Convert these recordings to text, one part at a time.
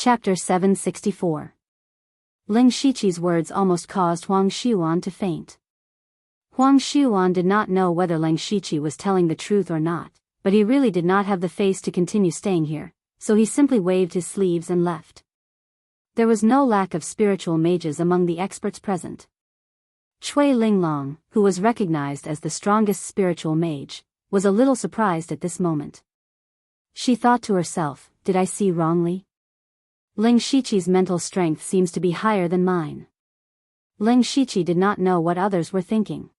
Chapter 764. Ling Shiqi's words almost caused Huang Xiuan to faint. Huang Xiuan did not know whether Ling Shiqi was telling the truth or not, but he really did not have the face to continue staying here, so he simply waved his sleeves and left. There was no lack of spiritual mages among the experts present. Cui Linglong, who was recognized as the strongest spiritual mage, was a little surprised at this moment. She thought to herself, did I see wrongly? Ling Shiqi's mental strength seems to be higher than mine. Ling Shiqi did not know what others were thinking.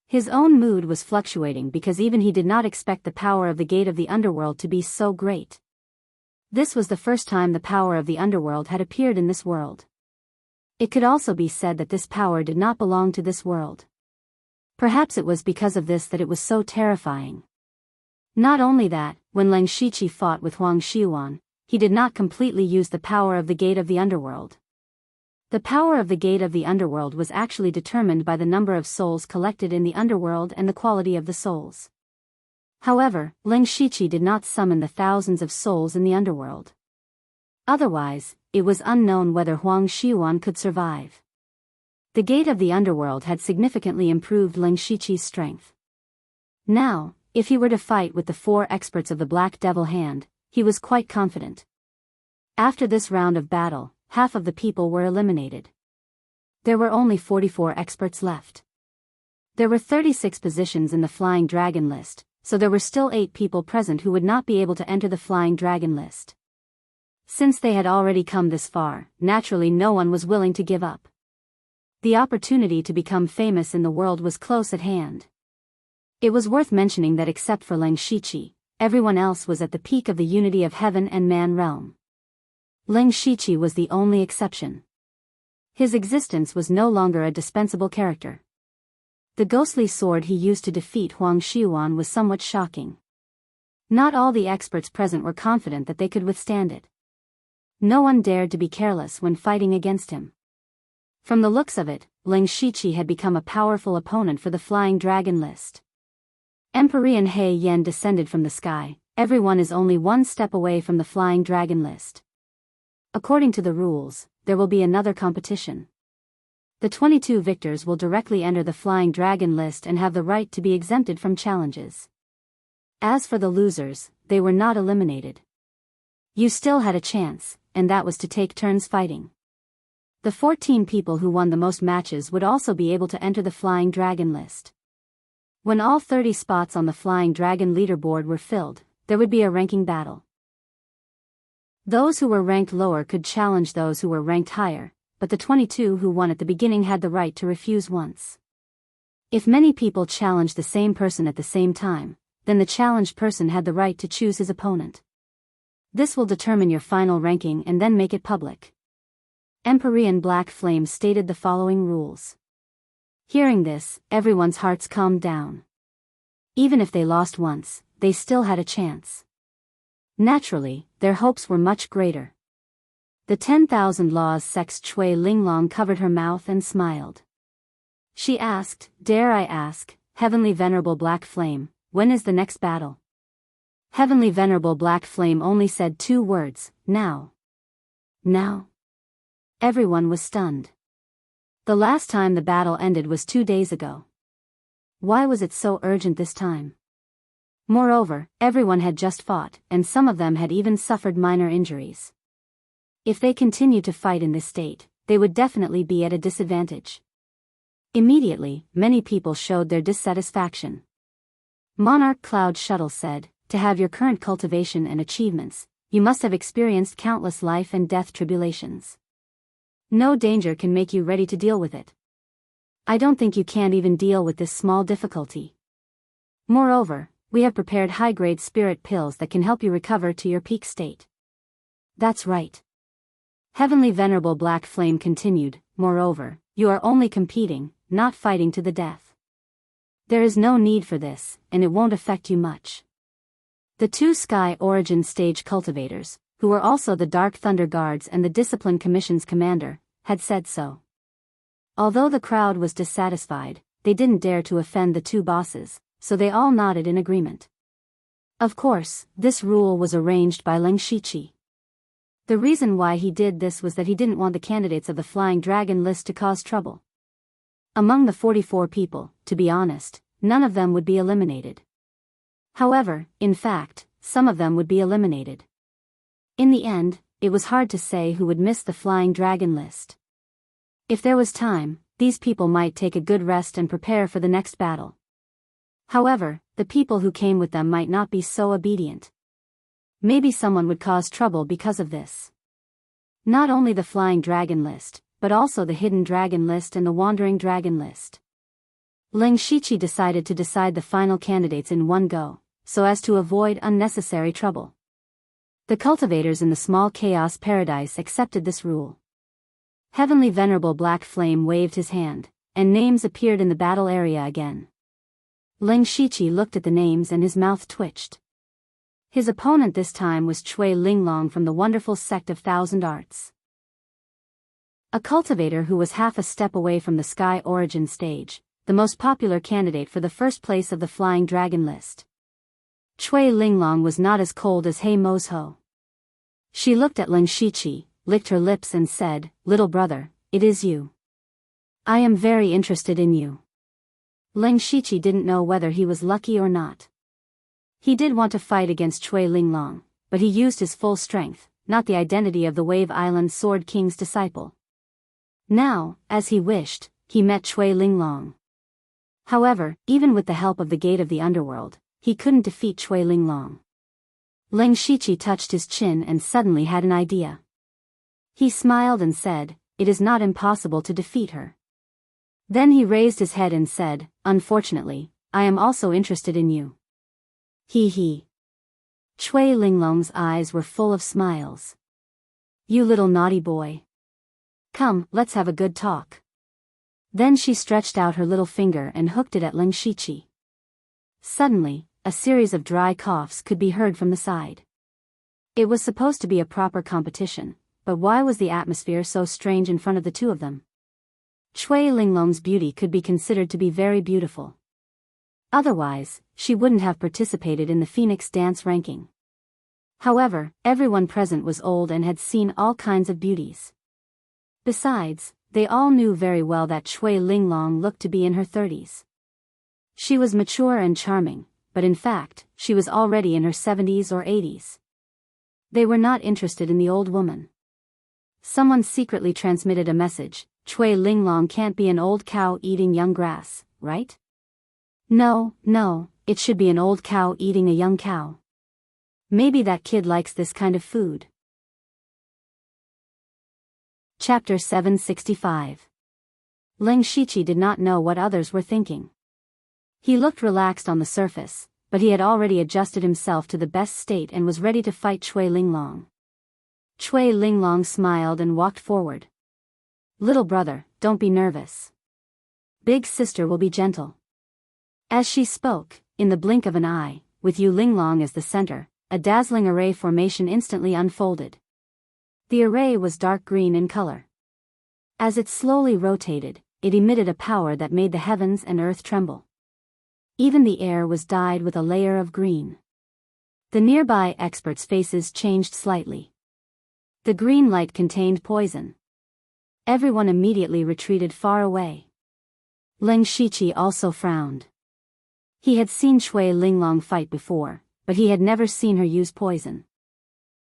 His own mood was fluctuating because even he did not expect the power of the gate of the underworld to be so great. This was the first time the power of the underworld had appeared in this world. It could also be said that this power did not belong to this world. Perhaps it was because of this that it was so terrifying. Not only that, when Ling Shiqi fought with Huang Xiuan, he did not completely use the power of the gate of the underworld. The power of the gate of the underworld was actually determined by the number of souls collected in the underworld and the quality of the souls. However, Ling Shiqi did not summon the thousands of souls in the underworld. Otherwise, it was unknown whether Huang Xiuan could survive. The gate of the underworld had significantly improved Ling Shiqi's strength. Now, if he were to fight with the 4 experts of the Black Devil Hand, he was quite confident. After this round of battle, half of the people were eliminated. There were only 44 experts left. There were 36 positions in the Flying Dragon list, so there were still 8 people present who would not be able to enter the Flying Dragon list. Since they had already come this far, naturally no one was willing to give up. The opportunity to become famous in the world was close at hand. It was worth mentioning that except for Ling Shiqi, everyone else was at the peak of the unity of heaven and man realm. Ling Shiqi was the only exception. His existence was no longer a dispensable character. The ghostly sword he used to defeat Huang Xiuan was somewhat shocking. Not all the experts present were confident that they could withstand it. No one dared to be careless when fighting against him. From the looks of it, Ling Shiqi had become a powerful opponent for the Flying Dragon list. Empyrean He Yen descended from the sky. Everyone is only one step away from the Flying Dragon list. According to the rules, there will be another competition. The 22 victors will directly enter the Flying Dragon list and have the right to be exempted from challenges. As for the losers, they were not eliminated. You still had a chance, and that was to take turns fighting. The 14 people who won the most matches would also be able to enter the Flying Dragon list. When all 30 spots on the Flying Dragon leaderboard were filled, there would be a ranking battle. Those who were ranked lower could challenge those who were ranked higher, but the 22 who won at the beginning had the right to refuse once. If many people challenged the same person at the same time, then the challenged person had the right to choose his opponent. This will determine your final ranking and then make it public. Empyrean Black Flame stated the following rules. Hearing this, everyone's hearts calmed down. Even if they lost once, they still had a chance. Naturally, their hopes were much greater. The 10,000 Laws Sex Cui Linglong covered her mouth and smiled. She asked, dare I ask, Heavenly Venerable Black Flame, when is the next battle? Heavenly Venerable Black Flame only said 2 words, now. Now? Everyone was stunned. The last time the battle ended was 2 days ago. Why was it so urgent this time? Moreover, everyone had just fought, and some of them had even suffered minor injuries. If they continued to fight in this state, they would definitely be at a disadvantage. Immediately, many people showed their dissatisfaction. Monarch Cloud Shuttle said, to have your current cultivation and achievements, you must have experienced countless life and death tribulations. No danger can make you ready to deal with it. I don't think you can't even deal with this small difficulty. Moreover, we have prepared high-grade spirit pills that can help you recover to your peak state. That's right. Heavenly Venerable Black Flame continued, moreover, you are only competing, not fighting to the death. There is no need for this, and it won't affect you much. The 2 Sky Origin Stage cultivators, who were also the Dark Thunder Guards and the Discipline Commission's commander, had said so. Although the crowd was dissatisfied, they didn't dare to offend the 2 bosses, so they all nodded in agreement. Of course, this rule was arranged by Ling Shiqi. The reason why he did this was that he didn't want the candidates of the Flying Dragon list to cause trouble. Among the 44 people, to be honest, none of them would be eliminated. However, in fact, some of them would be eliminated. In the end, it was hard to say who would miss the Flying Dragon list. If there was time, these people might take a good rest and prepare for the next battle. However, the people who came with them might not be so obedient. Maybe someone would cause trouble because of this. Not only the Flying Dragon list, but also the Hidden Dragon list and the Wandering Dragon list. Ling Shiqi decided to decide the final candidates in one go, so as to avoid unnecessary trouble. The cultivators in the small chaos paradise accepted this rule. Heavenly Venerable Black Flame waved his hand, and names appeared in the battle area again. Ling Shiqi looked at the names and his mouth twitched. His opponent this time was Cui Linglong from the wonderful sect of Thousand Arts. A cultivator who was half a step away from the Sky Origin stage, the most popular candidate for the first place of the Flying Dragon list. Cui Linglong was not as cold as He Mozho. She looked at Ling Shiqi, licked her lips and said, "Little brother, it is you. I am very interested in you." Ling Shiqi didn't know whether he was lucky or not. He did want to fight against Cui Linglong, but he used his full strength, not the identity of the Wave Island Sword King's disciple. Now, as he wished, he met Cui Linglong. However, even with the help of the Gate of the Underworld, he couldn't defeat Cui Linglong. Ling Shiqi touched his chin and suddenly had an idea. He smiled and said, "It is not impossible to defeat her." Then he raised his head and said, "Unfortunately, I am also interested in you." He. Cui Linglong's eyes were full of smiles. "You little naughty boy. Come, let's have a good talk." Then she stretched out her little finger and hooked it at Ling Shiqi. Suddenly, a series of dry coughs could be heard from the side. It was supposed to be a proper competition, but why was the atmosphere so strange in front of the two of them? Cui Linglong's beauty could be considered to be very beautiful. Otherwise, she wouldn't have participated in the Phoenix Dance ranking. However, everyone present was old and had seen all kinds of beauties. Besides, they all knew very well that Cui Linglong looked to be in her 30s. She was mature and charming, but in fact, she was already in her 70s or 80s. They were not interested in the old woman. Someone secretly transmitted a message, "Cui Linglong can't be an old cow eating young grass, right? No, it should be an old cow eating a young cow. Maybe that kid likes this kind of food." Chapter 765. Ling Shiqi did not know what others were thinking. He looked relaxed on the surface, but he had already adjusted himself to the best state and was ready to fight Cui Linglong. Cui Linglong smiled and walked forward. "Little brother, don't be nervous. Big sister will be gentle." As she spoke, in the blink of an eye, with Yu Linglong as the center, a dazzling array formation instantly unfolded. The array was dark green in color. As it slowly rotated, it emitted a power that made the heavens and earth tremble. Even the air was dyed with a layer of green. The nearby experts' faces changed slightly. The green light contained poison. Everyone immediately retreated far away. Ling Shiqi also frowned. He had seen Cui Linglong fight before, but he had never seen her use poison.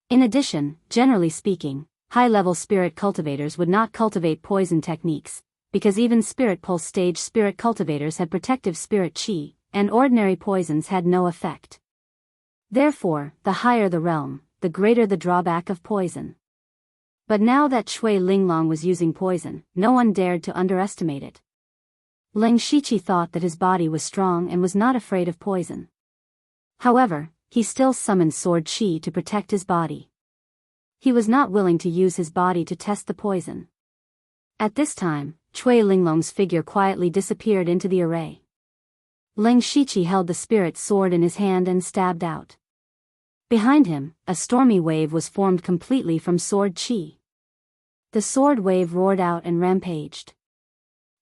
In addition, generally speaking, high-level spirit cultivators would not cultivate poison techniques, because even spirit pulse stage spirit cultivators had protective spirit chi, and ordinary poisons had no effect. Therefore, the higher the realm, the greater the drawback of poison. But now that Cui Linglong was using poison, no one dared to underestimate it. Ling Shiqi thought that his body was strong and was not afraid of poison. However, he still summoned sword chi to protect his body. He was not willing to use his body to test the poison. At this time, Cui Linglong's figure quietly disappeared into the array. Ling Shiqi held the spirit sword in his hand and stabbed out. Behind him, a stormy wave was formed completely from sword chi. The sword wave roared out and rampaged.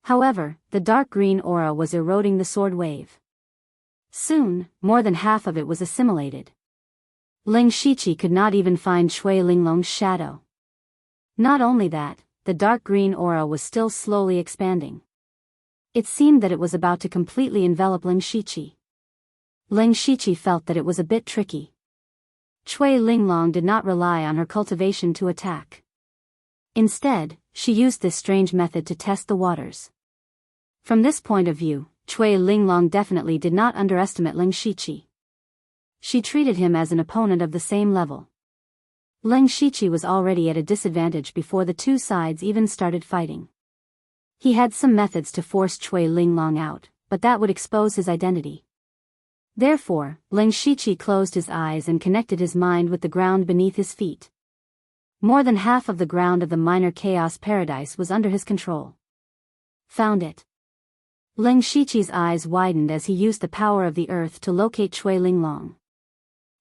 However, the dark green aura was eroding the sword wave. Soon, more than half of it was assimilated. Ling Shiqi could not even find Chui Linglong's shadow. Not only that, the dark green aura was still slowly expanding. It seemed that it was about to completely envelop Ling Shiqi. Ling Shiqi felt that it was a bit tricky. Chui Linglong did not rely on her cultivation to attack. Instead, she used this strange method to test the waters. From this point of view, Chui Linglong definitely did not underestimate Ling Shiqi. She treated him as an opponent of the same level. Ling Shiqi was already at a disadvantage before the two sides even started fighting. He had some methods to force Chui Linglong out, but that would expose his identity. Therefore, Ling Shiqi closed his eyes and connected his mind with the ground beneath his feet. More than half of the ground of the minor chaos paradise was under his control. Found it. Ling Shiqi's eyes widened as he used the power of the earth to locate Chui Linglong.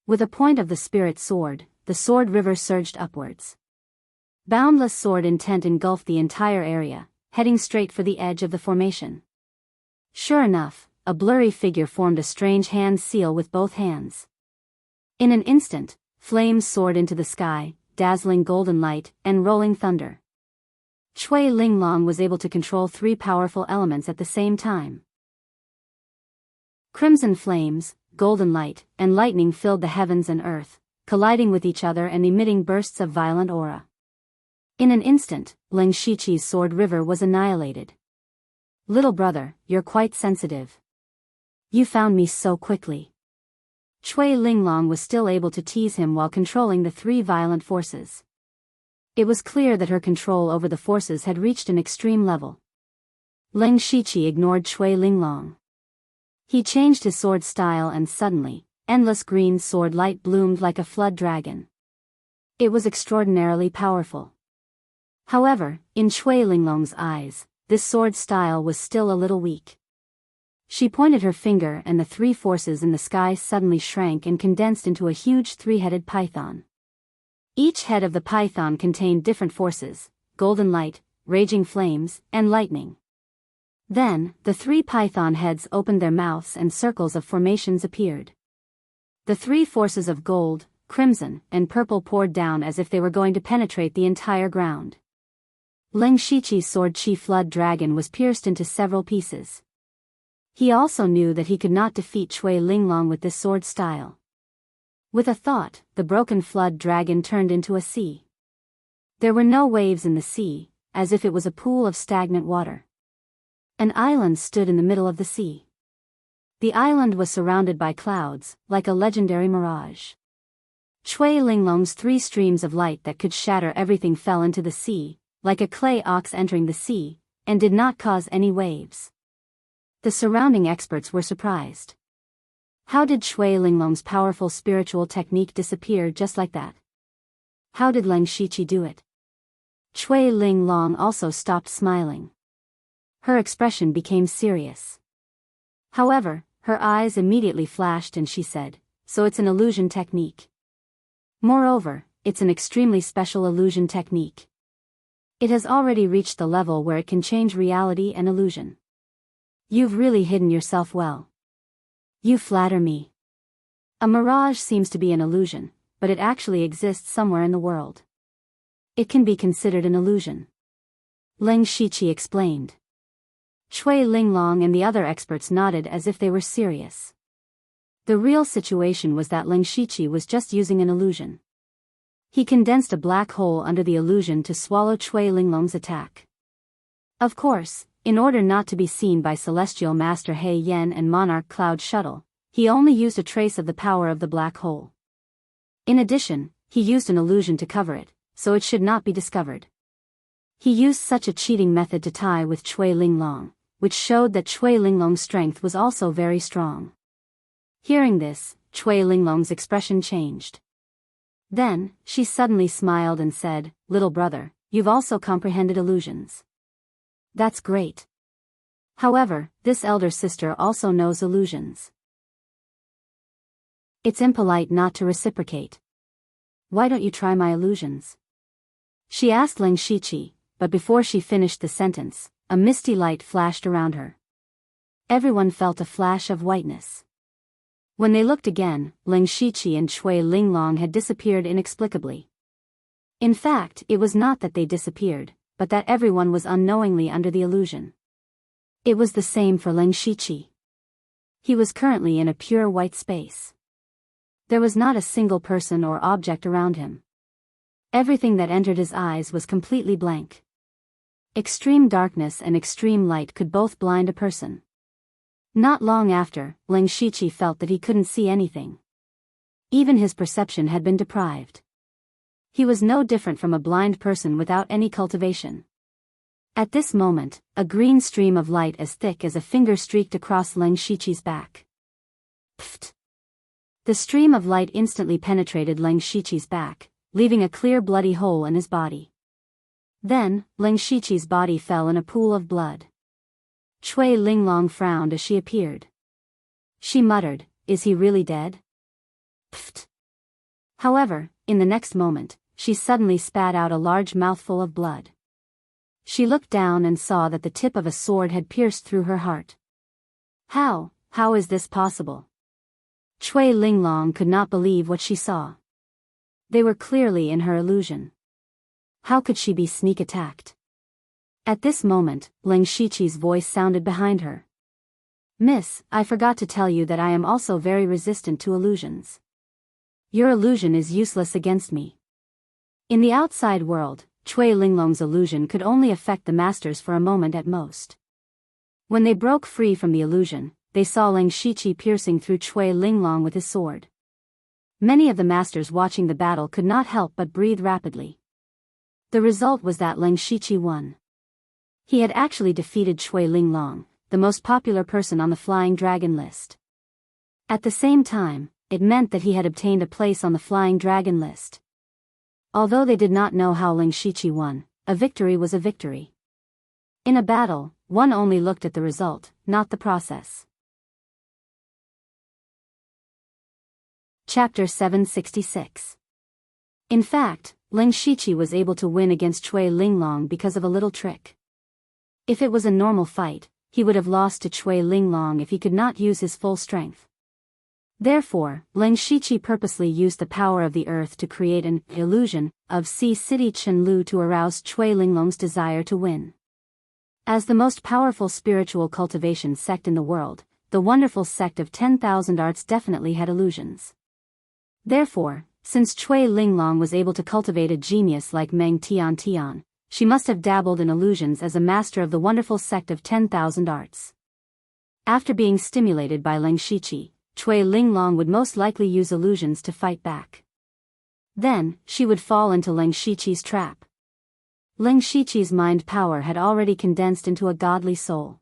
With a point of the spirit sword, the sword river surged upwards. Boundless sword intent engulfed the entire area, heading straight for the edge of the formation. Sure enough, a blurry figure formed a strange hand seal with both hands. In an instant, flames soared into the sky, dazzling golden light, and rolling thunder. Chui Linglong was able to control three powerful elements at the same time. Crimson flames, golden light, and lightning filled the heavens and earth, colliding with each other and emitting bursts of violent aura. In an instant, Ling Shiqi's sword river was annihilated. Little brother, you're quite sensitive. You found me so quickly. Chui Linglong was still able to tease him while controlling the three violent forces. It was clear that her control over the forces had reached an extreme level. Ling Shiqi ignored Chui Linglong. He changed his sword style and suddenly, endless green sword light bloomed like a flood dragon. It was extraordinarily powerful. However, in Chui Linglong's eyes, this sword style was still a little weak. She pointed her finger and the three forces in the sky suddenly shrank and condensed into a huge three-headed python. Each head of the python contained different forces: golden light, raging flames, and lightning. Then, the three python heads opened their mouths and circles of formations appeared. The three forces of gold, crimson, and purple poured down as if they were going to penetrate the entire ground. Ling Shiqi's sword Chi Flood Dragon was pierced into several pieces. He also knew that he could not defeat Chui Linglong with this sword style. With a thought, the broken flood dragon turned into a sea. There were no waves in the sea, as if it was a pool of stagnant water. An island stood in the middle of the sea. The island was surrounded by clouds, like a legendary mirage. Chui Linglong's three streams of light that could shatter everything fell into the sea, like a clay ox entering the sea, and did not cause any waves. The surrounding experts were surprised. How did Chui Linglong's powerful spiritual technique disappear just like that? How did Ling Shiqi do it? Chui Linglong also stopped smiling. Her expression became serious. However, her eyes immediately flashed and she said, "So it's an illusion technique. Moreover, it's an extremely special illusion technique. It has already reached the level where it can change reality and illusion. You've really hidden yourself well. You flatter me. A mirage seems to be an illusion, but it actually exists somewhere in the world. It can be considered an illusion," Ling Shiqi explained. Chui Linglong and the other experts nodded as if they were serious. The real situation was that Ling Shiqi was just using an illusion. He condensed a black hole under the illusion to swallow Chui Linglong's attack. Of course, in order not to be seen by Celestial Master He Yen and Monarch Cloud Shuttle, he only used a trace of the power of the black hole. In addition, he used an illusion to cover it, so it should not be discovered. He used such a cheating method to tie with Chui Linglong, which showed that Chui Linglong's strength was also very strong. Hearing this, Chui Linglong's expression changed. Then, she suddenly smiled and said, "Little brother, you've also comprehended illusions. That's great. However, this elder sister also knows illusions. It's impolite not to reciprocate. Why don't you try my illusions?" She asked Ling Shiqi, but before she finished the sentence, a misty light flashed around her. Everyone felt a flash of whiteness. When they looked again, Ling Shiqi and Cui Linglong had disappeared inexplicably. In fact, it was not that they disappeared, but that everyone was unknowingly under the illusion. It was the same for Ling Shiqi. He was currently in a pure white space. There was not a single person or object around him. Everything that entered his eyes was completely blank. Extreme darkness and extreme light could both blind a person. Not long after, Ling Shiqi felt that he couldn't see anything. Even his perception had been deprived. He was no different from a blind person without any cultivation. At this moment, a green stream of light as thick as a finger streaked across Ling Shiqi's back. Pfft! The stream of light instantly penetrated Ling Shiqi's back, leaving a clear bloody hole in his body. Then, Ling Shiqi's body fell in a pool of blood. Cui Linglong frowned as she appeared. She muttered, "Is he really dead?" Pfft! However, in the next moment, she suddenly spat out a large mouthful of blood. She looked down and saw that the tip of a sword had pierced through her heart. How is this possible? Cui Linglong could not believe what she saw. They were clearly in her illusion. How could she be sneak attacked? At this moment, Ling Shiqi's voice sounded behind her. "Miss, I forgot to tell you that I am also very resistant to illusions. Your illusion is useless against me." In the outside world, Cui Linglong's illusion could only affect the masters for a moment at most. When they broke free from the illusion, they saw Ling Shiqi piercing through Cui Linglong with his sword. Many of the masters watching the battle could not help but breathe rapidly. The result was that Ling Shiqi won. He had actually defeated Cui Linglong, the most popular person on the Flying Dragon list. At the same time, it meant that he had obtained a place on the Flying Dragon list. Although they did not know how Ling Shiqi won, a victory was a victory. In a battle, one only looked at the result, not the process. Chapter 766. In fact, Ling Shiqi was able to win against Cui Linglong because of a little trick. If it was a normal fight, he would have lost to Cui Linglong if he could not use his full strength. Therefore, Ling Shiqi purposely used the power of the earth to create an illusion of Sea City Chenlu to arouse Cui Linglong's desire to win. As the most powerful spiritual cultivation sect in the world, the wonderful sect of 10,000 arts definitely had illusions. Therefore, since Cui Linglong was able to cultivate a genius like Meng Tian, she must have dabbled in illusions as a master of the wonderful sect of 10,000 arts. After being stimulated by Ling Shiqi, Cui Linglong would most likely use illusions to fight back. Then, she would fall into Ling Shiqi's trap. Ling Shiqi's mind power had already condensed into a godly soul.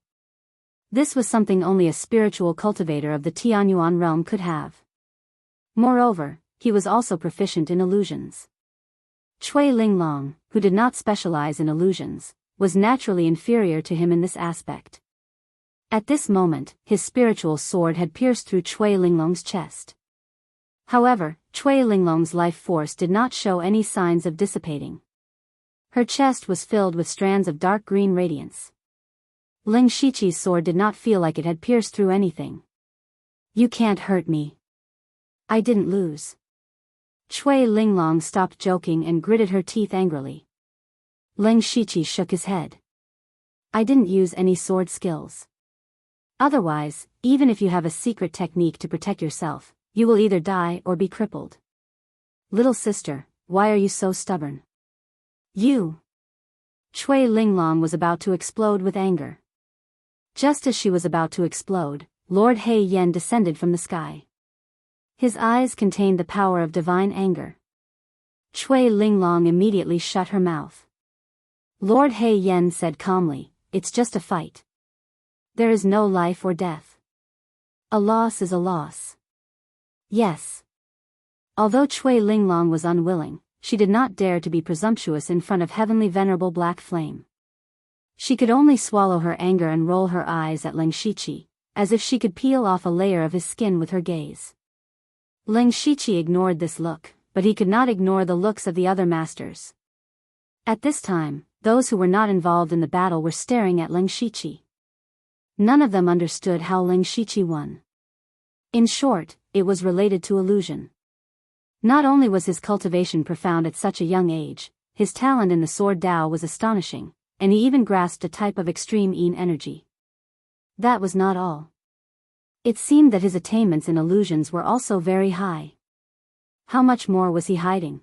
This was something only a spiritual cultivator of the Tianyuan realm could have. Moreover, he was also proficient in illusions. Cui Linglong, who did not specialize in illusions, was naturally inferior to him in this aspect. At this moment, his spiritual sword had pierced through Cui Linglong's chest. However, Cui Linglong's life force did not show any signs of dissipating. Her chest was filled with strands of dark green radiance. Ling Shiqi's sword did not feel like it had pierced through anything. "You can't hurt me. I didn't lose." Cui Linglong stopped joking and gritted her teeth angrily. Ling Shiqi shook his head. "I didn't use any sword skills. Otherwise, even if you have a secret technique to protect yourself, you will either die or be crippled. Little sister, why are you so stubborn? You!" Cui Linglong was about to explode with anger. Just as she was about to explode, Lord He Yen descended from the sky. His eyes contained the power of divine anger. Cui Linglong immediately shut her mouth. Lord He Yen said calmly, "It's just a fight. There is no life or death. A loss is a loss." Yes. Although Cui Linglong was unwilling, she did not dare to be presumptuous in front of Heavenly Venerable Black Flame. She could only swallow her anger and roll her eyes at Ling Shiqi, as if she could peel off a layer of his skin with her gaze. Ling Shiqi ignored this look, but he could not ignore the looks of the other masters. At this time, those who were not involved in the battle were staring at Ling Shiqi. None of them understood how Ling Shiqi won. In short, it was related to illusion. Not only was his cultivation profound at such a young age, his talent in the sword Dao was astonishing, and he even grasped a type of extreme Yin energy. That was not all. It seemed that his attainments in illusions were also very high. How much more was he hiding?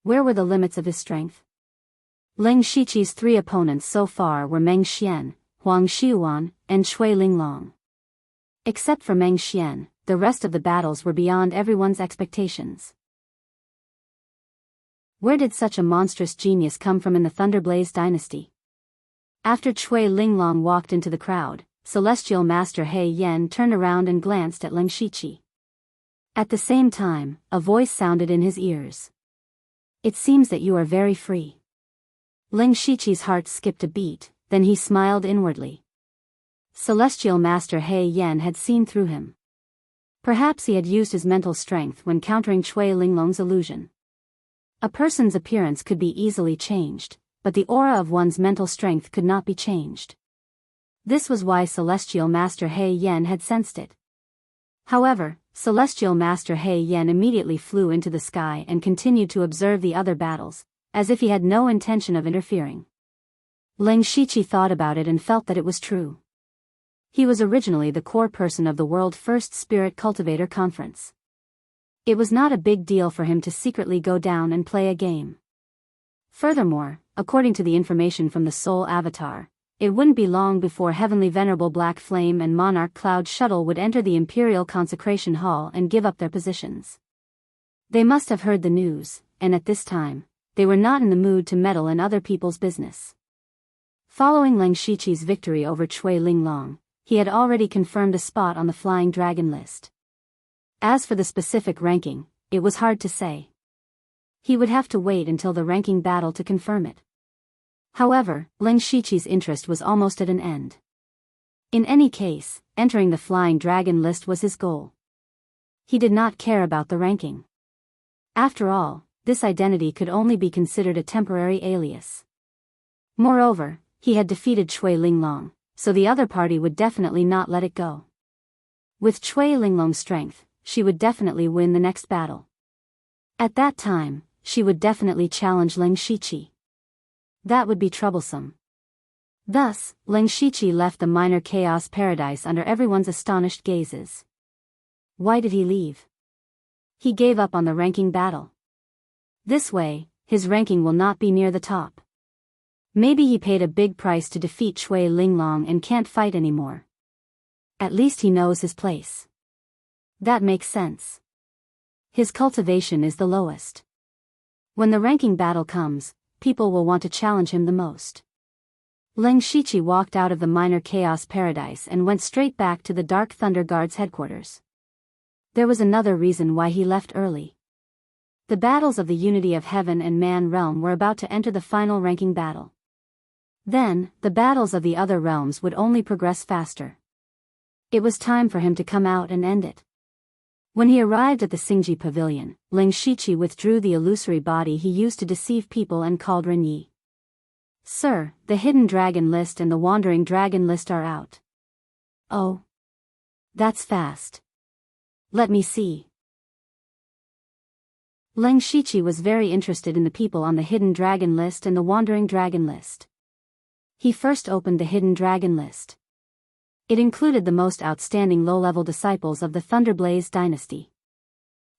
Where were the limits of his strength? Lin Shiqi's 3 opponents so far were Meng Xian, Huang Xiuan, and Cui Linglong. Except for Meng Xian, the rest of the battles were beyond everyone's expectations. Where did such a monstrous genius come from in the Thunderblaze dynasty? After Cui Linglong walked into the crowd, Celestial Master He Yan turned around and glanced at Lin Shiqi. At the same time, a voice sounded in his ears. It seems that you are very free. Lin Shiqi's heart skipped a beat, then he smiled inwardly. Celestial Master He Yan had seen through him. Perhaps he had used his mental strength when countering Cui Linglong's illusion. A person's appearance could be easily changed, but the aura of one's mental strength could not be changed. This was why Celestial Master He Yan had sensed it. However, Celestial Master He Yan immediately flew into the sky and continued to observe the other battles, as if he had no intention of interfering. Lin Shiqi thought about it and felt that it was true. He was originally the core person of the world's first Spirit Cultivator Conference. It was not a big deal for him to secretly go down and play a game. Furthermore, according to the information from the Soul Avatar, it wouldn't be long before Heavenly Venerable Black Flame and Monarch Cloud Shuttle would enter the Imperial Consecration Hall and give up their positions. They must have heard the news, and at this time, they were not in the mood to meddle in other people's business. Following Lin Shiqi's victory over Cui Linglong, he had already confirmed a spot on the Flying Dragon list. As for the specific ranking, it was hard to say. He would have to wait until the ranking battle to confirm it. However, Lin Shiqi's interest was almost at an end. In any case, entering the Flying Dragon list was his goal. He did not care about the ranking. After all, this identity could only be considered a temporary alias. Moreover, he had defeated Cui Linglong, so the other party would definitely not let it go. With Cui Linglong's strength, she would definitely win the next battle. At that time, she would definitely challenge Lin Shiqi. That would be troublesome. Thus, Lin Shiqi left the minor chaos paradise under everyone's astonished gazes. Why did he leave? He gave up on the ranking battle. This way, his ranking will not be near the top. Maybe he paid a big price to defeat Cui Linglong and can't fight anymore. At least he knows his place. That makes sense. His cultivation is the lowest. When the ranking battle comes, people will want to challenge him the most. Lin Shiqi walked out of the minor chaos paradise and went straight back to the Dark Thunder Guard's headquarters. There was another reason why he left early. The battles of the Unity of Heaven and Man realm were about to enter the final ranking battle. Then, the battles of the other realms would only progress faster. It was time for him to come out and end it. When he arrived at the Xingji Pavilion, Lin Shiqi withdrew the illusory body he used to deceive people and called Renyi. Sir, the Hidden Dragon list and the Wandering Dragon list are out. Oh. That's fast. Let me see. Lin Shiqi was very interested in the people on the Hidden Dragon list and the Wandering Dragon list. He first opened the Hidden Dragon list. It included the most outstanding low-level disciples of the Thunderblaze dynasty.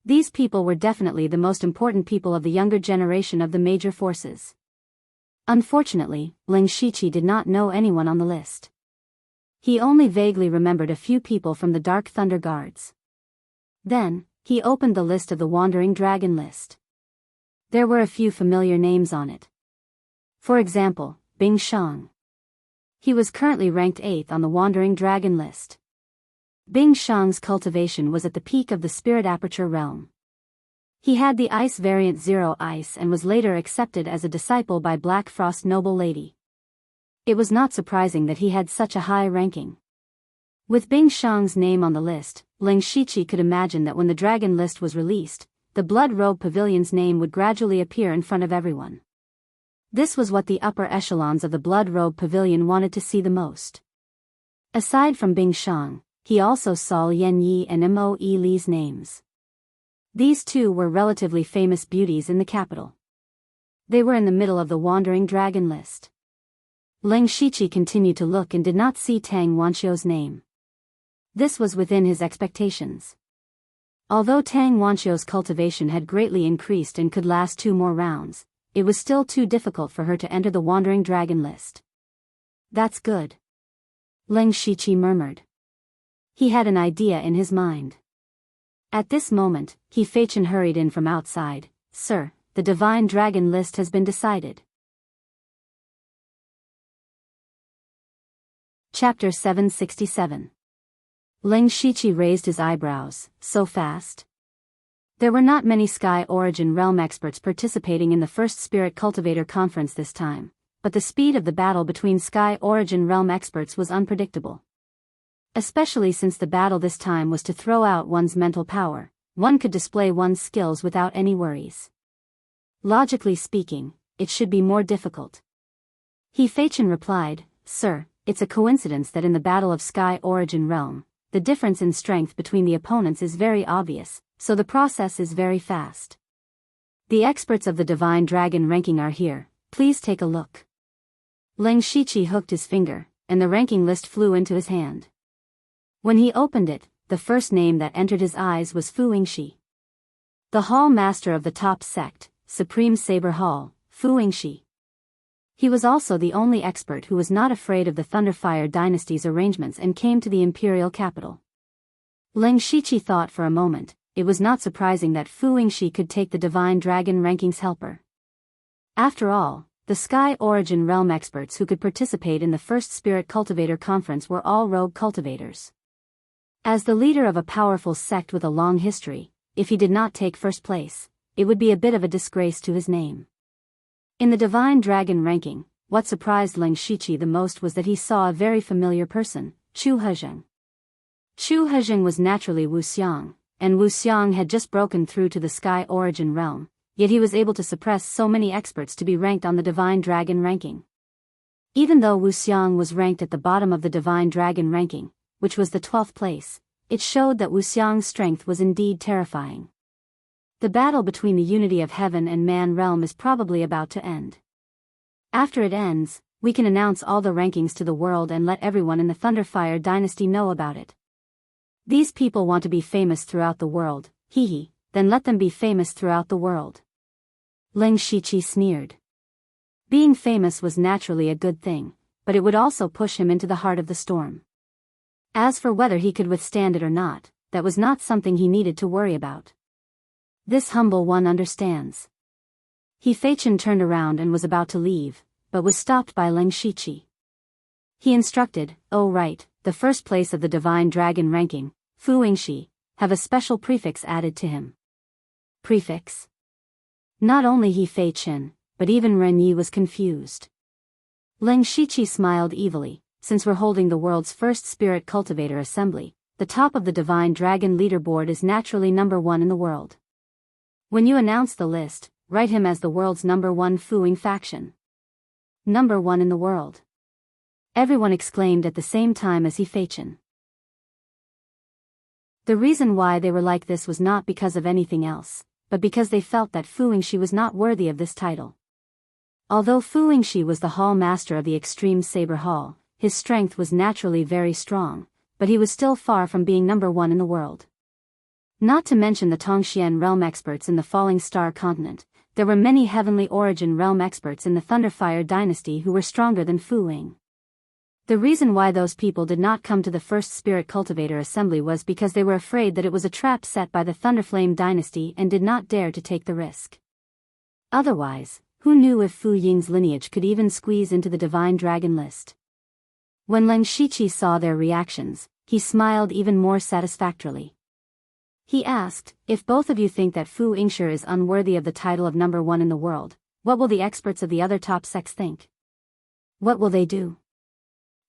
These people were definitely the most important people of the younger generation of the major forces. Unfortunately, Lin Shiqi did not know anyone on the list. He only vaguely remembered a few people from the Dark Thunder Guards. Then, he opened the list of the Wandering Dragon list. There were a few familiar names on it. For example, Bing Shang. He was currently ranked 8th on the Wandering Dragon list. Bing Shang's cultivation was at the peak of the Spirit Aperture realm. He had the Ice variant 0 Ice and was later accepted as a disciple by Black Frost Noble Lady. It was not surprising that he had such a high ranking. With Bing Shang's name on the list, Lin Shiqi could imagine that when the Dragon list was released, the Blood Robe Pavilion's name would gradually appear in front of everyone. This was what the upper echelons of the Blood Robe Pavilion wanted to see the most. Aside from Bing Shang, he also saw Yan Yi and Mo Li's names. These two were relatively famous beauties in the capital. They were in the middle of the wandering dragon list. Leng Shiqi continued to look and did not see Tang Wanxiu's name. This was within his expectations. Although Tang Wanxiu's cultivation had greatly increased and could last 2 more rounds, it was still too difficult for her to enter the wandering dragon list. That's good. Leng Shiqi murmured. He had an idea in his mind. At this moment, He Feichen hurried in from outside. Sir, the divine dragon list has been decided. Chapter 767. Leng Shiqi raised his eyebrows. So fast? There were not many Sky Origin Realm experts participating in the first Spirit Cultivator Conference this time, but the speed of the battle between Sky Origin Realm experts was unpredictable. Especially since the battle this time was to throw out one's mental power, one could display one's skills without any worries. Logically speaking, it should be more difficult. He Feichen replied, Sir, it's a coincidence that in the battle of Sky Origin Realm, the difference in strength between the opponents is very obvious, so the process is very fast. The experts of the Divine Dragon ranking are here, please take a look. Leng Shiqi hooked his finger, and the ranking list flew into his hand. When he opened it, the first name that entered his eyes was Fu Yingxi. The Hall Master of the top sect, Supreme Saber Hall, Fu Yingxi. He was also the only expert who was not afraid of the Thunderfire dynasty's arrangements and came to the imperial capital. Leng Shiqi thought for a moment. It was not surprising that Fu Yingxi could take the Divine Dragon ranking's helper. After all, the Sky Origin Realm experts who could participate in the first Spirit Cultivator Conference were all rogue cultivators. As the leader of a powerful sect with a long history, if he did not take first place, it would be a bit of a disgrace to his name. In the Divine Dragon ranking, what surprised Leng Shiqi the most was that he saw a very familiar person, Chu Hezheng. Chu Hezheng was naturally Wu Xiang, and Wu Xiang had just broken through to the Sky Origin Realm, yet he was able to suppress so many experts to be ranked on the Divine Dragon ranking. Even though Wu Xiang was ranked at the bottom of the Divine Dragon ranking, which was the 12th place, it showed that Wu Xiang's strength was indeed terrifying. The battle between the unity of heaven and man realm is probably about to end. After it ends, we can announce all the rankings to the world and let everyone in the Thunderfire dynasty know about it. These people want to be famous throughout the world, then let them be famous throughout the world. Leng Shiqi sneered. Being famous was naturally a good thing, but it would also push him into the heart of the storm. As for whether he could withstand it or not, that was not something he needed to worry about. This humble one understands. He Feichen turned around and was about to leave, but was stopped by Leng Shiqi. He instructed, oh right, the first place of the Divine Dragon ranking, Fu Yingxi, have a special prefix added to him. Prefix? Not only He Feichen, but even Ren Yi was confused. Leng Shiqi smiled evilly, since we're holding the world's first Spirit Cultivator Assembly, the top of the Divine Dragon leaderboard is naturally number 1 in the world. When you announce the list, write him as the world's number 1 Fuing faction. Number 1 in the world. Everyone exclaimed at the same time as He Feichen. The reason why they were like this was not because of anything else, but because they felt that Fu Yingxi was not worthy of this title. Although Fu Yingxi was the Hall Master of the Extreme Saber Hall, his strength was naturally very strong, but he was still far from being number 1 in the world. Not to mention the Tongxian realm experts in the Falling Star continent, there were many Heavenly Origin realm experts in the Thunderfire dynasty who were stronger than Fu Ying. The reason why those people did not come to the first Spirit Cultivator Assembly was because they were afraid that it was a trap set by the Thunderflame dynasty and did not dare to take the risk. Otherwise, who knew if Fu Ying's lineage could even squeeze into the Divine Dragon list? When Leng Shiqi saw their reactions, he smiled even more satisfactorily. He asked, if both of you think that Fu Yingxi is unworthy of the title of number 1 in the world, what will the experts of the other top sects think? What will they do?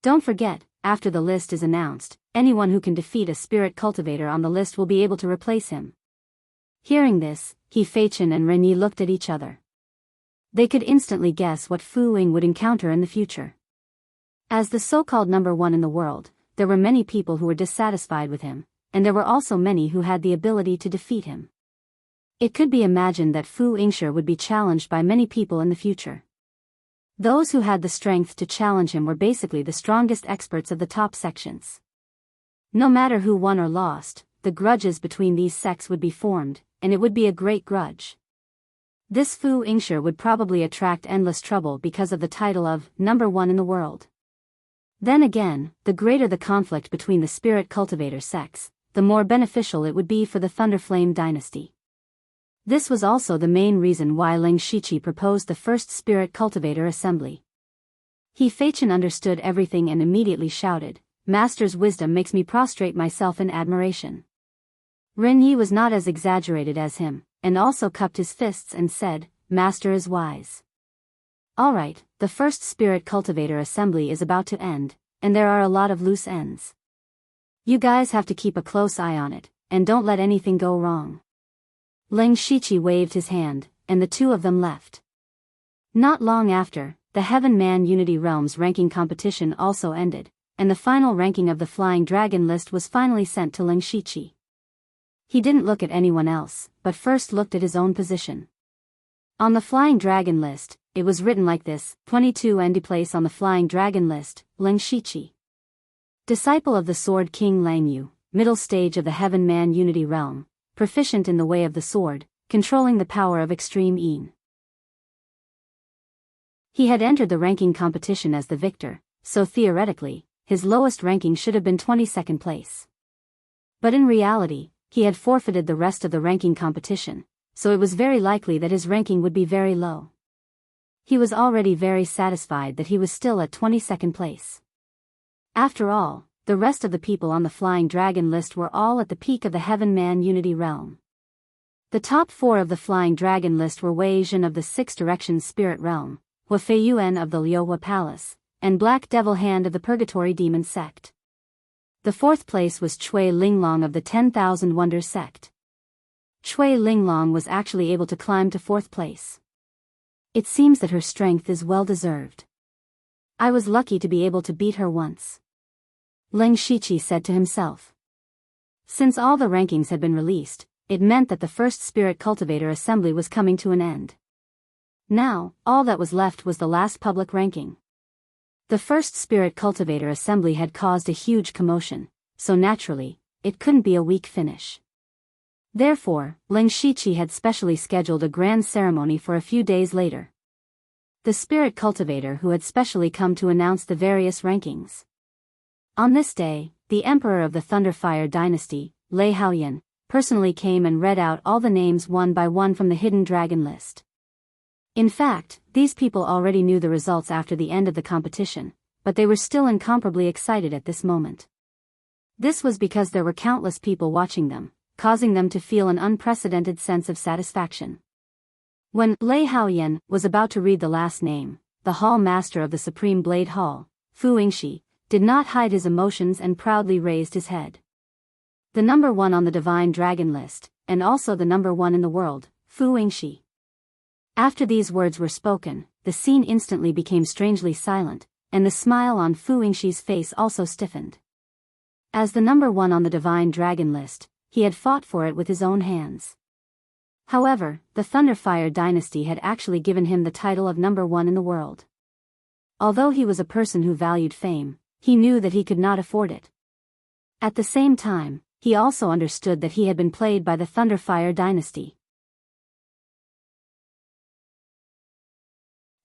Don't forget, after the list is announced, anyone who can defeat a Spirit Cultivator on the list will be able to replace him. Hearing this, He Feichen and Ren Yi looked at each other. They could instantly guess what Fu Ying would encounter in the future. As the so-called number 1 in the world, there were many people who were dissatisfied with him, and there were also many who had the ability to defeat him. It could be imagined that Fu Yingshi would be challenged by many people in the future. Those who had the strength to challenge him were basically the strongest experts of the top sections. No matter who won or lost, the grudges between these sects would be formed, and it would be a great grudge. This Fu Yingshi would probably attract endless trouble because of the title of number one in the world. Then again, the greater the conflict between the spirit cultivator sects, the more beneficial it would be for the Thunderflame dynasty. This was also the main reason why Ling Shiqi proposed the first spirit cultivator assembly. He Feichen understood everything and immediately shouted, "Master's wisdom makes me prostrate myself in admiration." Ren Yi was not as exaggerated as him, and also cupped his fists and said, "Master is wise." Alright, the first spirit cultivator assembly is about to end, and there are a lot of loose ends. You guys have to keep a close eye on it, and don't let anything go wrong. Ling Shiqi waved his hand, and the two of them left. Not long after, the Heaven Man Unity Realms ranking competition also ended, and the final ranking of the Flying Dragon list was finally sent to Ling Shiqi. He didn't look at anyone else, but first looked at his own position. On the Flying Dragon list, it was written like this: 22 ND place on the Flying Dragon list, Ling Shiqi. Disciple of the Sword King Lang Yu, middle stage of the Heaven Man Unity Realm, proficient in the way of the sword, controlling the power of extreme Yin. He had entered the ranking competition as the victor, so theoretically, his lowest ranking should have been 22nd place. But in reality, he had forfeited the rest of the ranking competition, so it was very likely that his ranking would be very low. He was already very satisfied that he was still at 22nd place. After all, the rest of the people on the Flying Dragon list were all at the peak of the Heaven Man Unity Realm. The top 4 of the Flying Dragon list were Wei Zhen of the Six Directions Spirit Realm, Hua Fei Yuan of the Liuhua Palace, and Black Devil Hand of the Purgatory Demon Sect. The 4th place was Chui Linglong of the 10,000 Wonders Sect. Chui Linglong was actually able to climb to 4th place. It seems that her strength is well deserved. I was lucky to be able to beat her once. Ling Shiqi said to himself. Since all the rankings had been released, it meant that the first Spirit Cultivator Assembly was coming to an end. Now, all that was left was the last public ranking. The first Spirit Cultivator Assembly had caused a huge commotion, so naturally, it couldn't be a weak finish. Therefore, Ling Shiqi had specially scheduled a grand ceremony for a few days later. The Spirit Cultivator who had specially come to announce the various rankings. On this day, the Emperor of the Thunderfire Dynasty, Lei Haoyan, personally came and read out all the names one by one from the Hidden Dragon list. In fact, these people already knew the results after the end of the competition, but they were still incomparably excited at this moment. This was because there were countless people watching them, causing them to feel an unprecedented sense of satisfaction. When Lei Haoyan was about to read the last name, the Hall Master of the Supreme Blade Hall, Fu Yingshi, did not hide his emotions and proudly raised his head. The number 1 on the Divine Dragon list, and also the number 1 in the world, Fu Yingshi. After these words were spoken, the scene instantly became strangely silent, and the smile on Fu Yingshi's face also stiffened. As the number 1 on the Divine Dragon list, he had fought for it with his own hands. However, the Thunderfire Dynasty had actually given him the title of number 1 in the world. Although he was a person who valued fame, he knew that he could not afford it. At the same time, he also understood that he had been played by the Thunderfire Dynasty.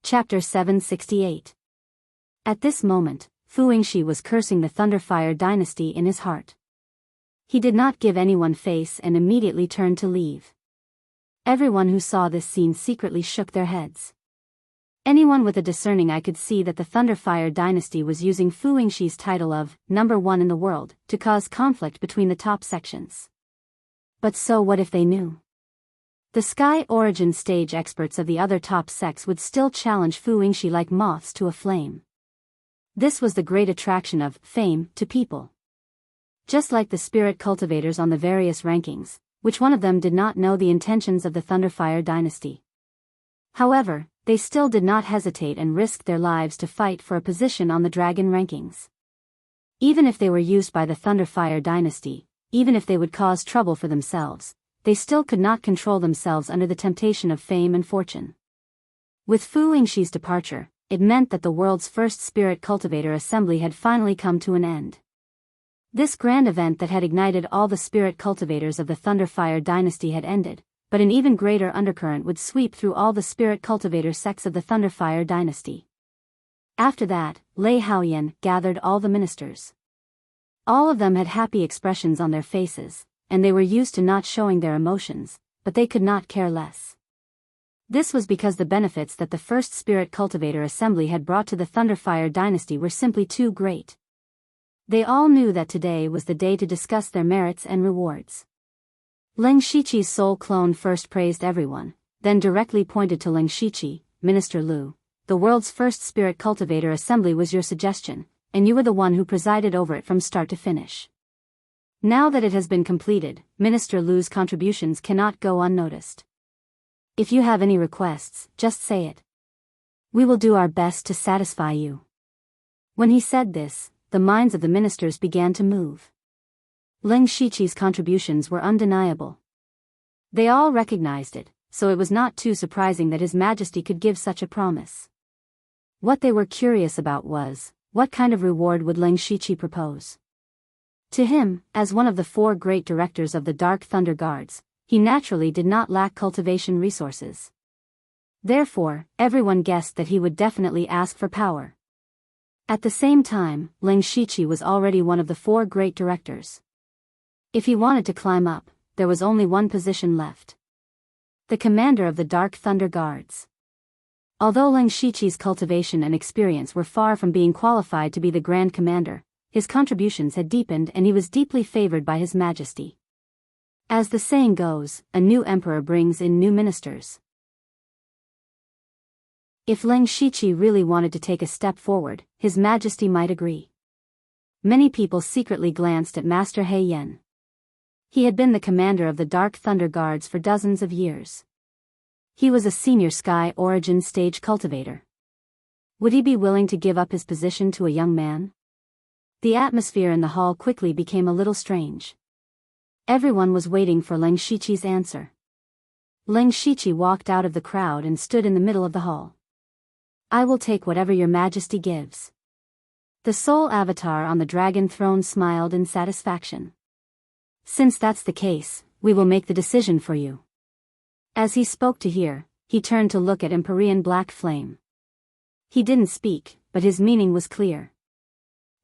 Chapter 768. At this moment, Fu Yingshi was cursing the Thunderfire Dynasty in his heart. He did not give anyone face and immediately turned to leave. Everyone who saw this scene secretly shook their heads. Anyone with a discerning eye could see that the Thunderfire Dynasty was using Fu Yingshi's title of number 1 in the world to cause conflict between the top sections. But so what if they knew? The Sky Origin stage experts of the other top sects would still challenge Fu Yingshi like moths to a flame. This was the great attraction of fame to people. Just like the spirit cultivators on the various rankings, which one of them did not know the intentions of the Thunderfire Dynasty. However, they still did not hesitate and risked their lives to fight for a position on the dragon rankings. Even if they were used by the Thunderfire dynasty, even if they would cause trouble for themselves, they still could not control themselves under the temptation of fame and fortune. With Fu Yingxi's departure, it meant that the world's first spirit cultivator assembly had finally come to an end. This grand event that had ignited all the spirit cultivators of the Thunderfire dynasty had ended, but an even greater undercurrent would sweep through all the spirit cultivator sects of the Thunderfire dynasty. After that, Lei Haoyan gathered all the ministers. All of them had happy expressions on their faces, and they were used to not showing their emotions, but they could not care less. This was because the benefits that the first spirit cultivator assembly had brought to the Thunderfire dynasty were simply too great. They all knew that today was the day to discuss their merits and rewards. Leng Shiqi's soul clone first praised everyone, then directly pointed to Leng Shiqi, Minister Lu. The world's first spirit cultivator assembly was your suggestion, and you were the one who presided over it from start to finish. Now that it has been completed, Minister Lu's contributions cannot go unnoticed. If you have any requests, just say it. We will do our best to satisfy you. When he said this, the minds of the ministers began to move. Leng Shiqi's contributions were undeniable. They all recognized it, so it was not too surprising that His Majesty could give such a promise. What they were curious about was, what kind of reward would Leng Shiqi propose? To him, as one of the 4 great directors of the Dark Thunder Guards, he naturally did not lack cultivation resources. Therefore, everyone guessed that he would definitely ask for power. At the same time, Leng Shiqi was already one of the 4 great directors. If he wanted to climb up, there was only one position left. The commander of the Dark Thunder Guards. Although Leng Shiqi's cultivation and experience were far from being qualified to be the Grand Commander, his contributions had deepened and he was deeply favored by His Majesty. As the saying goes, a new emperor brings in new ministers. If Leng Shiqi really wanted to take a step forward, His Majesty might agree. Many people secretly glanced at Master He Yan. He had been the commander of the Dark Thunder Guards for dozens of years. He was a senior Sky Origin stage cultivator. Would he be willing to give up his position to a young man? The atmosphere in the hall quickly became a little strange. Everyone was waiting for Leng Shiqi's answer. Leng Shiqi walked out of the crowd and stood in the middle of the hall. I will take whatever your Majesty gives. The soul avatar on the dragon throne smiled in satisfaction. Since that's the case, we will make the decision for you. As he spoke to hear, he turned to look at Empyrean Black Flame. He didn't speak, but his meaning was clear.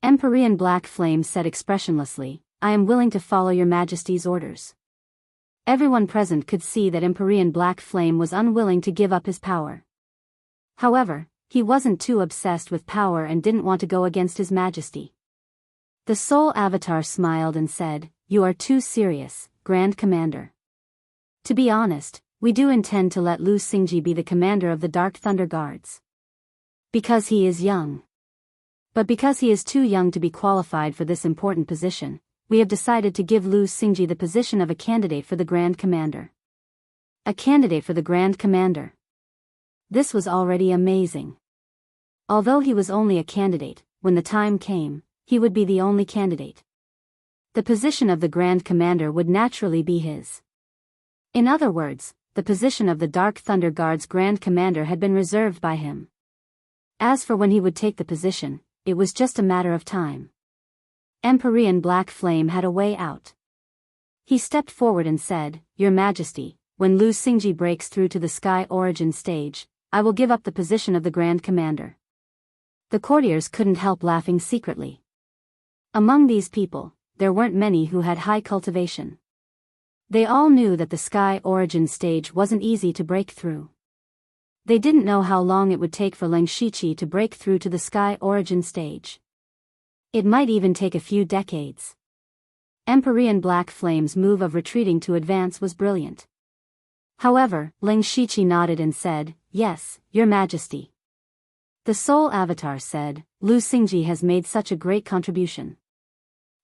Empyrean Black Flame said expressionlessly, I am willing to follow your Majesty's orders. Everyone present could see that Empyrean Black Flame was unwilling to give up his power. However, he wasn't too obsessed with power and didn't want to go against His Majesty. The soul avatar smiled and said, You are too serious, Grand Commander. To be honest, we do intend to let Lu Xingji be the commander of the Dark Thunder Guards. Because he is young. But because he is too young to be qualified for this important position, we have decided to give Lu Xingji the position of a candidate for the Grand Commander. A candidate for the Grand Commander. This was already amazing. Although he was only a candidate, when the time came, he would be the only candidate. The position of the Grand Commander would naturally be his. In other words, the position of the Dark Thunder Guard's Grand Commander had been reserved by him. As for when he would take the position, it was just a matter of time. Empyrean Black Flame had a way out. He stepped forward and said, Your Majesty, when Lu Xingji breaks through to the Sky Origin stage, I will give up the position of the Grand Commander. The courtiers couldn't help laughing secretly. Among these people, there weren't many who had high cultivation. They all knew that the Sky Origin stage wasn't easy to break through. They didn't know how long it would take for Leng Shiqi to break through to the Sky Origin stage. It might even take a few decades. Empyrean Black Flame's move of retreating to advance was brilliant. However, Leng Shiqi nodded and said, Yes, Your Majesty. The Soul Avatar said, Lu Xingji has made such a great contribution.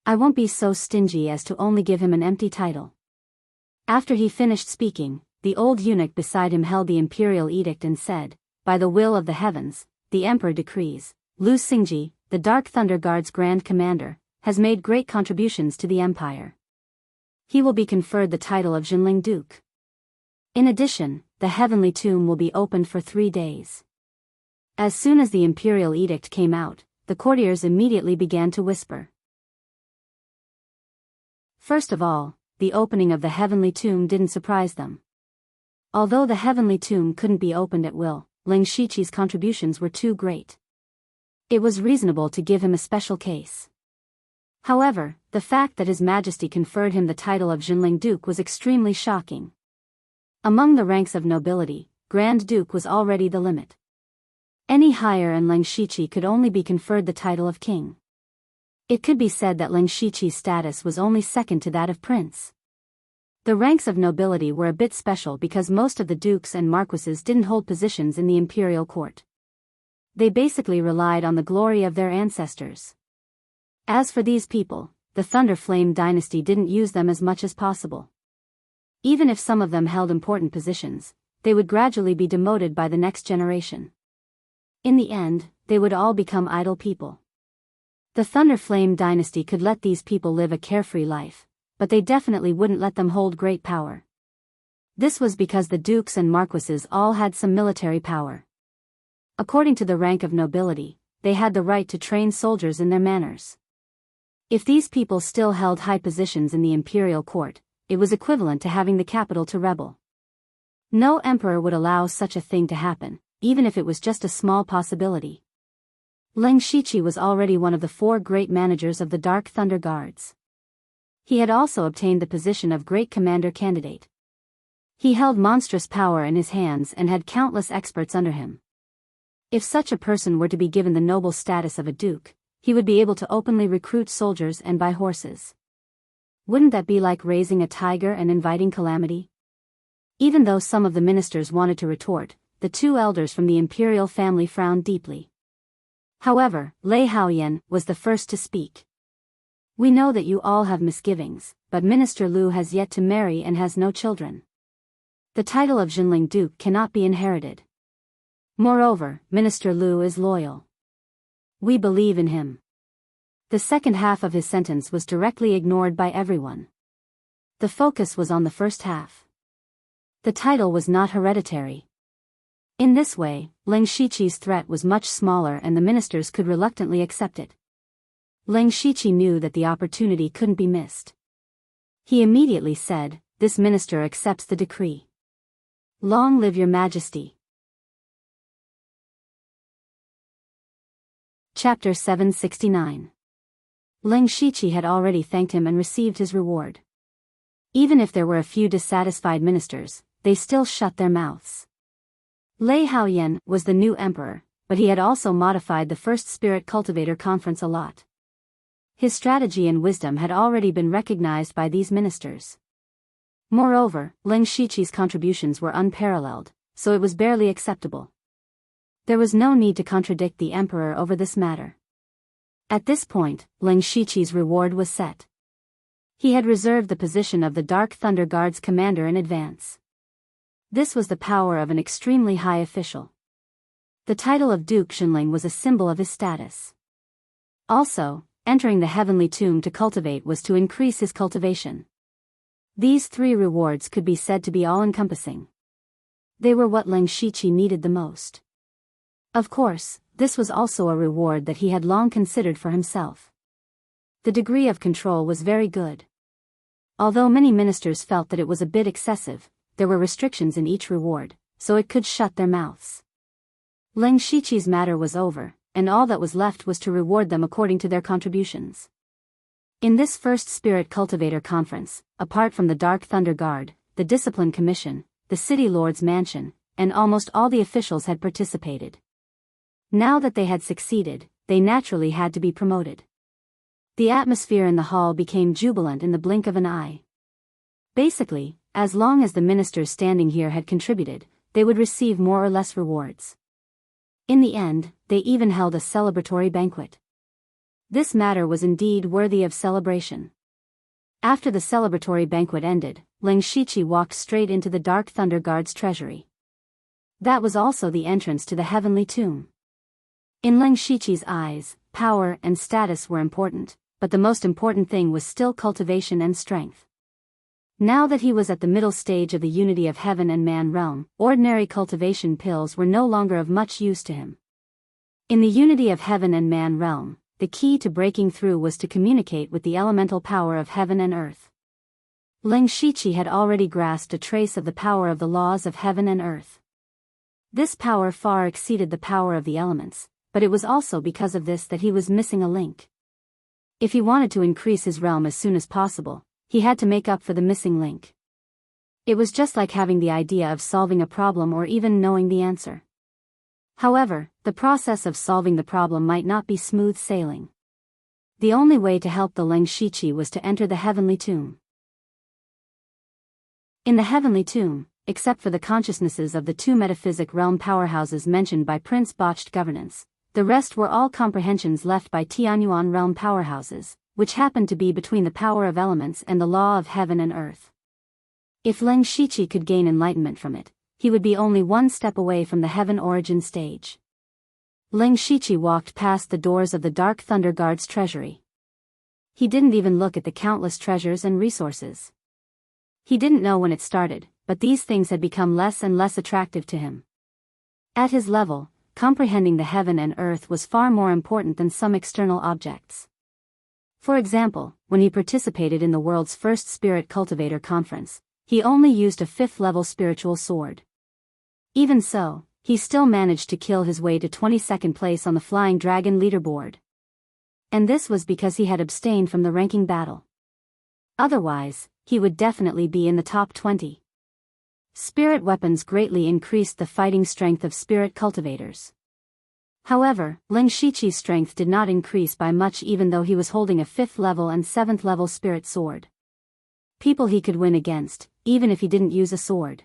I won't be so stingy as to only give him an empty title. After he finished speaking, the old eunuch beside him held the imperial edict and said, By the will of the heavens, the emperor decrees, Lu Xingji, the Dark Thunder Guard's Grand Commander, has made great contributions to the Empire. He will be conferred the title of Jinling Duke. In addition, the Heavenly Tomb will be opened for 3 days. As soon as the imperial edict came out, the courtiers immediately began to whisper. First of all, the opening of the Heavenly Tomb didn't surprise them. Although the Heavenly Tomb couldn't be opened at will, Ling Shiqi's contributions were too great. It was reasonable to give him a special case. However, the fact that His Majesty conferred him the title of Jinling Duke was extremely shocking. Among the ranks of nobility, Grand Duke was already the limit. Any higher and Ling Shiqi could only be conferred the title of King. It could be said that Ling Shiqi's status was only second to that of Prince. The ranks of nobility were a bit special because most of the dukes and marquises didn't hold positions in the imperial court. They basically relied on the glory of their ancestors. As for these people, the Thunder Flame dynasty didn't use them as much as possible. Even if some of them held important positions, they would gradually be demoted by the next generation. In the end, they would all become idle people. The Thunder Flame dynasty could let these people live a carefree life, but they definitely wouldn't let them hold great power. This was because the dukes and marquises all had some military power. According to the rank of nobility, they had the right to train soldiers in their manners. If these people still held high positions in the imperial court, it was equivalent to having the capital to rebel. No emperor would allow such a thing to happen, even if it was just a small possibility. Ling Shiqi was already one of the 4 great managers of the Dark Thunder Guards. He had also obtained the position of Great Commander Candidate. He held monstrous power in his hands and had countless experts under him. If such a person were to be given the noble status of a duke, he would be able to openly recruit soldiers and buy horses. Wouldn't that be like raising a tiger and inviting calamity? Even though some of the ministers wanted to retort, the 2 elders from the imperial family frowned deeply. However, Lei Haoyan was the first to speak. We know that you all have misgivings, but Minister Lu has yet to marry and has no children. The title of Jinling Duke cannot be inherited. Moreover, Minister Lu is loyal. We believe in him. The second half of his sentence was directly ignored by everyone. The focus was on the first half. The title was not hereditary. In this way, Ling Shiqi's threat was much smaller and the ministers could reluctantly accept it. Ling Shiqi knew that the opportunity couldn't be missed. He immediately said, "This minister accepts the decree. Long live your majesty." Chapter 769. Ling Shiqi had already thanked him and received his reward. Even if there were a few dissatisfied ministers, they still shut their mouths. Lei Haoyan was the new emperor, but he had also modified the First Spirit Cultivator Conference a lot. His strategy and wisdom had already been recognized by these ministers. Moreover, Ling Shiqi's contributions were unparalleled, so it was barely acceptable. There was no need to contradict the emperor over this matter. At this point, Ling Shiqi's reward was set. He had reserved the position of the Dark Thunder Guard's commander in advance. This was the power of an extremely high official. The title of Duke Jinling was a symbol of his status. Also, entering the Heavenly Tomb to cultivate was to increase his cultivation. These 3 rewards could be said to be all-encompassing. They were what Ling Shiqi needed the most. Of course, this was also a reward that he had long considered for himself. The degree of control was very good. Although many ministers felt that it was a bit excessive, there were restrictions in each reward, so it could shut their mouths. Ling Shiqi's matter was over, and all that was left was to reward them according to their contributions. In this First Spirit Cultivator Conference, apart from the Dark Thunder Guard, the Discipline Commission, the City Lord's Mansion, and almost all the officials had participated. Now that they had succeeded, they naturally had to be promoted. The atmosphere in the hall became jubilant in the blink of an eye. Basically, as long as the ministers standing here had contributed, they would receive more or less rewards. In the end, they even held a celebratory banquet. This matter was indeed worthy of celebration. After the celebratory banquet ended, Ling Shiqi walked straight into the Dark Thunder Guard's treasury. That was also the entrance to the Heavenly Tomb. In Ling Shiqi's eyes, power, and status were important, but the most important thing was still cultivation and strength. Now that he was at the middle stage of the unity of heaven and man realm, ordinary cultivation pills were no longer of much use to him. In the unity of heaven and man realm, the key to breaking through was to communicate with the elemental power of heaven and earth. Ling Shiqi had already grasped a trace of the power of the laws of heaven and earth. This power far exceeded the power of the elements, but it was also because of this that he was missing a link. If he wanted to increase his realm as soon as possible, he had to make up for the missing link. It was just like having the idea of solving a problem or even knowing the answer. However, the process of solving the problem might not be smooth sailing. The only way to help the Ling Shiqi was to enter the heavenly tomb. In the heavenly tomb, except for the consciousnesses of the two metaphysic realm powerhouses mentioned by Prince Botched Governance, the rest were all comprehensions left by Tianyuan realm powerhouses, which happened to be between the power of elements and the law of heaven and earth. If Ling Shiqi could gain enlightenment from it, he would be only one step away from the heaven origin stage. Ling Shiqi walked past the doors of the Dark Thunder Guard's treasury. He didn't even look at the countless treasures and resources. He didn't know when it started, but these things had become less and less attractive to him. At his level, comprehending the heaven and earth was far more important than some external objects. For example, when he participated in the world's first Spirit Cultivator Conference, he only used a 5th-level spiritual sword. Even so, he still managed to kill his way to 22nd place on the Flying Dragon leaderboard. And this was because he had abstained from the ranking battle. Otherwise, he would definitely be in the top 20. Spirit weapons greatly increased the fighting strength of spirit cultivators. However, Ling Shiqi's strength did not increase by much even though he was holding a 5th-level and 7th-level spirit sword. People he could win against, even if he didn't use a sword.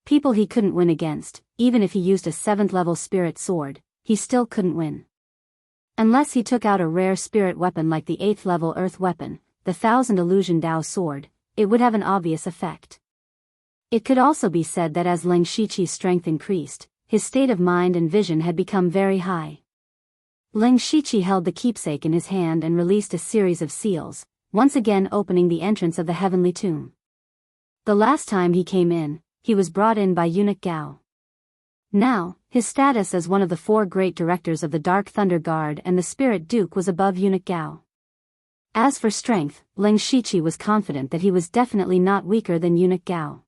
People he couldn't win against, even if he used a 7th-level spirit sword, he still couldn't win. Unless he took out a rare spirit weapon like the 8th-level earth weapon, the Thousand Illusion Dao sword, it would have an obvious effect. It could also be said that as Ling Shiqi's strength increased, his state of mind and vision had become very high. Ling Shiqi held the keepsake in his hand and released a series of seals, once again opening the entrance of the heavenly tomb. The last time he came in, he was brought in by Eunuch Gao. Now, his status as one of the 4 great directors of the Dark Thunder Guard and the Spirit Duke was above Eunuch Gao. As for strength, Ling Shiqi was confident that he was definitely not weaker than Eunuch Gao.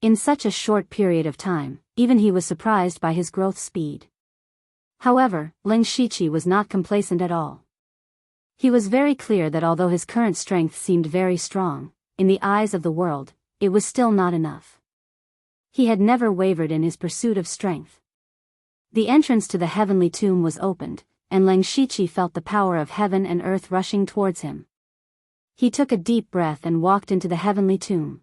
In such a short period of time, even he was surprised by his growth speed. However, Ling Shiqi was not complacent at all. He was very clear that although his current strength seemed very strong, in the eyes of the world, it was still not enough. He had never wavered in his pursuit of strength. The entrance to the heavenly tomb was opened, and Ling Shiqi felt the power of heaven and earth rushing towards him. He took a deep breath and walked into the heavenly tomb.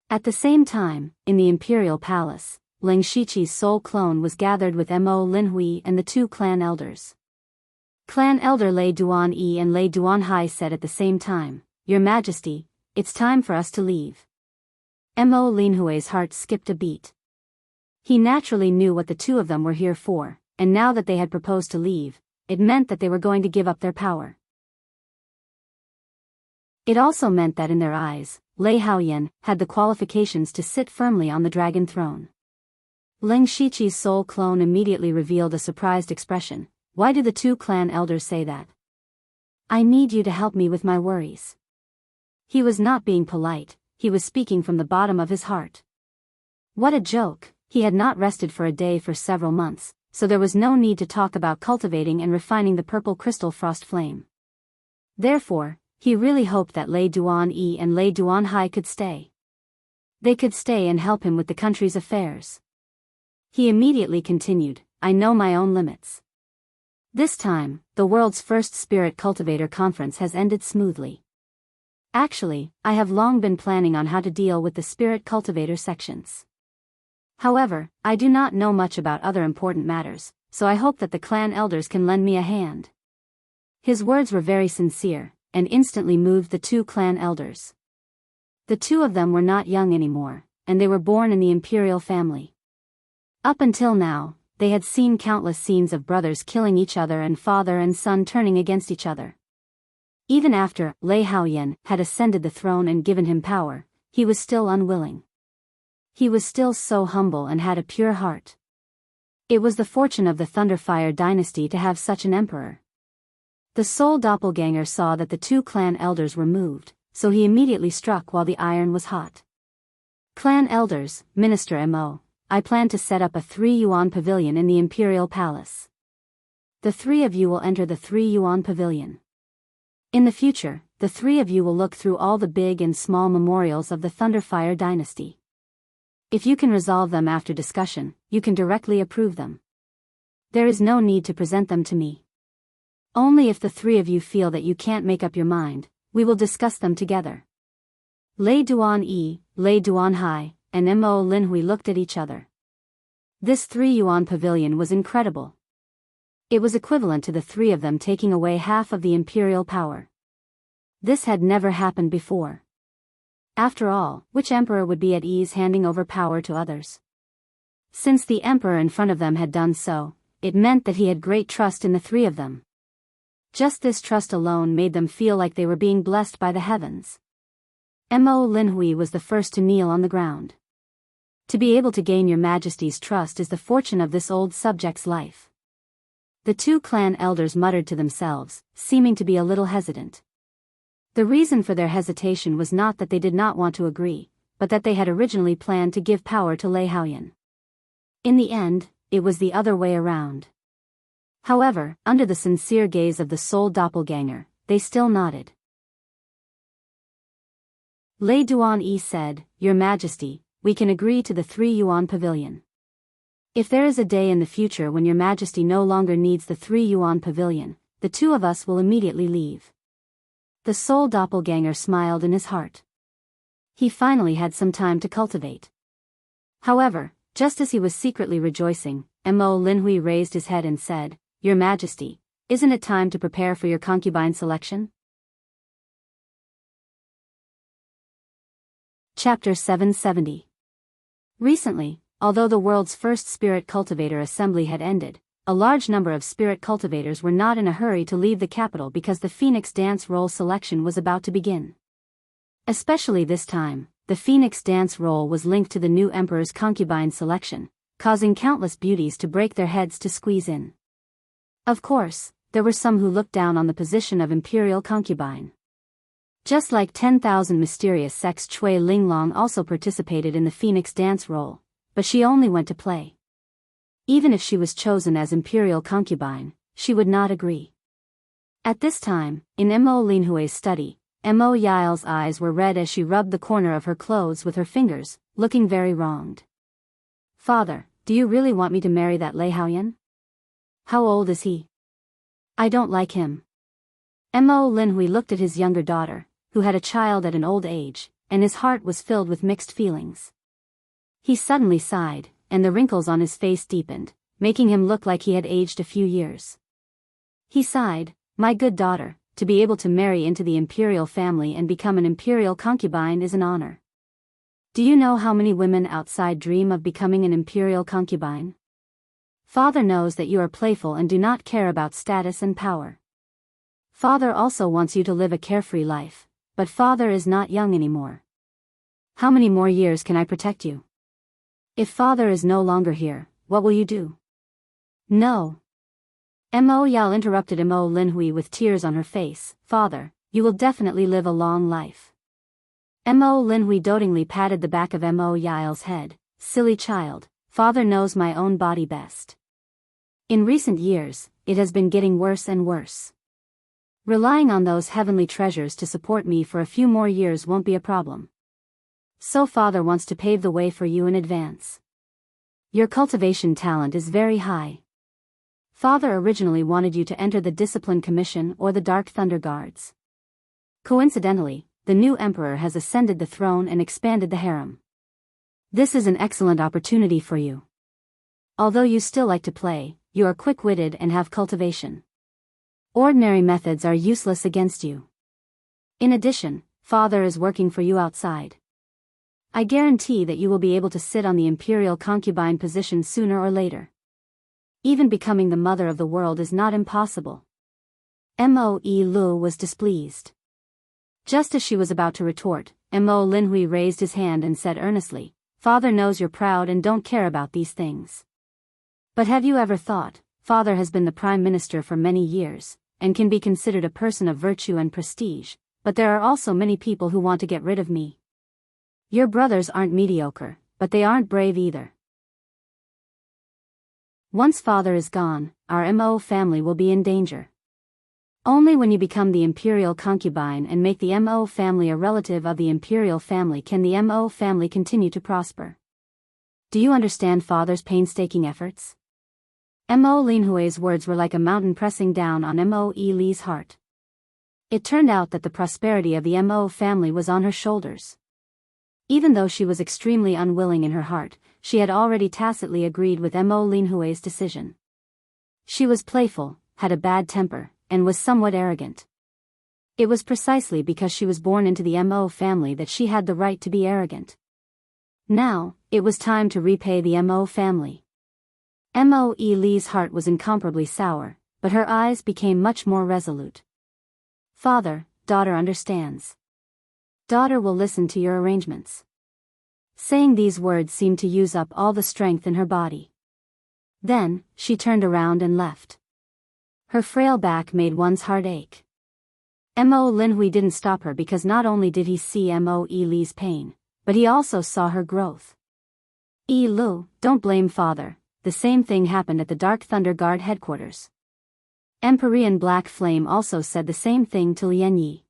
At the same time, in the imperial palace, Ling Shiqi's soul clone was gathered with Mo Linhui and the 2 clan elders. Clan elder Lei Duan Yi and Lei Duan Hai said at the same time, "Your Majesty, it's time for us to leave." Mo Linhui's heart skipped a beat. He naturally knew what the 2 of them were here for, and now that they had proposed to leave, it meant that they were going to give up their power. It also meant that in their eyes, Lei Haoyan had the qualifications to sit firmly on the dragon throne. Ling Shiqi's soul clone immediately revealed a surprised expression. "Why do the 2 clan elders say that?" "I need you to help me with my worries." He was not being polite, he was speaking from the bottom of his heart. What a joke, he had not rested for a day for several months, so there was no need to talk about cultivating and refining the purple crystal frost flame. Therefore, he really hoped that Lei Duan Yi and Lei Duan Hai could stay. They could stay and help him with the country's affairs. He immediately continued, "I know my own limits. This time, the world's first Spirit Cultivator Conference has ended smoothly. Actually, I have long been planning on how to deal with the Spirit Cultivator sections. However, I do not know much about other important matters, so I hope that the clan elders can lend me a hand." His words were very sincere, and instantly moved the 2 clan elders. The 2 of them were not young anymore, and they were born in the imperial family. Up until now, they had seen countless scenes of brothers killing each other and father and son turning against each other. Even after Lei Haoyan had ascended the throne and given him power, he was still unwilling. He was still so humble and had a pure heart. It was the fortune of the Thunderfire dynasty to have such an emperor. The soul doppelganger saw that the two clan elders were moved, so he immediately struck while the iron was hot. Clan elders, Minister Mo, I plan to set up a 3-yuan pavilion in the imperial palace. The 3 of you will enter the 3-yuan pavilion. In the future, the 3 of you will look through all the big and small memorials of the Thunderfire dynasty. If you can resolve them after discussion, you can directly approve them. There is no need to present them to me. Only if the 3 of you feel that you can't make up your mind, we will discuss them together. Lei Duan Yi, Lei Duan Hai, and Mo Linhui looked at each other. This 3-yuan pavilion was incredible. It was equivalent to the 3 of them taking away half of the imperial power. This had never happened before. After all, which emperor would be at ease handing over power to others? Since the emperor in front of them had done so, it meant that he had great trust in the 3 of them. Just this trust alone made them feel like they were being blessed by the heavens. Mo Linhui was the first to kneel on the ground. To be able to gain your majesty's trust is the fortune of this old subject's life. The 2 clan elders muttered to themselves, seeming to be a little hesitant. The reason for their hesitation was not that they did not want to agree, but that they had originally planned to give power to Lei Haoyan. In the end, it was the other way around. However, under the sincere gaze of the soul doppelganger, they still nodded. Lei Duan Yi said, Your Majesty, we can agree to the 3-yuan pavilion. If there is a day in the future when Your Majesty no longer needs the 3-yuan pavilion, the 2 of us will immediately leave. The soul doppelganger smiled in his heart. He finally had some time to cultivate. However, just as he was secretly rejoicing, Mo Linhui raised his head and said, Your Majesty, isn't it time to prepare for your concubine selection? Chapter 770. Recently, although the world's first spirit cultivator assembly had ended, a large number of spirit cultivators were not in a hurry to leave the capital because the Phoenix dance role selection was about to begin. Especially this time, the Phoenix dance role was linked to the new emperor's concubine selection, causing countless beauties to break their heads to squeeze in. Of course, there were some who looked down on the position of imperial concubine. Just like 10,000 mysterious sex, Chui Linglong also participated in the Phoenix dance role, but she only went to play. Even if she was chosen as imperial concubine, she would not agree. At this time, in Mo Linhui's study, Mo Yael's eyes were red as she rubbed the corner of her clothes with her fingers, looking very wronged. Father, do you really want me to marry that Lei Haoyan? How old is he? I don't like him. Mo Linhui looked at his younger daughter, who had a child at an old age, and his heart was filled with mixed feelings. He suddenly sighed, and the wrinkles on his face deepened, making him look like he had aged a few years. He sighed, My good daughter, to be able to marry into the imperial family and become an imperial concubine is an honor. Do you know how many women outside dream of becoming an imperial concubine? Father knows that you are playful and do not care about status and power. Father also wants you to live a carefree life, but Father is not young anymore. How many more years can I protect you? If Father is no longer here, what will you do? No. Mo Yao interrupted Mo Linhui with tears on her face. Father, you will definitely live a long life. Mo Linhui dotingly patted the back of Mo Yael's head. Silly child, Father knows my own body best. In recent years, it has been getting worse and worse. Relying on those heavenly treasures to support me for a few more years won't be a problem. So Father wants to pave the way for you in advance. Your cultivation talent is very high. Father originally wanted you to enter the Discipline Commission or the Dark Thunder Guards. Coincidentally, the new emperor has ascended the throne and expanded the harem. This is an excellent opportunity for you. Although you still like to play, you are quick-witted and have cultivation. Ordinary methods are useless against you. In addition, Father is working for you outside. I guarantee that you will be able to sit on the imperial concubine position sooner or later. Even becoming the mother of the world is not impossible. Mo Lu was displeased. Just as she was about to retort, Mo Linhui raised his hand and said earnestly, "Father knows you're proud and don't care about these things. But have you ever thought, Father has been the Prime Minister for many years, and can be considered a person of virtue and prestige, but there are also many people who want to get rid of me. Your brothers aren't mediocre, but they aren't brave either. Once Father is gone, our Mo family will be in danger. Only when you become the imperial concubine and make the Mo family a relative of the imperial family can the Mo family continue to prosper. Do you understand Father's painstaking efforts?" Mo Linhui's words were like a mountain pressing down on Mo Li's heart. It turned out that the prosperity of the Mo family was on her shoulders. Even though she was extremely unwilling in her heart, she had already tacitly agreed with Mo Linhui's decision. She was playful, had a bad temper, and was somewhat arrogant. It was precisely because she was born into the Mo family that she had the right to be arrogant. Now, it was time to repay the Mo family. Mo Li's heart was incomparably sour, but her eyes became much more resolute. "Father, daughter understands. Daughter will listen to your arrangements." Saying these words seemed to use up all the strength in her body. Then, she turned around and left. Her frail back made one's heart ache. Mo Linhui didn't stop her because not only did he see Mo Li's pain, but he also saw her growth. "Lu, don't blame Father, the same thing happened at the Dark Thunder Guard headquarters." Empyrean Black Flame also said the same thing to Lian Yi.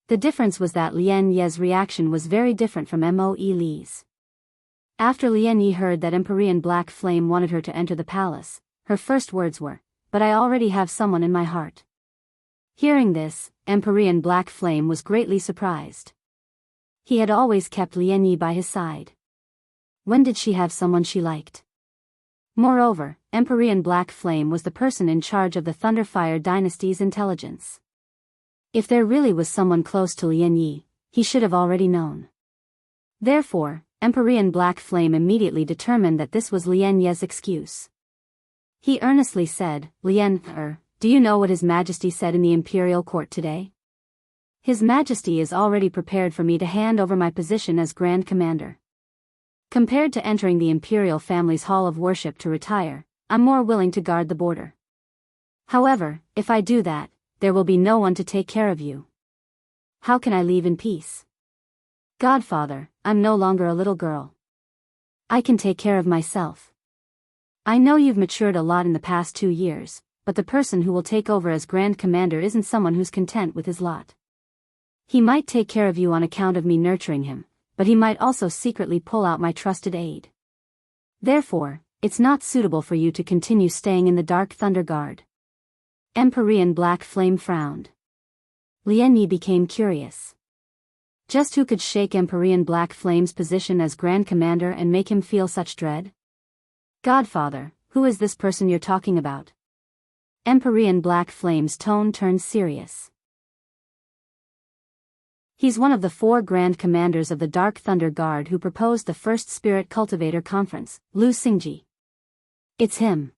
The difference was that Lian Ye's reaction was very different from Mo Li's. After Lian Yi heard that Empyrean Black Flame wanted her to enter the palace, her first words were, "But I already have someone in my heart." Hearing this, Empyrean Black Flame was greatly surprised. He had always kept Lian Yi by his side. When did she have someone she liked? Moreover, Empyrean Black Flame was the person in charge of the Thunderfire dynasty's intelligence. If there really was someone close to Lian Yi, he should have already known. Therefore, Empyrean Black Flame immediately determined that this was Lian Ye's excuse. He earnestly said, "Lian, do you know what His Majesty said in the Imperial Court today? His Majesty is already prepared for me to hand over my position as Grand Commander. Compared to entering the Imperial family's Hall of Worship to retire, I'm more willing to guard the border. However, if I do that, there will be no one to take care of you. How can I leave in peace? Godfather, I'm no longer a little girl. I can take care of myself. I know you've matured a lot in the past 2 years, but the person who will take over as Grand Commander isn't someone who's content with his lot. He might take care of you on account of me nurturing him, but he might also secretly pull out my trusted aid. Therefore, it's not suitable for you to continue staying in the Dark Thunder Guard." Empyrean Black Flame frowned. Lian Yi became curious. Just who could shake Empyrean Black Flame's position as Grand Commander and make him feel such dread? "Godfather, who is this person you're talking about?" Empyrean Black Flame's tone turned serious. "He's one of the 4 Grand Commanders of the Dark Thunder Guard who proposed the first Spirit Cultivator Conference, Lu Xingji. It's him."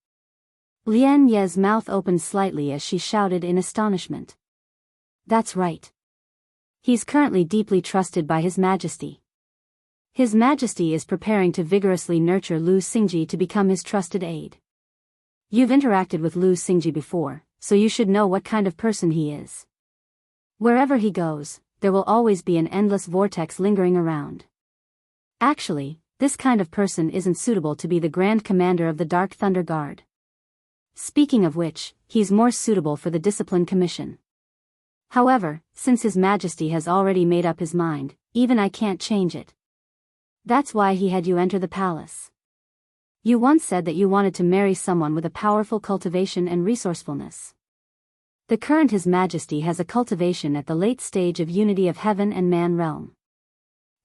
Lian Ye's mouth opened slightly as she shouted in astonishment. "That's right. He's currently deeply trusted by His Majesty. His Majesty is preparing to vigorously nurture Lu Xingji to become his trusted aide. You've interacted with Lu Xingji before, so you should know what kind of person he is. Wherever he goes, there will always be an endless vortex lingering around. Actually, this kind of person isn't suitable to be the Grand Commander of the Dark Thunder Guard. Speaking of which, he's more suitable for the Discipline Commission. However, since His Majesty has already made up his mind, even I can't change it. That's why he had you enter the palace. You once said that you wanted to marry someone with a powerful cultivation and resourcefulness. The current His Majesty has a cultivation at the late stage of unity of heaven and man realm.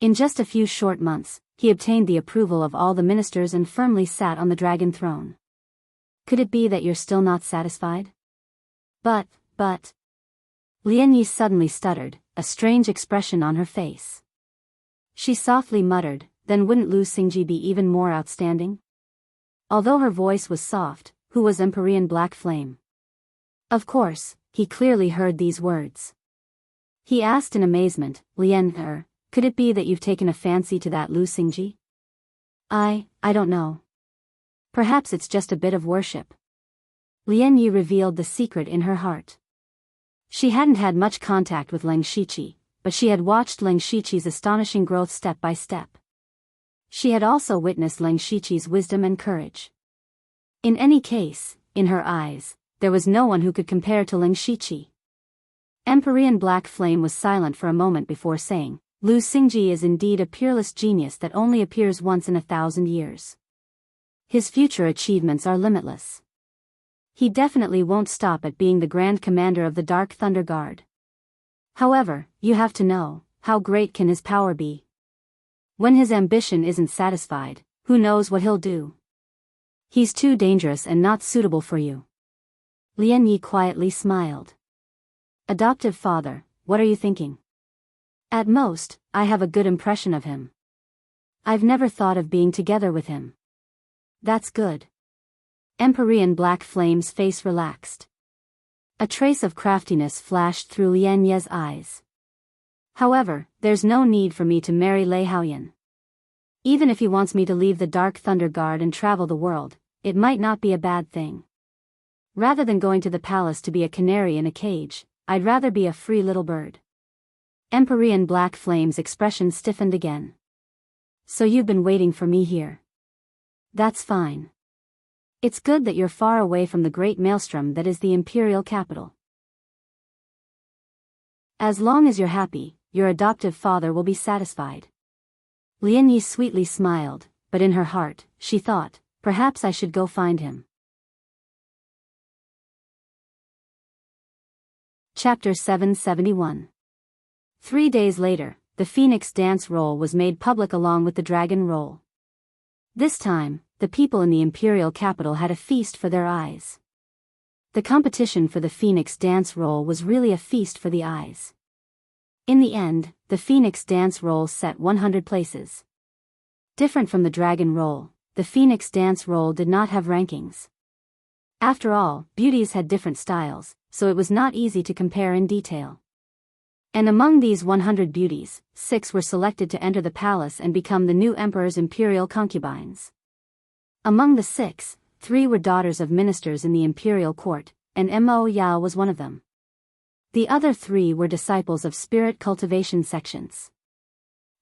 In just a few short months, he obtained the approval of all the ministers and firmly sat on the dragon throne. Could it be that you're still not satisfied? But. Lian Yi suddenly stuttered, a strange expression on her face. She softly muttered, "Then wouldn't Lu Xingji be even more outstanding?" Although her voice was soft, who was Empyrean Black Flame. Of course, he clearly heard these words. He asked in amazement, Lian, could it be that you've taken a fancy to that Lu Xingji? I don't know. Perhaps it's just a bit of worship. Lian Yi revealed the secret in her heart. She hadn't had much contact with Leng Shiqi, but she had watched Leng Shiqi's astonishing growth step by step. She had also witnessed Leng Shiqi's wisdom and courage. In any case, in her eyes, there was no one who could compare to Leng Shiqi. Empyrean Black Flame was silent for a moment before saying, Lu Xingji is indeed a peerless genius that only appears once in 1,000 years. His future achievements are limitless. He definitely won't stop at being the Grand Commander of the Dark Thunder Guard. However, you have to know, how great can his power be? When his ambition isn't satisfied, who knows what he'll do? He's too dangerous and not suitable for you. Lian Yi quietly smiled. Adoptive father, what are you thinking? At most, I have a good impression of him. I've never thought of being together with him. That's good. Empyrean Black Flame's face relaxed. A trace of craftiness flashed through Lian Ye's eyes. However, there's no need for me to marry Lei Haoyan. Even if he wants me to leave the Dark Thunder Guard and travel the world, it might not be a bad thing. Rather than going to the palace to be a canary in a cage, I'd rather be a free little bird. Empyrean Black Flame's expression stiffened again. So you've been waiting for me here. That's fine. It's good that you're far away from the great maelstrom that is the imperial capital. As long as you're happy, your adoptive father will be satisfied. Lian Yi sweetly smiled, but in her heart, she thought, perhaps I should go find him. Chapter 771. 3 days later, the Phoenix Dance Roll was made public along with the Dragon Roll. This time, the people in the imperial capital had a feast for their eyes. The competition for the Phoenix Dance Roll was really a feast for the eyes. In the end, the Phoenix Dance Roll set 100 places. Different from the Dragon Roll, the Phoenix Dance Roll did not have rankings. After all, beauties had different styles, so it was not easy to compare in detail. And among these 100 beauties, 6 were selected to enter the palace and become the new emperor's imperial concubines. Among the 6, 3 were daughters of ministers in the imperial court, and Mo Yao was one of them. The other 3 were disciples of spirit cultivation sections.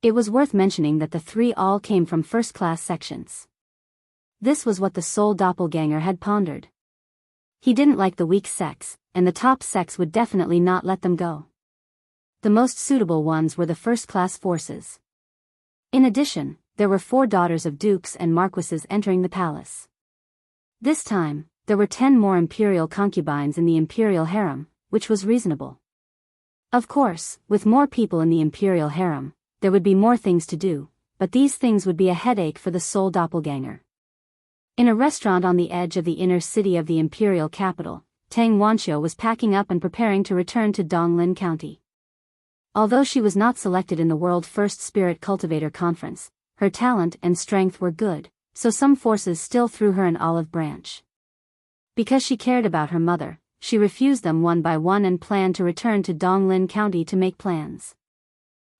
It was worth mentioning that the 3 all came from first-class sections. This was what the soul doppelganger had pondered. He didn't like the weak sex, and the top sex would definitely not let them go. The most suitable ones were the first-class forces. In addition, there were 4 daughters of dukes and marquises entering the palace. This time, there were 10 more imperial concubines in the imperial harem, which was reasonable. Of course, with more people in the imperial harem, there would be more things to do, but these things would be a headache for the soul doppelganger. In a restaurant on the edge of the inner city of the imperial capital, Tang Wanqiu was packing up and preparing to return to Donglin County. Although she was not selected in the World First Spirit Cultivator Conference, her talent and strength were good, so some forces still threw her an olive branch. Because she cared about her mother, she refused them one by one and planned to return to Donglin County to make plans.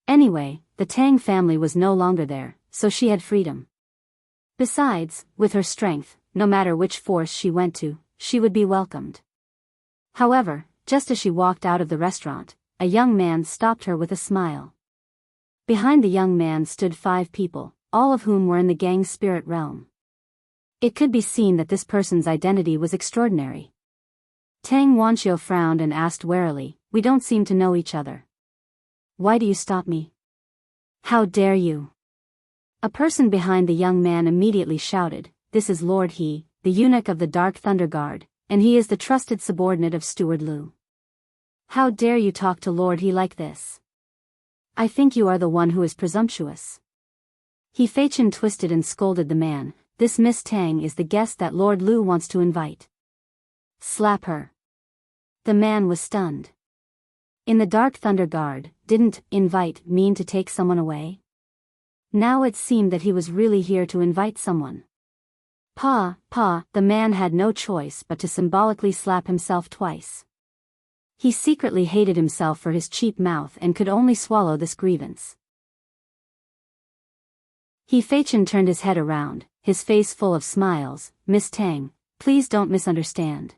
Anyway, the Tang family was no longer there, so she had freedom. Besides, with her strength, no matter which force she went to, she would be welcomed. However, just as she walked out of the restaurant, a young man stopped her with a smile. Behind the young man stood 5 people, all of whom were in the gang spirit realm. It could be seen that this person's identity was extraordinary. Tang Wanqiu frowned and asked warily, "We don't seem to know each other. Why do you stop me? How dare you?" A person behind the young man immediately shouted, "This is Lord He, the eunuch of the Dark Thunder Guard, and he is the trusted subordinate of Steward Lu. How dare you talk to Lord He like this? I think you are the one who is presumptuous." He Feichin twisted and scolded the man, "This Miss Tang is the guest that Lord Lu wants to invite. Slap her." The man was stunned. In the Dark Thunder Guard, didn't invite mean to take someone away? Now it seemed that he was really here to invite someone. Pa, the man had no choice but to symbolically slap himself twice. He secretly hated himself for his cheap mouth and could only swallow this grievance. He Feichen turned his head around, his face full of smiles. Miss Tang, please don't misunderstand.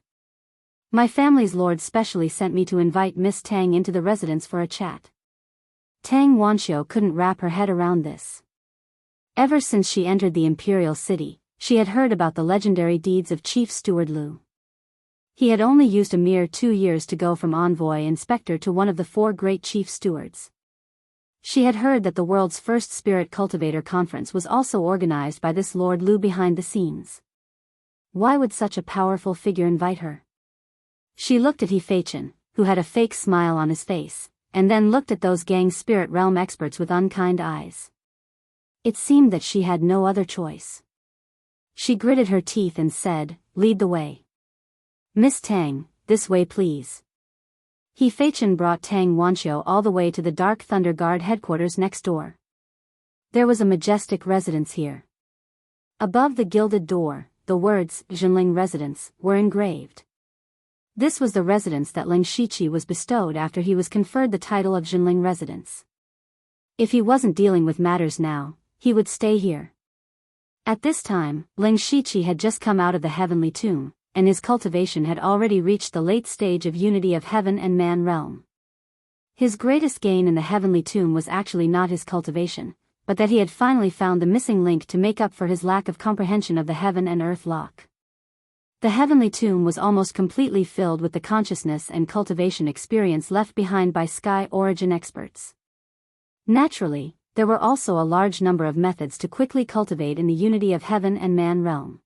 My family's lord specially sent me to invite Miss Tang into the residence for a chat. Tang Wanxiu couldn't wrap her head around this. Ever since she entered the imperial city, she had heard about the legendary deeds of Chief Steward Liu. He had only used a mere 2 years to go from envoy inspector to one of the 4 great chief stewards. She had heard that the world's first spirit cultivator conference was also organized by this Lord Liu behind the scenes. Why would such a powerful figure invite her? She looked at He Feichen, who had a fake smile on his face, and then looked at those gang spirit realm experts with unkind eyes. It seemed that she had no other choice. She gritted her teeth and said, "Lead the way. Miss Tang, this way please." He Feichen brought Tang Wanxiu all the way to the Dark Thunder Guard headquarters next door. There was a majestic residence here. Above the gilded door, the words, Jinling Residence, were engraved. This was the residence that Ling Shiqi was bestowed after he was conferred the title of Jinling Residence. If he wasn't dealing with matters now, he would stay here. At this time, Ling Shiqi had just come out of the heavenly tomb, and his cultivation had already reached the late stage of unity of heaven and man realm. His greatest gain in the heavenly tomb was actually not his cultivation, but that he had finally found the missing link to make up for his lack of comprehension of the heaven and earth lock. The heavenly tomb was almost completely filled with the consciousness and cultivation experience left behind by sky origin experts. Naturally, there were also a large number of methods to quickly cultivate in the unity of heaven and man realm.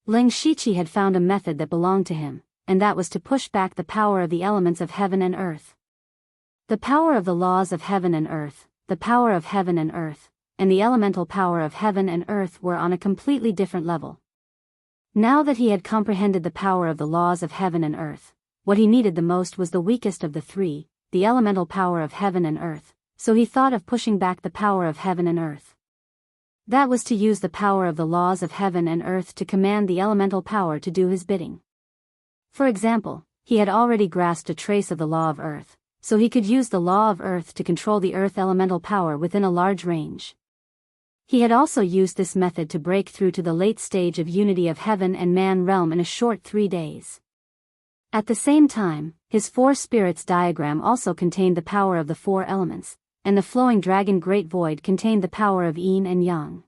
Ling Shiqi had found a method that belonged to him, and that was to push back the power of the elements of heaven and earth. The power of the laws of heaven and earth, the power of heaven and earth, and the elemental power of heaven and earth were on a completely different level. Now that he had comprehended the power of the laws of heaven and earth, what he needed the most was the weakest of the 3, the elemental power of heaven and earth, so he thought of pushing back the power of heaven and earth. That was to use the power of the laws of heaven and earth to command the elemental power to do his bidding. For example, he had already grasped a trace of the law of earth, so he could use the law of earth to control the earth elemental power within a large range. He had also used this method to break through to the late stage of unity of heaven and man realm in a short 3 days. At the same time, his 4 spirits diagram also contained the power of the 4 elements, and the flowing dragon Great Void contained the power of yin and yang.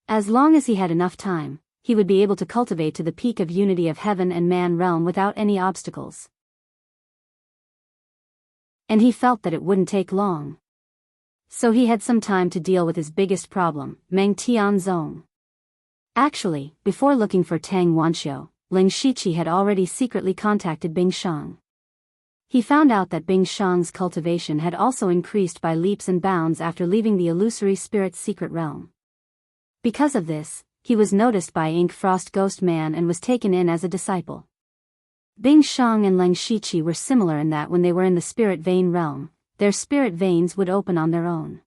As long as he had enough time, he would be able to cultivate to the peak of unity of heaven and man realm without any obstacles. And he felt that it wouldn't take long. So he had some time to deal with his biggest problem, Meng Tianzong. Actually, before looking for Tang Wanxiu, Ling Shiqi had already secretly contacted Bing Shang. He found out that Bing Shang's cultivation had also increased by leaps and bounds after leaving the illusory spirit's secret realm. Because of this, he was noticed by Ink Frost Ghost Man and was taken in as a disciple. Bing Shang and Ling Shiqi were similar in that when they were in the spirit vein realm, their spirit veins would open on their own.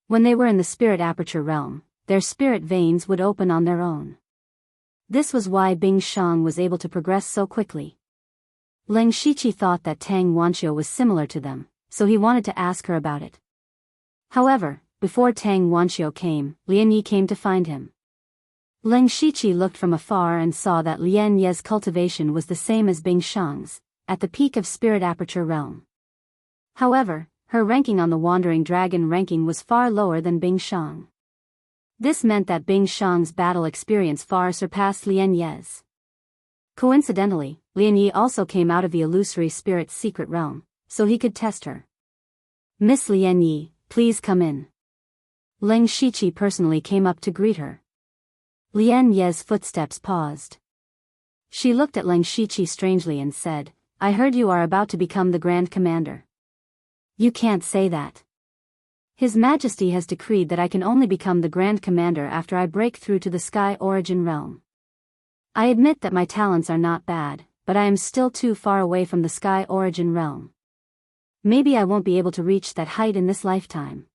When they were in the spirit aperture realm, their spirit veins would open on their own. This was why Bing Shang was able to progress so quickly. Ling Shiqi thought that Tang Wanxiu was similar to them, so he wanted to ask her about it. However, before Tang Wanxiu came, Lian Yi came to find him. Ling Shiqi looked from afar and saw that Lian Ye's cultivation was the same as Bing Shang's, at the peak of spirit aperture realm. However, her ranking on the Wandering Dragon ranking was far lower than Bing Shang. This meant that Bing Shang's battle experience far surpassed Lian Ye's. Coincidentally, Lian Yi also came out of the illusory spirit's secret realm, so he could test her. "Miss Lian Yi, please come in." Ling Shiqi personally came up to greet her. Lian Ye's footsteps paused. She looked at Ling Shiqi strangely and said, "I heard you are about to become the Grand Commander." "You can't say that. His Majesty has decreed that I can only become the Grand Commander after I break through to the Sky Origin realm. I admit that my talents are not bad, but I am still too far away from the Sky Origin realm. Maybe I won't be able to reach that height in this lifetime."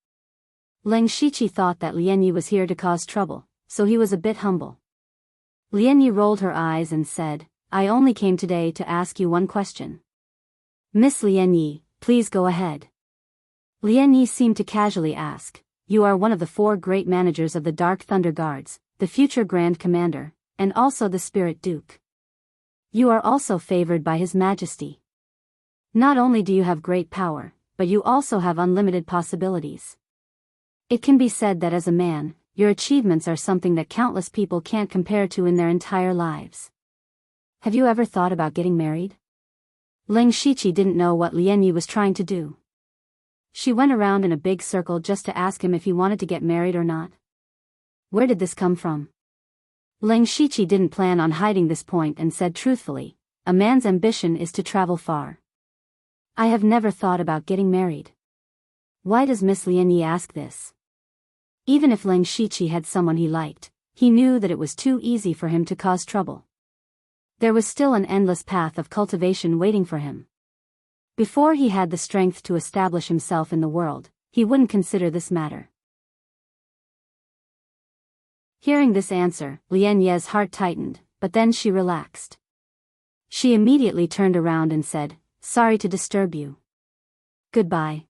Ling Shiqi thought that Lian Yi was here to cause trouble, so he was a bit humble. Lian Yi rolled her eyes and said, I only came today to ask you one question. Miss Lian Yi, please go ahead. Lian Yi seemed to casually ask, you are one of the 4 great managers of the Dark Thunder Guards, the future Grand Commander, and also the Spirit Duke. You are also favored by His Majesty. Not only do you have great power, but you also have unlimited possibilities. It can be said that as a man, your achievements are something that countless people can't compare to in their entire lives. Have you ever thought about getting married? Ling Shiqi didn't know what Lian Yi was trying to do. She went around in a big circle just to ask him if he wanted to get married or not. Where did this come from? Ling Shiqi didn't plan on hiding this point and said truthfully, a man's ambition is to travel far. I have never thought about getting married. Why does Miss Lian Yi ask this? Even if Ling Shiqi had someone he liked, he knew that it was too easy for him to cause trouble. There was still an endless path of cultivation waiting for him. Before he had the strength to establish himself in the world, he wouldn't consider this matter. Hearing this answer, Lian Ye's heart tightened, but then she relaxed. She immediately turned around and said, sorry to disturb you. Goodbye.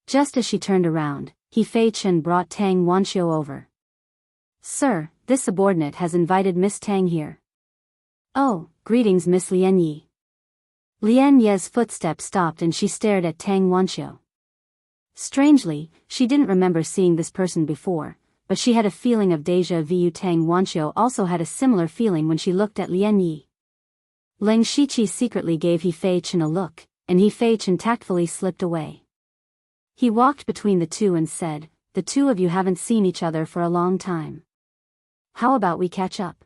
Just as she turned around, He Fei Chen brought Tang Wanxiu over. Sir, this subordinate has invited Miss Tang here. Oh, greetings Miss Lian Yi. Lian Ye's footsteps stopped and she stared at Tang Wanxiu. Strangely, she didn't remember seeing this person before, but she had a feeling of déjà vu. Tang Wanxiu also had a similar feeling when she looked at Lian Yi. Ling Shiqi secretly gave He Fei Chen a look, and He Fei Chen tactfully slipped away. He walked between the two and said, the two of you haven't seen each other for a long time. How about we catch up?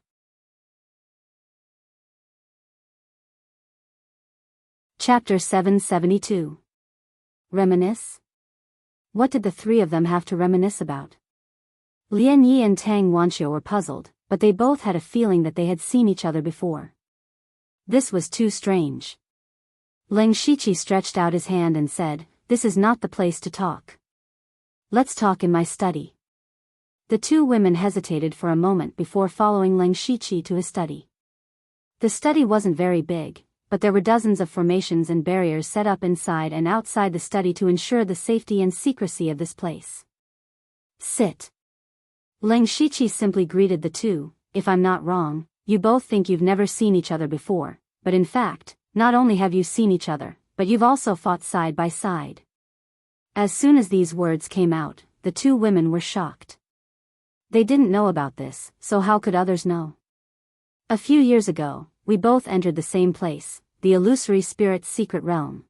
Chapter 772. Reminisce? What did the 3 of them have to reminisce about? Lian Yi and Tang Wanxiu were puzzled, but they both had a feeling that they had seen each other before. This was too strange. Ling Shiqi stretched out his hand and said, this is not the place to talk. Let's talk in my study. The 2 women hesitated for a moment before following Ling Shiqi to his study. The study wasn't very big, but there were dozens of formations and barriers set up inside and outside the study to ensure the safety and secrecy of this place. Sit. Ling Shiqi simply greeted the 2, if I'm not wrong, you both think you've never seen each other before, but in fact, not only have you seen each other, but you've also fought side by side. As soon as these words came out, the 2 women were shocked. They didn't know about this, so how could others know? A few years ago, we both entered the same place, the illusory spirit's secret realm.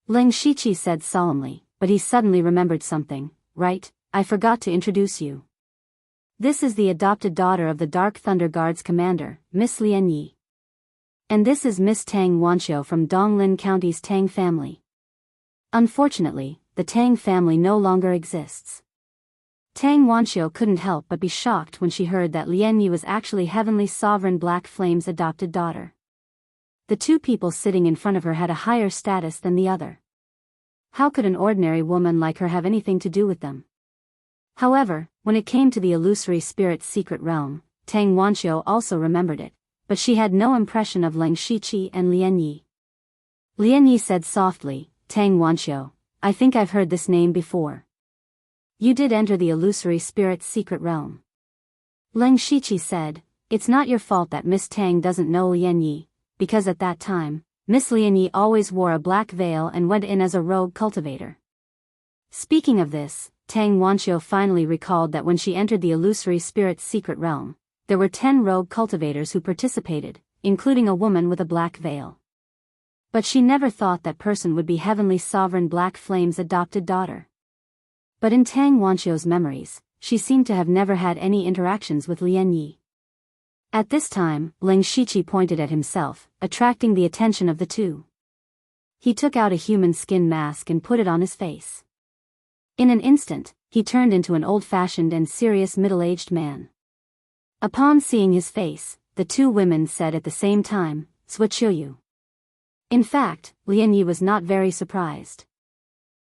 Ling Shiqi said solemnly, but he suddenly remembered something. Right, I forgot to introduce you. This is the adopted daughter of the Dark Thunder Guard's commander, Miss Lian Yi. And this is Miss Tang Wanxiu from Donglin County's Tang family. Unfortunately, the Tang family no longer exists. Tang Wanxiu couldn't help but be shocked when she heard that Lian Yi was actually Heavenly Sovereign Black Flame's adopted daughter. The 2 people sitting in front of her had a higher status than the other. How could an ordinary woman like her have anything to do with them? However, when it came to the illusory spirit's secret realm, Tang Wanxiu also remembered it, but she had no impression of Ling Shiqi and Lian Yi. Lian Yi said softly, Tang Wanxiu, I think I've heard this name before. You did enter the illusory spirit's secret realm. Ling Shiqi said, it's not your fault that Miss Tang doesn't know Lian Yi, because at that time, Miss Lian Yi always wore a black veil and went in as a rogue cultivator. Speaking of this, Tang Wanxiu finally recalled that when she entered the illusory spirit's secret realm, there were 10 rogue cultivators who participated, including a woman with a black veil. But she never thought that person would be Heavenly Sovereign Black Flame's adopted daughter. But in Tang Wanxiu's memories, she seemed to have never had any interactions with Lian Yi. At this time, Ling Shiqi pointed at himself, attracting the attention of the 2. He took out a human skin mask and put it on his face. In an instant, he turned into an old-fashioned and serious middle-aged man. Upon seeing his face, the 2 women said at the same time, Swachuyu. In fact, Lian Yi was not very surprised.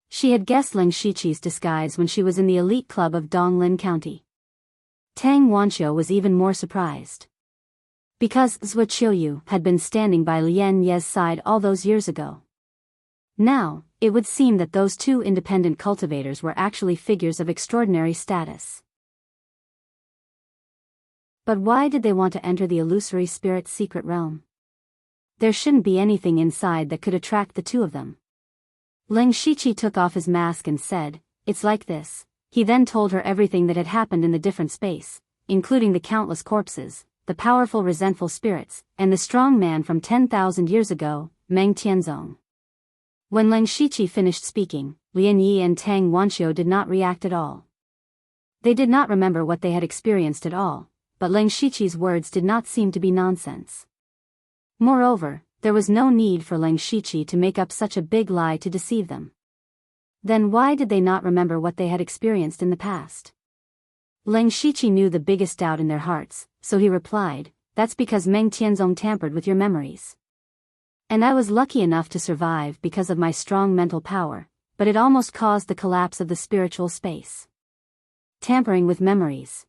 She had guessed Ling Shiqi's disguise when she was in the elite club of Donglin County. Tang Wanxiu was even more surprised. Because Zhou Qiuyu had been standing by Lian Ye's side all those years ago. Now, it would seem that those two independent cultivators were actually figures of extraordinary status. But why did they want to enter the illusory spirit's secret realm? There shouldn't be anything inside that could attract the two of them. Lin Shiqi took off his mask and said, "It's like this." He then told her everything that had happened in the different space, including the countless corpses, the powerful resentful spirits, and the strong man from 10,000 years ago, Meng Tianzong. When Lin Shiqi finished speaking, Lian Yi and Tang Wanxiu did not react at all. They did not remember what they had experienced at all, but Lin Shiqi's words did not seem to be nonsense. Moreover, there was no need for Lin Shiqi to make up such a big lie to deceive them. Then why did they not remember what they had experienced in the past? Lin Shiqi knew the biggest doubt in their hearts, so he replied, "That's because Meng Tianzong tampered with your memories. And I was lucky enough to survive because of my strong mental power, but it almost caused the collapse of the spiritual space." Tampering with memories.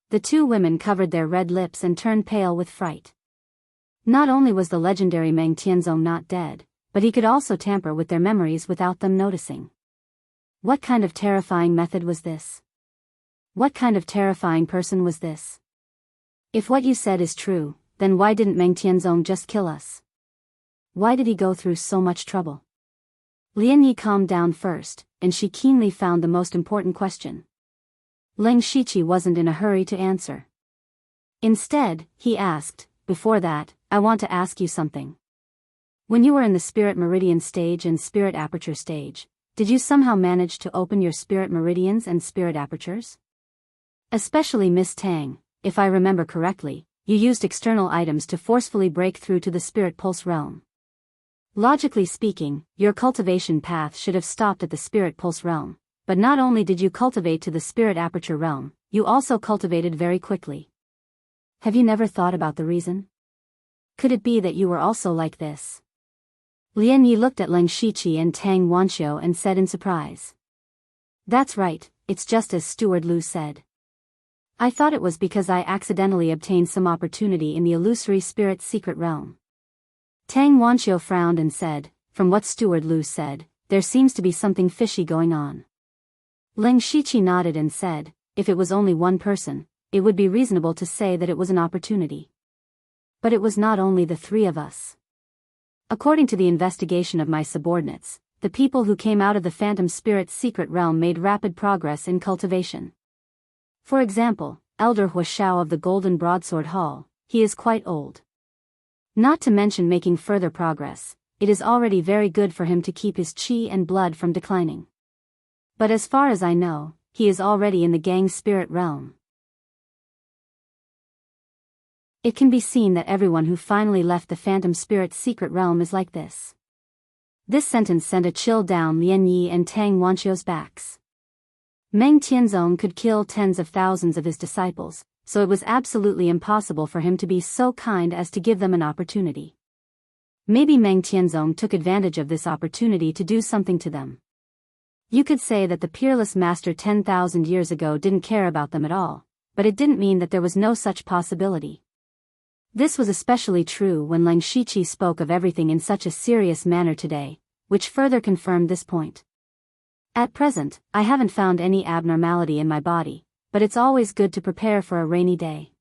The two women covered their red lips and turned pale with fright. Not only was the legendary Meng Tianzong not dead, but he could also tamper with their memories without them noticing. What kind of terrifying method was this? What kind of terrifying person was this? If what you said is true, then why didn't Meng Tianzong just kill us? Why did he go through so much trouble? Lian Yi calmed down first, and she keenly found the most important question. Lin Shiqi wasn't in a hurry to answer. Instead, he asked, "Before that, I want to ask you something. When you were in the spirit meridian stage and spirit aperture stage, did you somehow manage to open your spirit meridians and spirit apertures? Especially Miss Tang, if I remember correctly, you used external items to forcefully break through to the spirit pulse realm. Logically speaking, your cultivation path should have stopped at the spirit pulse realm, but not only did you cultivate to the spirit aperture realm, you also cultivated very quickly. Have you never thought about the reason? Could it be that you were also like this?" Lian Yi looked at Lin Shiqi and Tang Wanxiu and said in surprise. "That's right, it's just as Steward Lu said. I thought it was because I accidentally obtained some opportunity in the illusory spirit's secret realm." Tang Wanxiu frowned and said, "From what Steward Lu said, there seems to be something fishy going on." Lin Shiqi nodded and said, "If it was only one person, it would be reasonable to say that it was an opportunity. But it was not only the three of us. According to the investigation of my subordinates, the people who came out of the phantom spirit's secret realm made rapid progress in cultivation. For example, Elder Hua Shao of the Golden Broadsword Hall, he is quite old. Not to mention making further progress, it is already very good for him to keep his qi and blood from declining. But as far as I know, he is already in the gang spirit realm. It can be seen that everyone who finally left the phantom spirit's secret realm is like this." This sentence sent a chill down Lian Yi and Tang Wanxiu's backs. Meng Tianzong could kill tens of thousands of his disciples, so it was absolutely impossible for him to be so kind as to give them an opportunity. Maybe Meng Tianzong took advantage of this opportunity to do something to them. You could say that the peerless master 10,000 years ago didn't care about them at all, but it didn't mean that there was no such possibility. This was especially true when Lin Shiqi spoke of everything in such a serious manner today, which further confirmed this point. At present, I haven't found any abnormality in my body, but it's always good to prepare for a rainy day.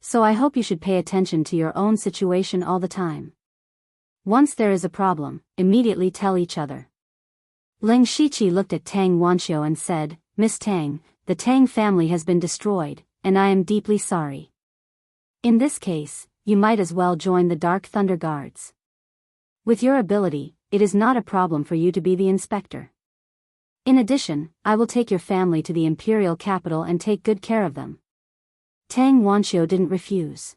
So I hope you should pay attention to your own situation all the time. Once there is a problem, immediately tell each other." Lin Shiqi looked at Tang Wanxiu and said, "Miss Tang, the Tang family has been destroyed, and I am deeply sorry. In this case, you might as well join the Dark Thunder Guards. With your ability, it is not a problem for you to be the inspector. In addition, I will take your family to the imperial capital and take good care of them." Tang Wanxiu didn't refuse.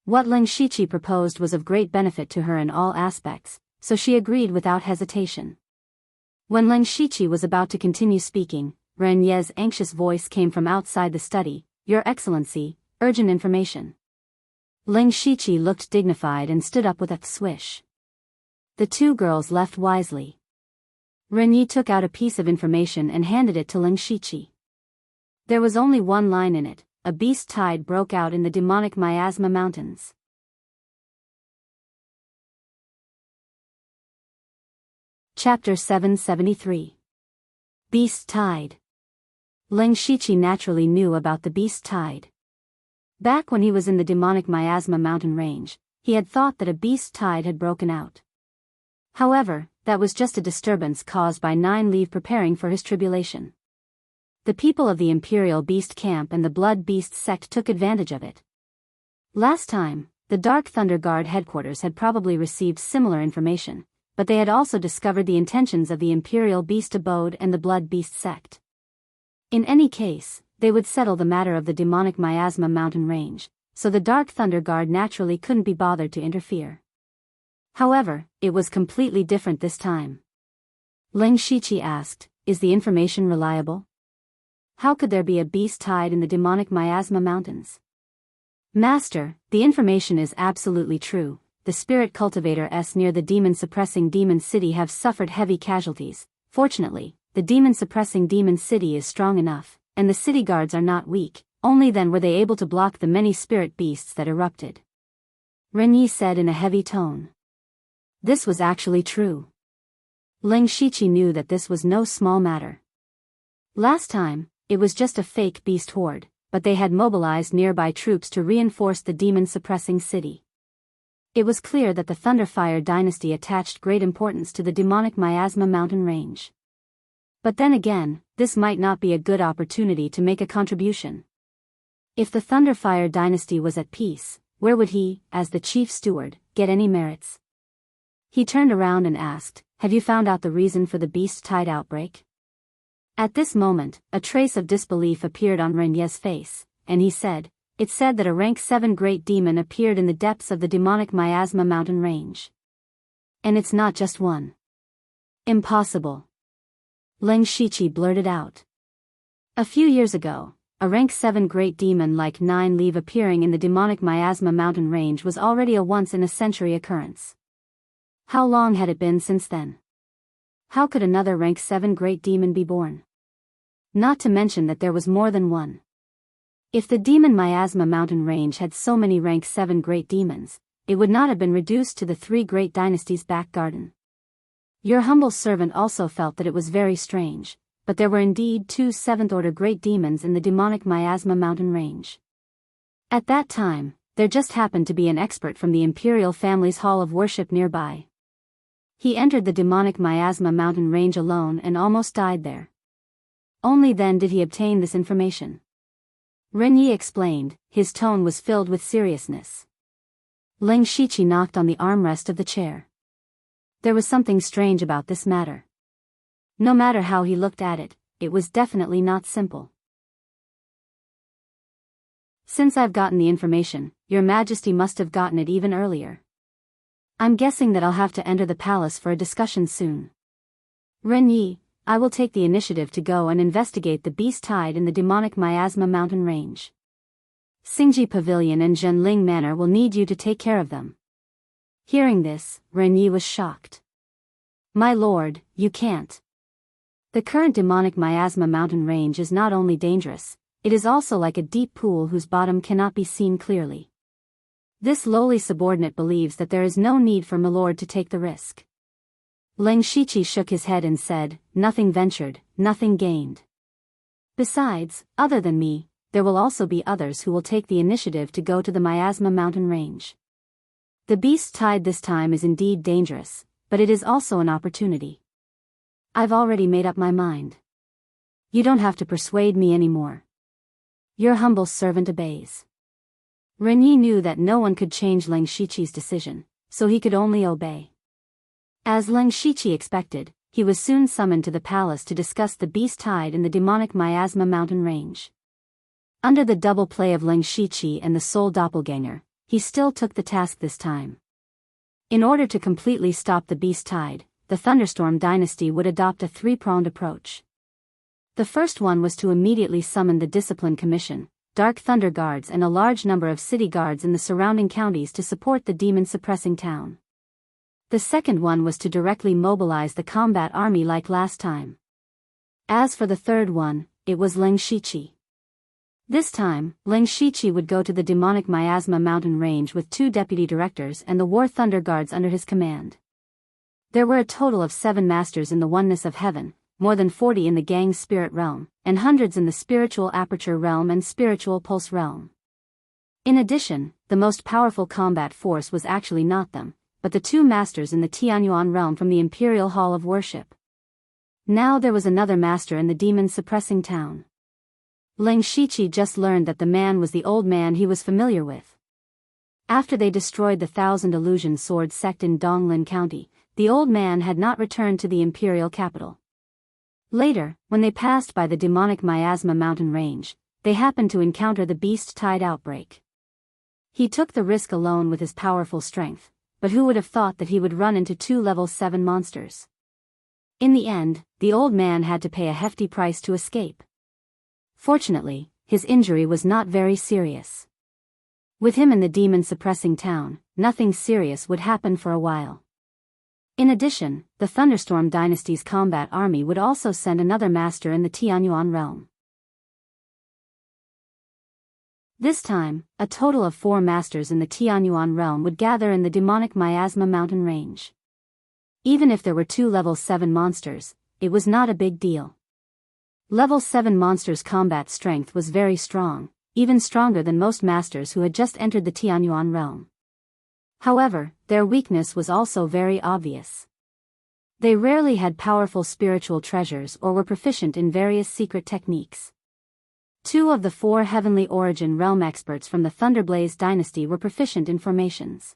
What Lin Shiqi proposed was of great benefit to her in all aspects, so she agreed without hesitation. When Lin Shiqi was about to continue speaking, Ren Ye's anxious voice came from outside the study, "Your Excellency, urgent information." Lin Shiqi looked dignified and stood up with a swish. The two girls left wisely. Ren Yi took out a piece of information and handed it to Lin Shiqi. There was only one line in it, a beast tide broke out in the demonic Miasma Mountains. Chapter 773. Beast Tide. Ling Shiqi naturally knew about the beast tide. Back when he was in the demonic Miasma mountain range, he had thought that a beast tide had broken out. However, that was just a disturbance caused by Nine Leaf preparing for his tribulation. The people of the Imperial Beast Camp and the Blood Beast sect took advantage of it. Last time, the Dark Thunder Guard headquarters had probably received similar information, but they had also discovered the intentions of the Imperial Beast Abode and the Blood Beast sect. In any case, they would settle the matter of the demonic Miasma mountain range, so the Dark Thunder Guard naturally couldn't be bothered to interfere. However, it was completely different this time. Ling Shiqi asked, "Is the information reliable? How could there be a beast tide in the demonic Miasma Mountains?" "Master, the information is absolutely true. The spirit cultivators near the demon-suppressing demon city have suffered heavy casualties. Fortunately, the demon-suppressing demon city is strong enough, and the city guards are not weak. Only then were they able to block the many spirit beasts that erupted," Renyi said in a heavy tone. This was actually true. Ling Shiqi knew that this was no small matter. Last time, it was just a fake beast horde, but they had mobilized nearby troops to reinforce the demon-suppressing city. It was clear that the Thunderfire dynasty attached great importance to the demonic Miasma mountain range. But then again, this might not be a good opportunity to make a contribution. If the Thunderfire dynasty was at peace, where would he, as the chief steward, get any merits? He turned around and asked, "Have you found out the reason for the beast tide outbreak?" At this moment, a trace of disbelief appeared on Renye's face, and he said, "It said that a rank 7 great demon appeared in the depths of the demonic Miasma mountain range. And it's not just one." "Impossible," Ling Shiqi blurted out. "A few years ago, a rank 7 great demon like Nine Leaf appearing in the demonic Miasma mountain range was already a once-in-a-century occurrence. How long had it been since then? How could another rank 7 great demon be born? Not to mention that there was more than one. If the demon Miasma mountain range had so many rank 7 great demons, it would not have been reduced to the 3 great dynasties' back garden. Your humble servant also felt that it was very strange, but there were indeed 2 7th-order great demons in the demonic Miasma mountain range. At that time, there just happened to be an expert from the Imperial family's hall of worship nearby. He entered the demonic Miasma mountain range alone and almost died there. Only then did he obtain this information." Renyi explained, his tone was filled with seriousness. Ling Shiqi knocked on the armrest of the chair. There was something strange about this matter. No matter how he looked at it, it was definitely not simple. "Since I've gotten the information, Your Majesty must have gotten it even earlier. I'm guessing that I'll have to enter the palace for a discussion soon. Renyi, I will take the initiative to go and investigate the beast tide in the demonic Miasma mountain range. Xingji Pavilion and Zhenling Manor will need you to take care of them." Hearing this, Renyi was shocked. "My lord, you can't. The current demonic Miasma mountain range is not only dangerous, it is also like a deep pool whose bottom cannot be seen clearly. This lowly subordinate believes that there is no need for Milord to take the risk." Ling Shiqi shook his head and said, "Nothing ventured, nothing gained. Besides, other than me, there will also be others who will take the initiative to go to the Miasma mountain range. The beast tide this time is indeed dangerous, but it is also an opportunity. I've already made up my mind. You don't have to persuade me anymore. Your humble servant obeys." Renyi knew that no one could change Ling Shiqi's decision, so he could only obey. As Ling Shiqi expected, he was soon summoned to the palace to discuss the beast tide in the demonic Miasma mountain range. Under the double play of Ling Shiqi and the soul doppelganger, he still took the task this time. In order to completely stop the beast tide, the Thunderstorm dynasty would adopt a 3-pronged approach. The first one was to immediately summon the Discipline Commission, Dark Thunder Guards and a large number of city guards in the surrounding counties to support the demon-suppressing town. The second one was to directly mobilize the combat army like last time. As for the third one, it was Ling Shiqi. This time, Ling Shiqi would go to the demonic miasma mountain range with 2 deputy directors and the war thunder guards under his command. There were a total of 7 masters in the oneness of heaven, more than 40 in the gang's spirit realm, and hundreds in the spiritual aperture realm and spiritual pulse realm. In addition, the most powerful combat force was actually not them, but the 2 masters in the Tianyuan realm from the Imperial Hall of Worship. Now there was another master in the demon-suppressing town. Ling Shiqi just learned that the man was the old man he was familiar with. After they destroyed the Thousand Illusion Sword sect in Donglin County, the old man had not returned to the imperial capital. Later, when they passed by the demonic miasma mountain range, they happened to encounter the beast tide outbreak. He took the risk alone with his powerful strength, but who would have thought that he would run into 2 level 7 monsters? In the end, the old man had to pay a hefty price to escape. Fortunately, his injury was not very serious. With him in the demon-suppressing town, nothing serious would happen for a while. In addition, the Thunderstorm Dynasty's combat army would also send another master in the Tianyuan realm. This time, a total of 4 masters in the Tianyuan realm would gather in the demonic miasma mountain range. Even if there were 2 level 7 monsters, it was not a big deal. Level 7 monsters' combat strength was very strong, even stronger than most masters who had just entered the Tianyuan realm. However, their weakness was also very obvious. They rarely had powerful spiritual treasures or were proficient in various secret techniques. 2 of the 4 heavenly origin realm experts from the Thunderblaze dynasty were proficient in formations.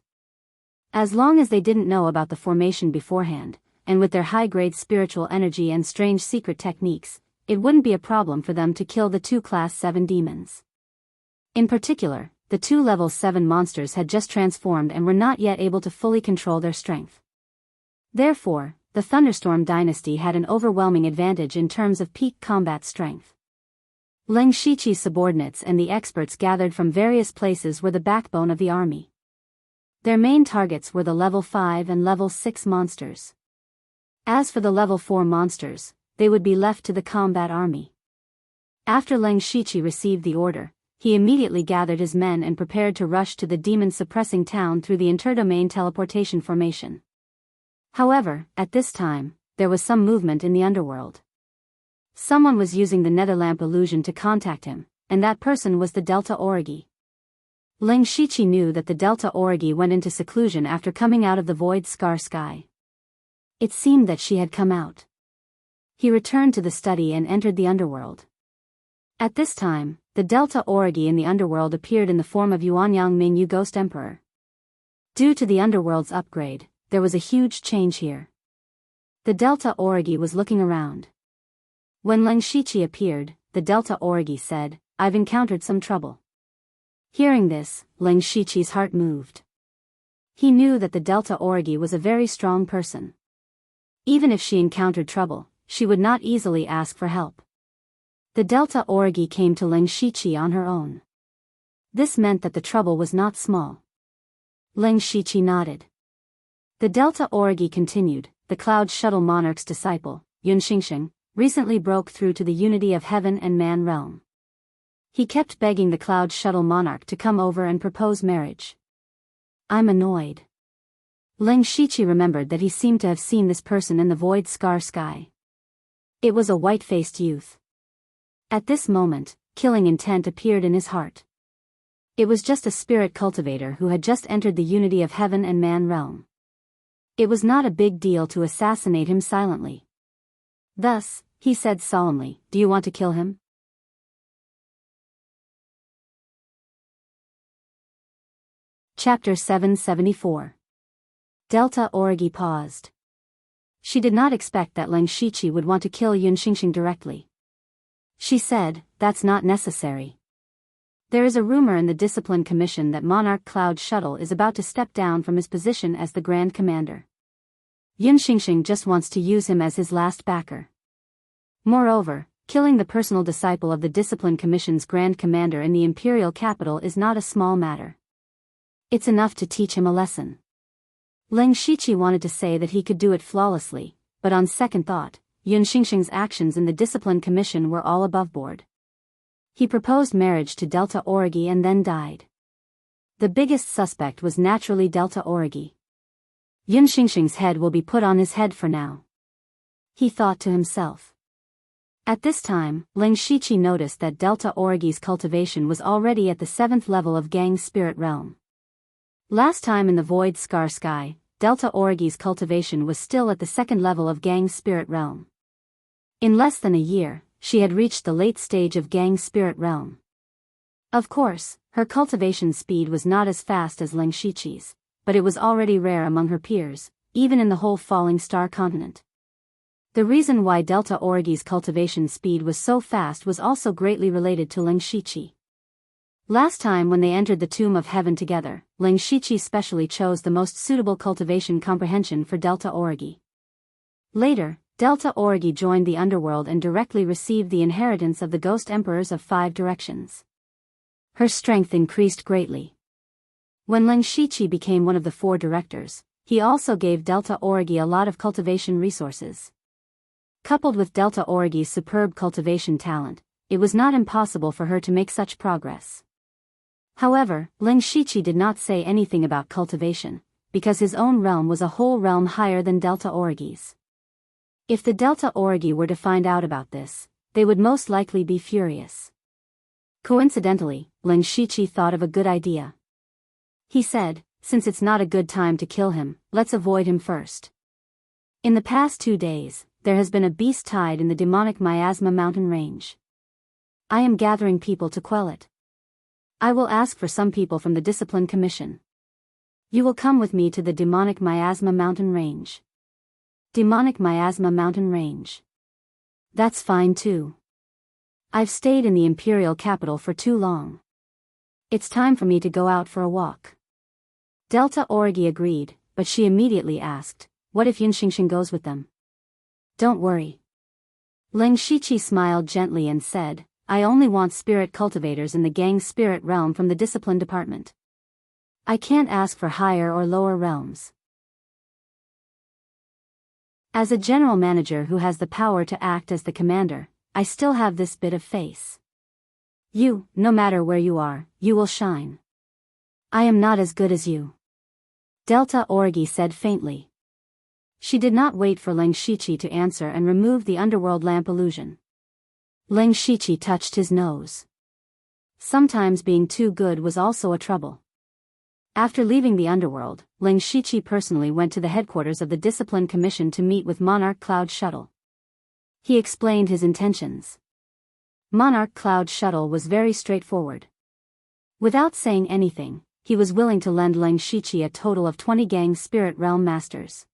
As long as they didn't know about the formation beforehand, and with their high-grade spiritual energy and strange secret techniques, it wouldn't be a problem for them to kill the 2 Class 7 demons. In particular, the 2 Level 7 monsters had just transformed and were not yet able to fully control their strength. Therefore, the Thunderstorm Dynasty had an overwhelming advantage in terms of peak combat strength. Ling Shiqi's subordinates and the experts gathered from various places were the backbone of the army. Their main targets were the Level 5 and Level 6 monsters. As for the Level 4 monsters, they would be left to the combat army. After Ling Shiqi received the order, he immediately gathered his men and prepared to rush to the demon-suppressing town through the interdomain teleportation formation. However, at this time, there was some movement in the underworld. Someone was using the Netherlamp illusion to contact him, and that person was the Delta Origi. Ling Shiqi knew that the Delta Origi went into seclusion after coming out of the Void Scar Sky. It seemed that she had come out. He returned to the study and entered the underworld. At this time, the Delta Origi in the underworld appeared in the form of Yuanyang Mingyu Ghost Emperor. Due to the underworld's upgrade, there was a huge change here. The Delta Origi was looking around. When Ling Shiqi appeared, the Delta Origi said, "I've encountered some trouble." Hearing this, Ling Shiqi's heart moved. He knew that the Delta Origi was a very strong person. Even if she encountered trouble, she would not easily ask for help. The Delta Origi came to Ling Shiqi on her own. This meant that the trouble was not small. Ling Shiqi nodded. The Delta Origi continued, "The Cloud Shuttle Monarch's disciple, Yun Xingxing, recently broke through to the unity of heaven and man realm. He kept begging the Cloud Shuttle Monarch to come over and propose marriage. I'm annoyed." Ling Shiqi remembered that he seemed to have seen this person in the Void Scar Sky. It was a white-faced youth. At this moment, killing intent appeared in his heart. It was just a spirit cultivator who had just entered the unity of heaven and man realm. It was not a big deal to assassinate him silently. Thus, he said solemnly, "Do you want to kill him?" Chapter 774. Delta Origi paused. She did not expect that Ling Shiqi would want to kill Yun Xingxing directly. She said, "That's not necessary. There is a rumor in the Discipline Commission that Monarch Cloud Shuttle is about to step down from his position as the Grand Commander. Yun Xingxing just wants to use him as his last backer. Moreover, killing the personal disciple of the Discipline Commission's Grand Commander in the Imperial Capital is not a small matter. It's enough to teach him a lesson." Ling Shiqi wanted to say that he could do it flawlessly, but on second thought, Yun Xingxing's actions in the Discipline Commission were all above board. He proposed marriage to Delta Origi and then died. The biggest suspect was naturally Delta Origi. Yun Xingxing's head will be put on his head for now, he thought to himself. At this time, Ling Shiqi noticed that Delta Origi's cultivation was already at the 7th level of Gang's spirit realm. Last time in the Void Scar Sky, Delta Origi's cultivation was still at the 2nd level of Gang's spirit realm. In less than a year, she had reached the late stage of Gang's spirit realm. Of course, her cultivation speed was not as fast as Ling Shiqi's, but it was already rare among her peers, even in the whole Falling Star continent. The reason why Delta Origi's cultivation speed was so fast was also greatly related to Ling Shiqi. Last time when they entered the Tomb of Heaven together, Ling Shiqi specially chose the most suitable cultivation comprehension for Delta Origi. Later, Delta Origi joined the underworld and directly received the inheritance of the Ghost Emperors of 5 directions. Her strength increased greatly. When Ling Shiqi became one of the 4 directors, he also gave Delta Origi a lot of cultivation resources. Coupled with Delta Origi's superb cultivation talent, it was not impossible for her to make such progress. However, Ling Shiqi did not say anything about cultivation, because his own realm was a whole realm higher than Delta Origi's. If the Delta Origi were to find out about this, they would most likely be furious. Coincidentally, Ling Shiqi thought of a good idea. He said, since it's not a good time to kill him, let's avoid him first. In the past 2 days, there has been a beast tide in the demonic miasma mountain range. I am gathering people to quell it. I will ask for some people from the Discipline Commission. You will come with me to the demonic miasma mountain range. Demonic miasma mountain range. That's fine too. I've stayed in the imperial capital for too long. It's time for me to go out for a walk. Delta Origi agreed, but she immediately asked, what if Yun Xingxing goes with them? Don't worry. Ling Shiqi smiled gently and said, I only want spirit cultivators in the Gang's spirit realm from the discipline department. I can't ask for higher or lower realms. As a general manager who has the power to act as the commander, I still have this bit of face. You, no matter where you are, you will shine. I am not as good as you. Delta Origi said faintly. She did not wait for Ling Shiqi to answer and removed the underworld lamp illusion. Ling Shiqi touched his nose. Sometimes being too good was also a trouble. After leaving the underworld, Ling Shiqi personally went to the headquarters of the Discipline Commission to meet with Monarch Cloud Shuttle. He explained his intentions. Monarch Cloud Shuttle was very straightforward. Without saying anything, he was willing to lend Ling Shiqi a total of 20 Gang Spirit Realm Masters.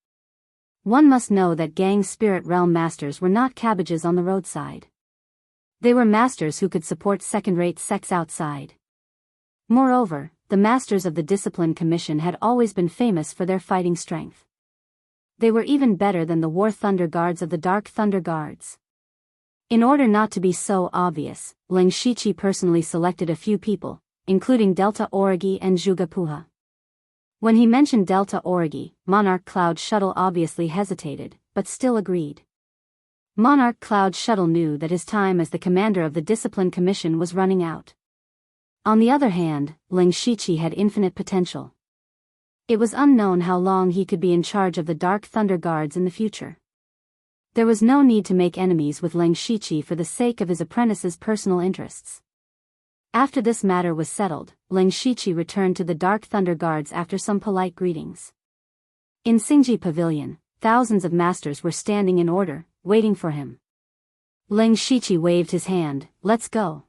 One must know that Gang Spirit Realm Masters were not cabbages on the roadside. They were masters who could support second-rate sects outside. Moreover, the masters of the Discipline Commission had always been famous for their fighting strength. They were even better than the War Thunder Guards of the Dark Thunder Guards. In order not to be so obvious, Ling Shiqi personally selected a few people, including Delta Origi and Zhuge. When he mentioned Delta Origi, Monarch Cloud Shuttle obviously hesitated, but still agreed. Monarch Cloud Shuttle knew that his time as the commander of the Discipline Commission was running out. On the other hand, Ling Shiqi had infinite potential. It was unknown how long he could be in charge of the Dark Thunder Guards in the future. There was no need to make enemies with Ling Shiqi for the sake of his apprentice's personal interests. After this matter was settled, Ling Shiqi returned to the Dark Thunder Guards after some polite greetings. In Xingji Pavilion, thousands of masters were standing in order, waiting for him. Ling Shiqi waved his hand, let's go.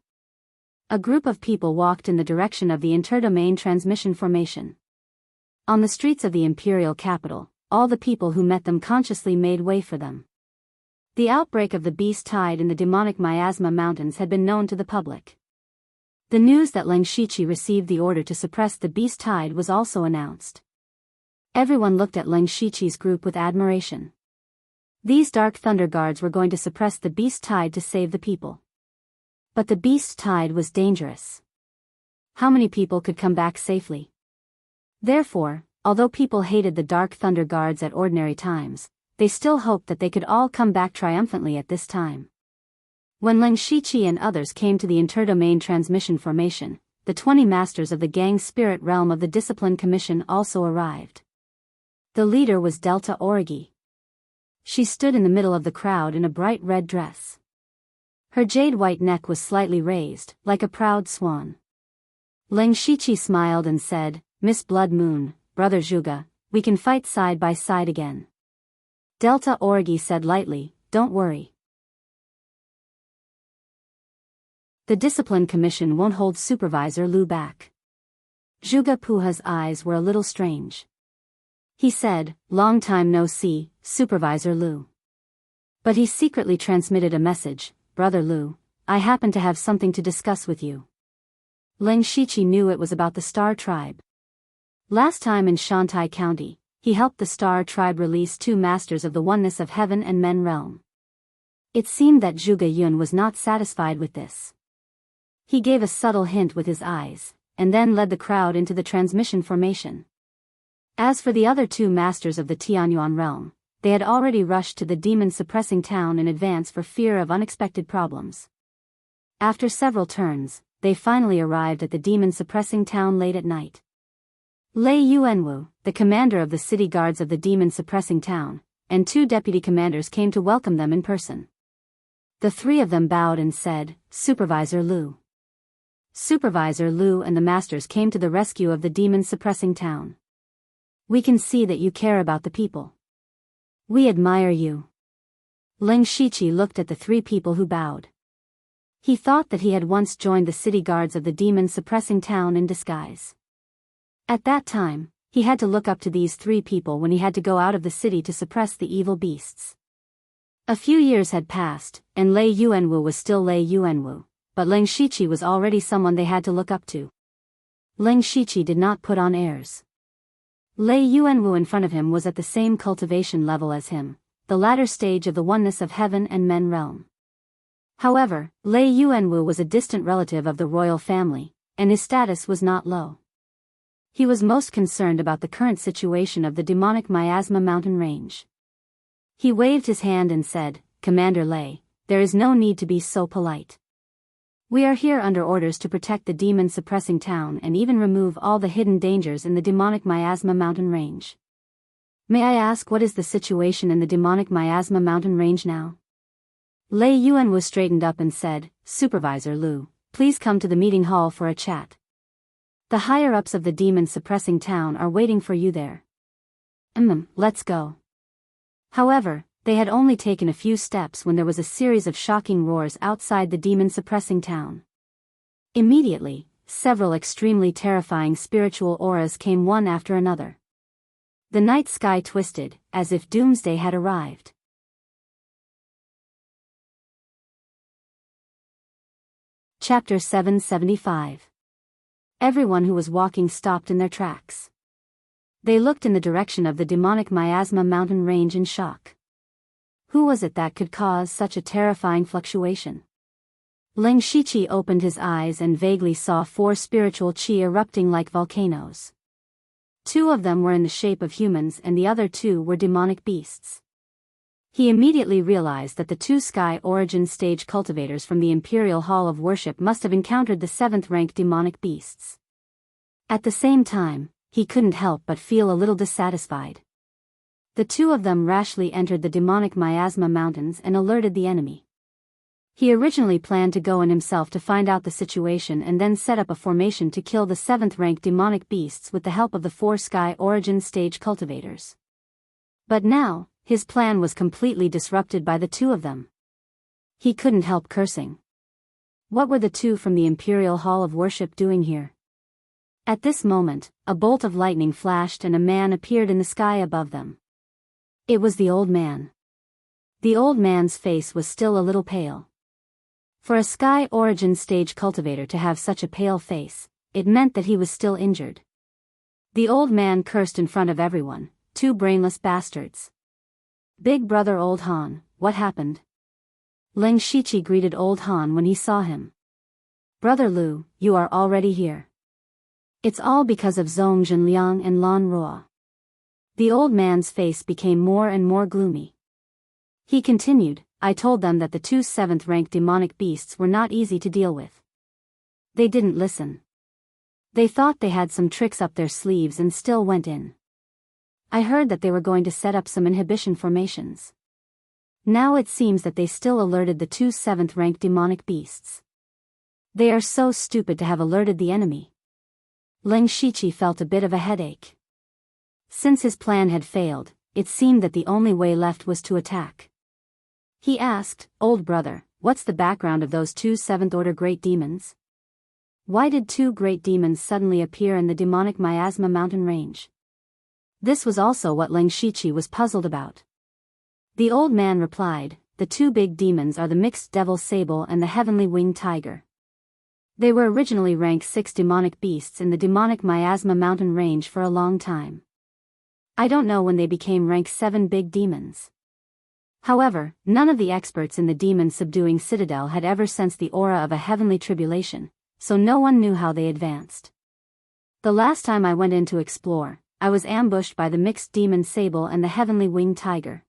A group of people walked in the direction of the interdomain transmission formation. On the streets of the imperial capital, all the people who met them consciously made way for them. The outbreak of the beast tide in the demonic miasma mountains had been known to the public. The news that Ling Shiqi received the order to suppress the beast tide was also announced. Everyone looked at Ling Shiqi's group with admiration. These Dark Thunder Guards were going to suppress the beast tide to save the people. But the beast tide was dangerous. How many people could come back safely? Therefore, although people hated the Dark Thunder Guards at ordinary times, they still hoped that they could all come back triumphantly at this time. When Leng Shiqi and others came to the interdomain transmission formation, the 20 masters of the gang spirit realm of the Discipline Commission also arrived. The leader was Delta Origi. She stood in the middle of the crowd in a bright red dress. Her jade-white neck was slightly raised, like a proud swan. Leng Shiqi smiled and said, "Miss Blood Moon, Brother Zhuge, we can fight side by side again." Delta Origi said lightly, "Don't worry. The Discipline Commission won't hold Supervisor Lu back." Zhuge Puha's eyes were a little strange. He said, "Long time no see, Supervisor Lu." But he secretly transmitted a message, "Brother Lu, I happen to have something to discuss with you." Leng Shiqi knew it was about the Star Tribe. Last time in Shantai County, he helped the Star Tribe release 2 masters of the oneness of heaven and men realm. It seemed that Zhuge Yun was not satisfied with this. He gave a subtle hint with his eyes, and then led the crowd into the transmission formation. As for the other 2 masters of the Tianyuan realm, they had already rushed to the demon-suppressing town in advance for fear of unexpected problems. After several turns, they finally arrived at the demon-suppressing town late at night. Lei Yuanwu, the commander of the city guards of the demon-suppressing town, and 2 deputy commanders came to welcome them in person. The 3 of them bowed and said, "Supervisor Lu." Supervisor Lu and the masters came to the rescue of the demon-suppressing town. "We can see that you care about the people. We admire you." Leng Shiqi looked at the 3 people who bowed. He thought that he had once joined the city guards of the demon-suppressing town in disguise. At that time, he had to look up to these 3 people when he had to go out of the city to suppress the evil beasts. A few years had passed, and Lei Yuanwu was still Lei Yuanwu, but Leng Shiqi was already someone they had to look up to. Leng Shiqi did not put on airs. Lei Yuanwu in front of him was at the same cultivation level as him, the latter stage of the oneness of heaven and men realm. However, Lei Yuanwu was a distant relative of the royal family, and his status was not low. He was most concerned about the current situation of the demonic miasma mountain range. He waved his hand and said, "Commander Lei, there is no need to be so polite. We are here under orders to protect the demon-suppressing town and even remove all the hidden dangers in the demonic miasma mountain range. May I ask what is the situation in the demonic miasma mountain range now?" Lei Yuanwu straightened up and said, "Supervisor Lu, please come to the meeting hall for a chat. The higher-ups of the demon-suppressing town are waiting for you there." Let's go." However, they had only taken a few steps when there was a series of shocking roars outside the demon-suppressing town. Immediately, several extremely terrifying spiritual auras came one after another. The night sky twisted, as if doomsday had arrived. Chapter 775. Everyone who was walking stopped in their tracks. They looked in the direction of the demonic miasma mountain range in shock. Who was it that could cause such a terrifying fluctuation? Leng Shiqi opened his eyes and vaguely saw 4 spiritual qi erupting like volcanoes. 2 of them were in the shape of humans and the other 2 were demonic beasts. He immediately realized that the 2 Sky Origin stage cultivators from the Imperial Hall of Worship must have encountered the 7th-rank demonic beasts. At the same time, he couldn't help but feel a little dissatisfied. The 2 of them rashly entered the demonic miasma mountains and alerted the enemy. He originally planned to go in himself to find out the situation and then set up a formation to kill the 7th-rank demonic beasts with the help of the 4 Sky Origin stage cultivators. But now, his plan was completely disrupted by the 2 of them. He couldn't help cursing. What were the 2 from the Imperial Hall of Worship doing here? At this moment, a bolt of lightning flashed and a man appeared in the sky above them. It was the old man. The old man's face was still a little pale. For a Sky Origin stage cultivator to have such a pale face, it meant that he was still injured. The old man cursed in front of everyone, "2 brainless bastards. Big brother Old Han, what happened?" Leng Shiqi greeted Old Han when he saw him. "Brother Lu, you are already here. It's all because of Zhong Zhenliang and Lan Ruo." The old man's face became more and more gloomy. He continued, I told them that the two 7th-rank demonic beasts were not easy to deal with. They didn't listen. They thought they had some tricks up their sleeves and still went in. I heard that they were going to set up some inhibition formations. Now it seems that they still alerted the two 7th-rank demonic beasts. They are so stupid to have alerted the enemy. Ling Shiqi felt a bit of a headache. Since his plan had failed, it seemed that the only way left was to attack. He asked, "Old brother, what's the background of those two 7th-order great demons? Why did two great demons suddenly appear in the demonic miasma mountain range?" This was also what Ling Shiqi was puzzled about. The old man replied, "The two big demons are the mixed devil sable and the heavenly winged tiger. They were originally rank 6 demonic beasts in the demonic miasma mountain range for a long time. I don't know when they became rank 7 big demons. However, none of the experts in the demon-subduing citadel had ever sensed the aura of a heavenly tribulation, so no one knew how they advanced. The last time I went in to explore, I was ambushed by the mixed demon sable and the heavenly winged tiger.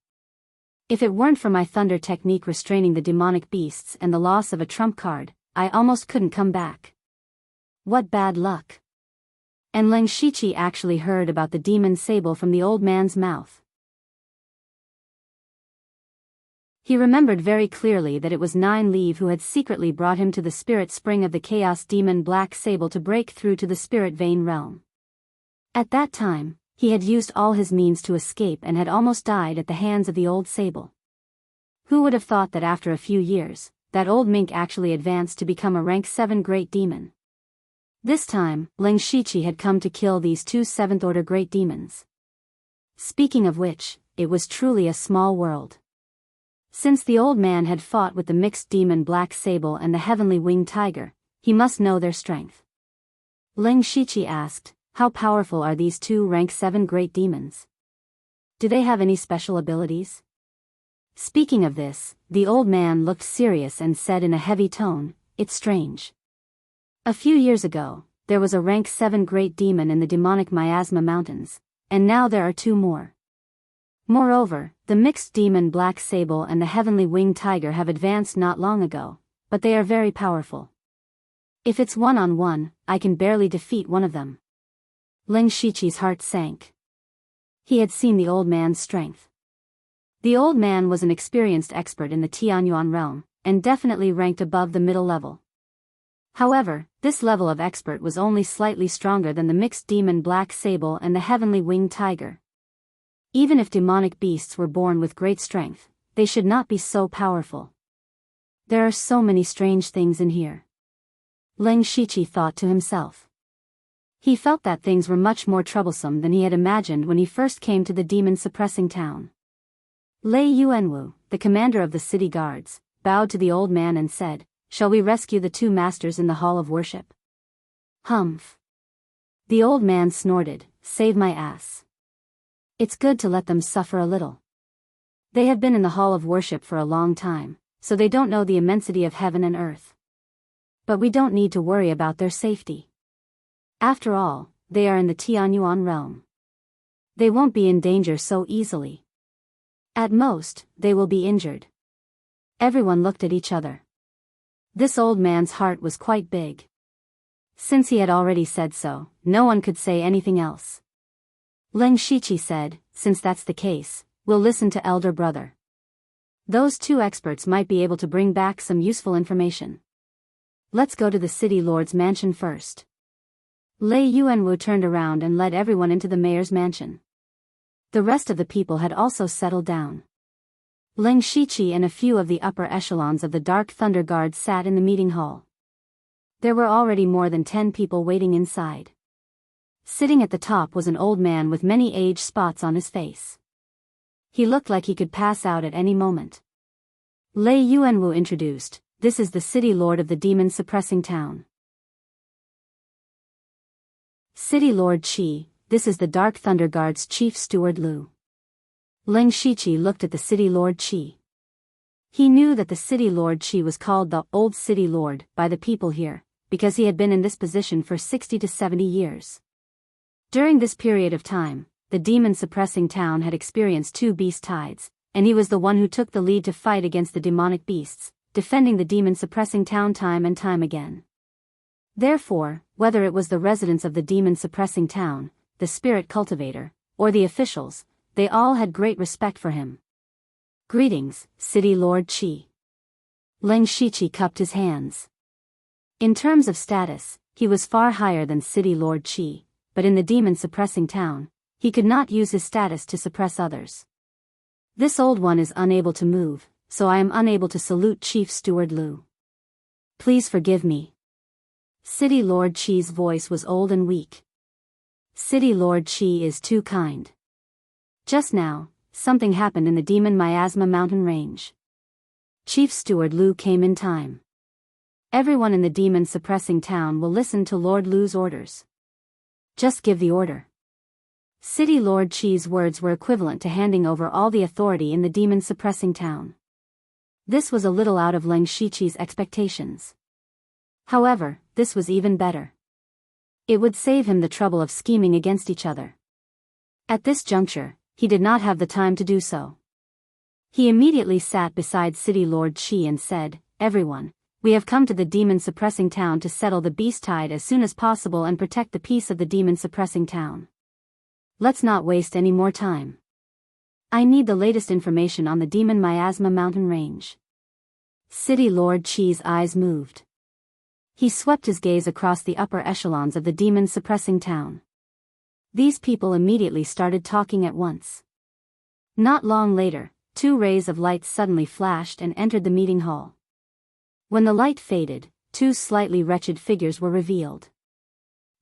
If it weren't for my thunder technique restraining the demonic beasts and the loss of a trump card, I almost couldn't come back. What bad luck." And Ling Shiqi actually heard about the demon sable from the old man's mouth. He remembered very clearly that it was Nine Leave who had secretly brought him to the spirit spring of the chaos demon Black Sable to break through to the spirit vein realm. At that time, he had used all his means to escape and had almost died at the hands of the old sable. Who would have thought that after a few years, that old mink actually advanced to become a rank 7 great demon? This time, Ling Shiqi had come to kill these two 7th-order great demons. Speaking of which, it was truly a small world. Since the old man had fought with the mixed demon Black Sable and the heavenly winged tiger, he must know their strength. Ling Shiqi asked, "How powerful are these two rank 7 great demons? Do they have any special abilities?" Speaking of this, the old man looked serious and said in a heavy tone, "It's strange. A few years ago, there was a rank 7 great demon in the demonic miasma mountains, and now there are two more. Moreover, the mixed demon Black Sable and the heavenly winged tiger have advanced not long ago, but they are very powerful. If it's one-on-one, I can barely defeat one of them." Ling Shiqi's heart sank. He had seen the old man's strength. The old man was an experienced expert in the Tianyuan realm, and definitely ranked above the middle level. However, this level of expert was only slightly stronger than the mixed demon Black Sable and the heavenly winged tiger. Even if demonic beasts were born with great strength, they should not be so powerful. There are so many strange things in here. Ling Shiqi thought to himself. He felt that things were much more troublesome than he had imagined when he first came to the demon-suppressing town. Lei Yuanwu, the commander of the city guards, bowed to the old man and said, "Shall we rescue the two masters in the hall of worship?" "Humph." The old man snorted, "Save my ass. It's good to let them suffer a little. They have been in the hall of worship for a long time, so they don't know the immensity of heaven and earth. But we don't need to worry about their safety. After all, they are in the Tianyuan realm. They won't be in danger so easily. At most, they will be injured." Everyone looked at each other. This old man's heart was quite big. Since he had already said so, no one could say anything else. Ling Shiqi said, "Since that's the case, we'll listen to elder brother. Those two experts might be able to bring back some useful information. Let's go to the city lord's mansion first." Lei Yuanwu turned around and led everyone into the mayor's mansion. The rest of the people had also settled down. Ling Shiqi and a few of the upper echelons of the Dark Thunder Guard sat in the meeting hall. There were already more than 10 people waiting inside. Sitting at the top was an old man with many age spots on his face. He looked like he could pass out at any moment. Lei Yuanwu introduced, "This is the city lord of the demon-suppressing town. City Lord Qi, this is the Dark Thunder Guard's chief steward Lu." Ling Shiqi looked at the city lord Qi. He knew that the city lord Qi was called the Old City Lord by the people here, because he had been in this position for 60 to 70 years. During this period of time, the demon-suppressing town had experienced 2 beast tides, and he was the one who took the lead to fight against the demonic beasts, defending the demon-suppressing town time and time again. Therefore, whether it was the residents of the demon-suppressing town, the spirit cultivator, or the officials, they all had great respect for him. "Greetings, City Lord Qi." Ling Shiqi cupped his hands. In terms of status, he was far higher than City Lord Qi, but in the demon-suppressing town, he could not use his status to suppress others. "This old one is unable to move, so I am unable to salute Chief Steward Lu. Please forgive me." City Lord Qi's voice was old and weak. "City Lord Qi is too kind. Just now, something happened in the Demon Miasma mountain range. Chief Steward Lu came in time. Everyone in the demon-suppressing town will listen to Lord Lu's orders. Just give the order." City Lord Qi's words were equivalent to handing over all the authority in the demon-suppressing town. This was a little out of Ling Shiqi's expectations. However, this was even better. It would save him the trouble of scheming against each other. At this juncture, he did not have the time to do so. He immediately sat beside City Lord Qi and said, "Everyone, we have come to the demon-suppressing town to settle the beast tide as soon as possible and protect the peace of the demon-suppressing town. Let's not waste any more time. I need the latest information on the Demon Miasma mountain range." City Lord Qi's eyes moved. He swept his gaze across the upper echelons of the demon-suppressing town. These people immediately started talking at once. Not long later, 2 rays of light suddenly flashed and entered the meeting hall. When the light faded, 2 slightly wretched figures were revealed.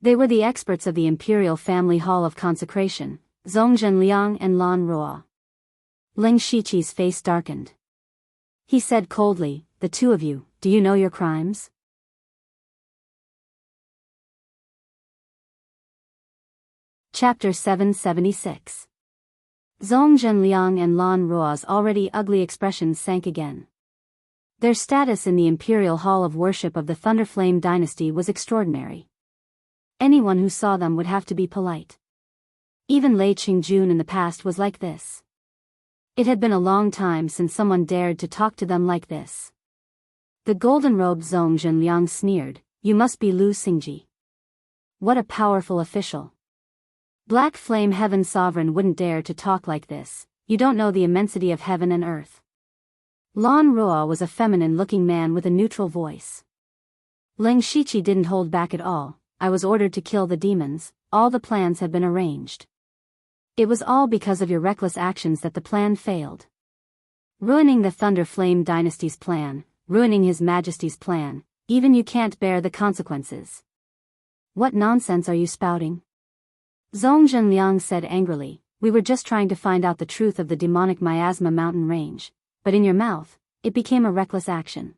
They were the experts of the Imperial Family Hall of Consecration, Zhongzhen Liang and Lan Ruo. Ling Shiqi's face darkened. He said coldly, "The 2 of you, do you know your crimes?" Chapter 776. Zhongzhen Liang and Lan Ruo's already ugly expressions sank again. Their status in the Imperial Hall of Worship of the Thunderflame dynasty was extraordinary. Anyone who saw them would have to be polite. Even Lei Qingjun in the past was like this. It had been a long time since someone dared to talk to them like this. The golden-robed Zhongzhen Liang sneered, "You must be Lu Xingji. What a powerful official. Black Flame Heaven Sovereign wouldn't dare to talk like this. You don't know the immensity of heaven and earth." Lan Ruo was a feminine-looking man with a neutral voice. Ling Shiqi didn't hold back at all. "I was ordered to kill the demons, all the plans have been arranged. It was all because of your reckless actions that the plan failed. Ruining the Thunder Flame dynasty's plan, ruining His Majesty's plan, even you can't bear the consequences. What nonsense are you spouting?" Zhongzhen Liang said angrily, "We were just trying to find out the truth of the demonic miasma mountain range, but in your mouth, it became a reckless action.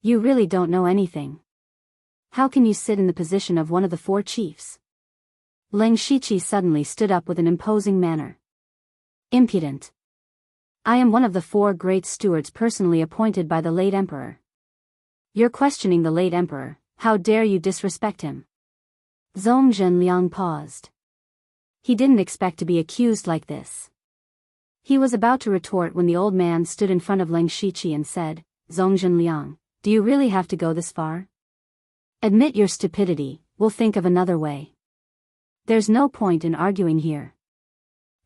You really don't know anything. How can you sit in the position of one of the 4 chiefs?" Ling Shiqi suddenly stood up with an imposing manner. "Impudent. I am one of the 4 great stewards personally appointed by the late emperor. You're questioning the late emperor, how dare you disrespect him?" Zhongzhen Liang paused. He didn't expect to be accused like this. He was about to retort when the old man stood in front of Ling Shiqi and said, "Zhongzhen Liang, do you really have to go this far? Admit your stupidity, we'll think of another way. There's no point in arguing here."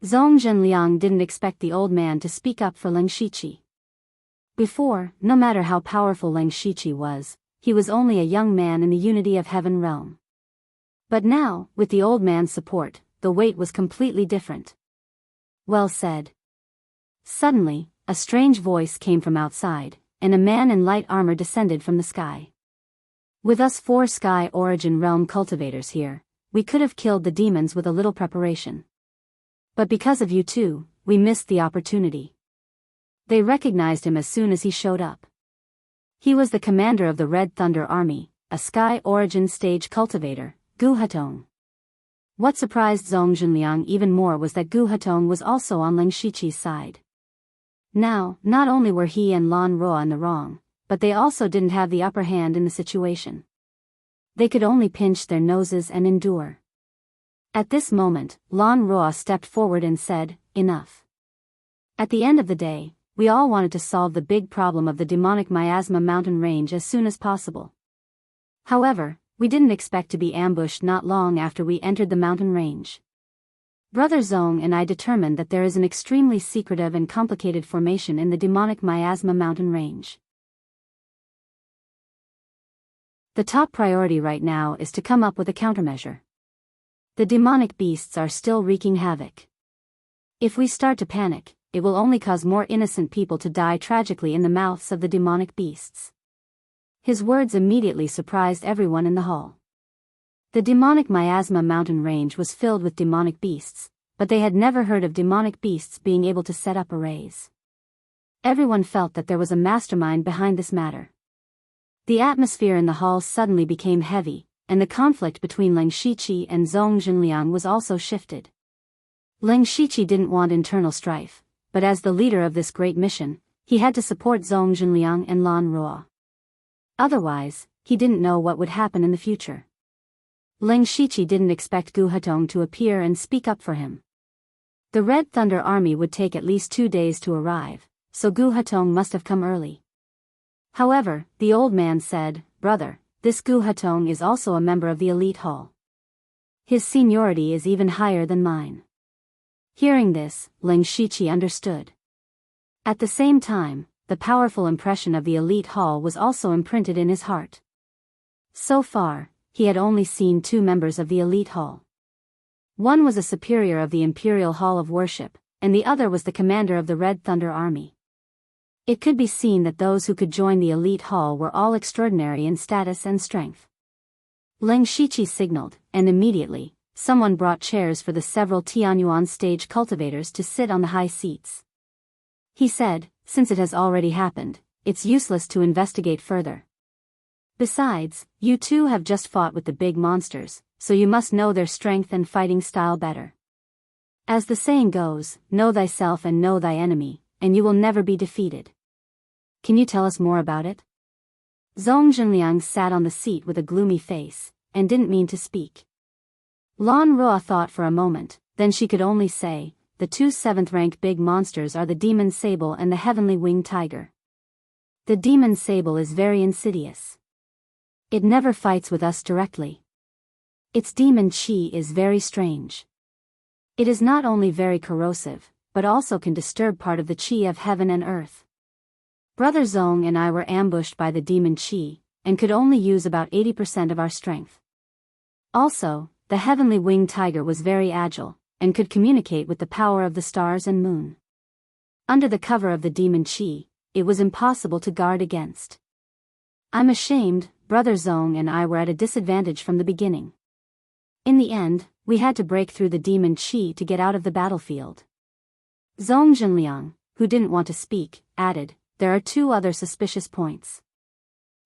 Zhongzhen Liang didn't expect the old man to speak up for Ling Shiqi. Before, no matter how powerful Ling Shiqi was, he was only a young man in the Unity of Heaven realm. But now, with the old man's support, the weight was completely different. "Well said." Suddenly, a strange voice came from outside, and a man in light armor descended from the sky. "With us 4 Sky Origin Realm cultivators here, we could have killed the demons with a little preparation. But because of you 2, we missed the opportunity." They recognized him as soon as he showed up. He was the commander of the Red Thunder Army, a Sky Origin stage cultivator, Gu Hatong. What surprised Zhongzhen Liang even more was that Gu Hatong was also on Ling Shiqi's side. Now, not only were he and Lan Ruo in the wrong, but they also didn't have the upper hand in the situation. They could only pinch their noses and endure. At this moment, Lan Ruo stepped forward and said, "Enough. At the end of the day, we all wanted to solve the big problem of the demonic miasma mountain range as soon as possible. However, we didn't expect to be ambushed not long after we entered the mountain range. Brother Zong and I determined that there is an extremely secretive and complicated formation in the demonic miasma mountain range. The top priority right now is to come up with a countermeasure. The demonic beasts are still wreaking havoc. If we start to panic, it will only cause more innocent people to die tragically in the mouths of the demonic beasts. His words immediately surprised everyone in the hall. The demonic miasma mountain range was filled with demonic beasts, but they had never heard of demonic beasts being able to set up arrays. Everyone felt that there was a mastermind behind this matter. The atmosphere in the hall suddenly became heavy, and the conflict between Leng Shiqi and Zhong Zhenliang was also shifted. Leng Shiqi didn't want internal strife, but as the leader of this great mission, he had to support Zhong Zhenliang and Lan Ruo. Otherwise, he didn't know what would happen in the future. Leng Shiqi didn't expect Gu Hetong to appear and speak up for him. The Red Thunder Army would take at least 2 days to arrive, so Gu Hetong must have come early. However, the old man said, "Brother, this Gu Hetong is also a member of the elite hall. His seniority is even higher than mine." Hearing this, Leng Shiqi understood. At the same time, the powerful impression of the elite hall was also imprinted in his heart. So far, he had only seen 2 members of the elite hall. One was a superior of the Imperial Hall of Worship, and the other was the commander of the Red Thunder Army. It could be seen that those who could join the elite hall were all extraordinary in status and strength. Leng Shiqi signaled, and immediately, someone brought chairs for the several Tianyuan stage cultivators to sit on the high seats. He said, "Since it has already happened, it's useless to investigate further. Besides, you two have just fought with the big monsters, so you must know their strength and fighting style better. As the saying goes, know thyself and know thy enemy, and you will never be defeated. Can you tell us more about it?" Zhong Zhenliang sat on the seat with a gloomy face, and didn't mean to speak. Lan Ruo thought for a moment, then she could only say, "The 2 7th-rank big monsters are the Demon Sable and the Heavenly Winged Tiger. The Demon Sable is very insidious. It never fights with us directly. Its demon chi is very strange. It is not only very corrosive, but also can disturb part of the chi of heaven and earth. Brother Zong and I were ambushed by the demon chi, and could only use about 80% of our strength. Also, the Heavenly Winged Tiger was very agile, and could communicate with the power of the stars and moon. Under the cover of the demon chi, it was impossible to guard against. I'm ashamed, Brother Zong and I were at a disadvantage from the beginning. In the end, we had to break through the demon chi to get out of the battlefield." Zhong Zhenliang, who didn't want to speak, added, "There are 2 other suspicious points.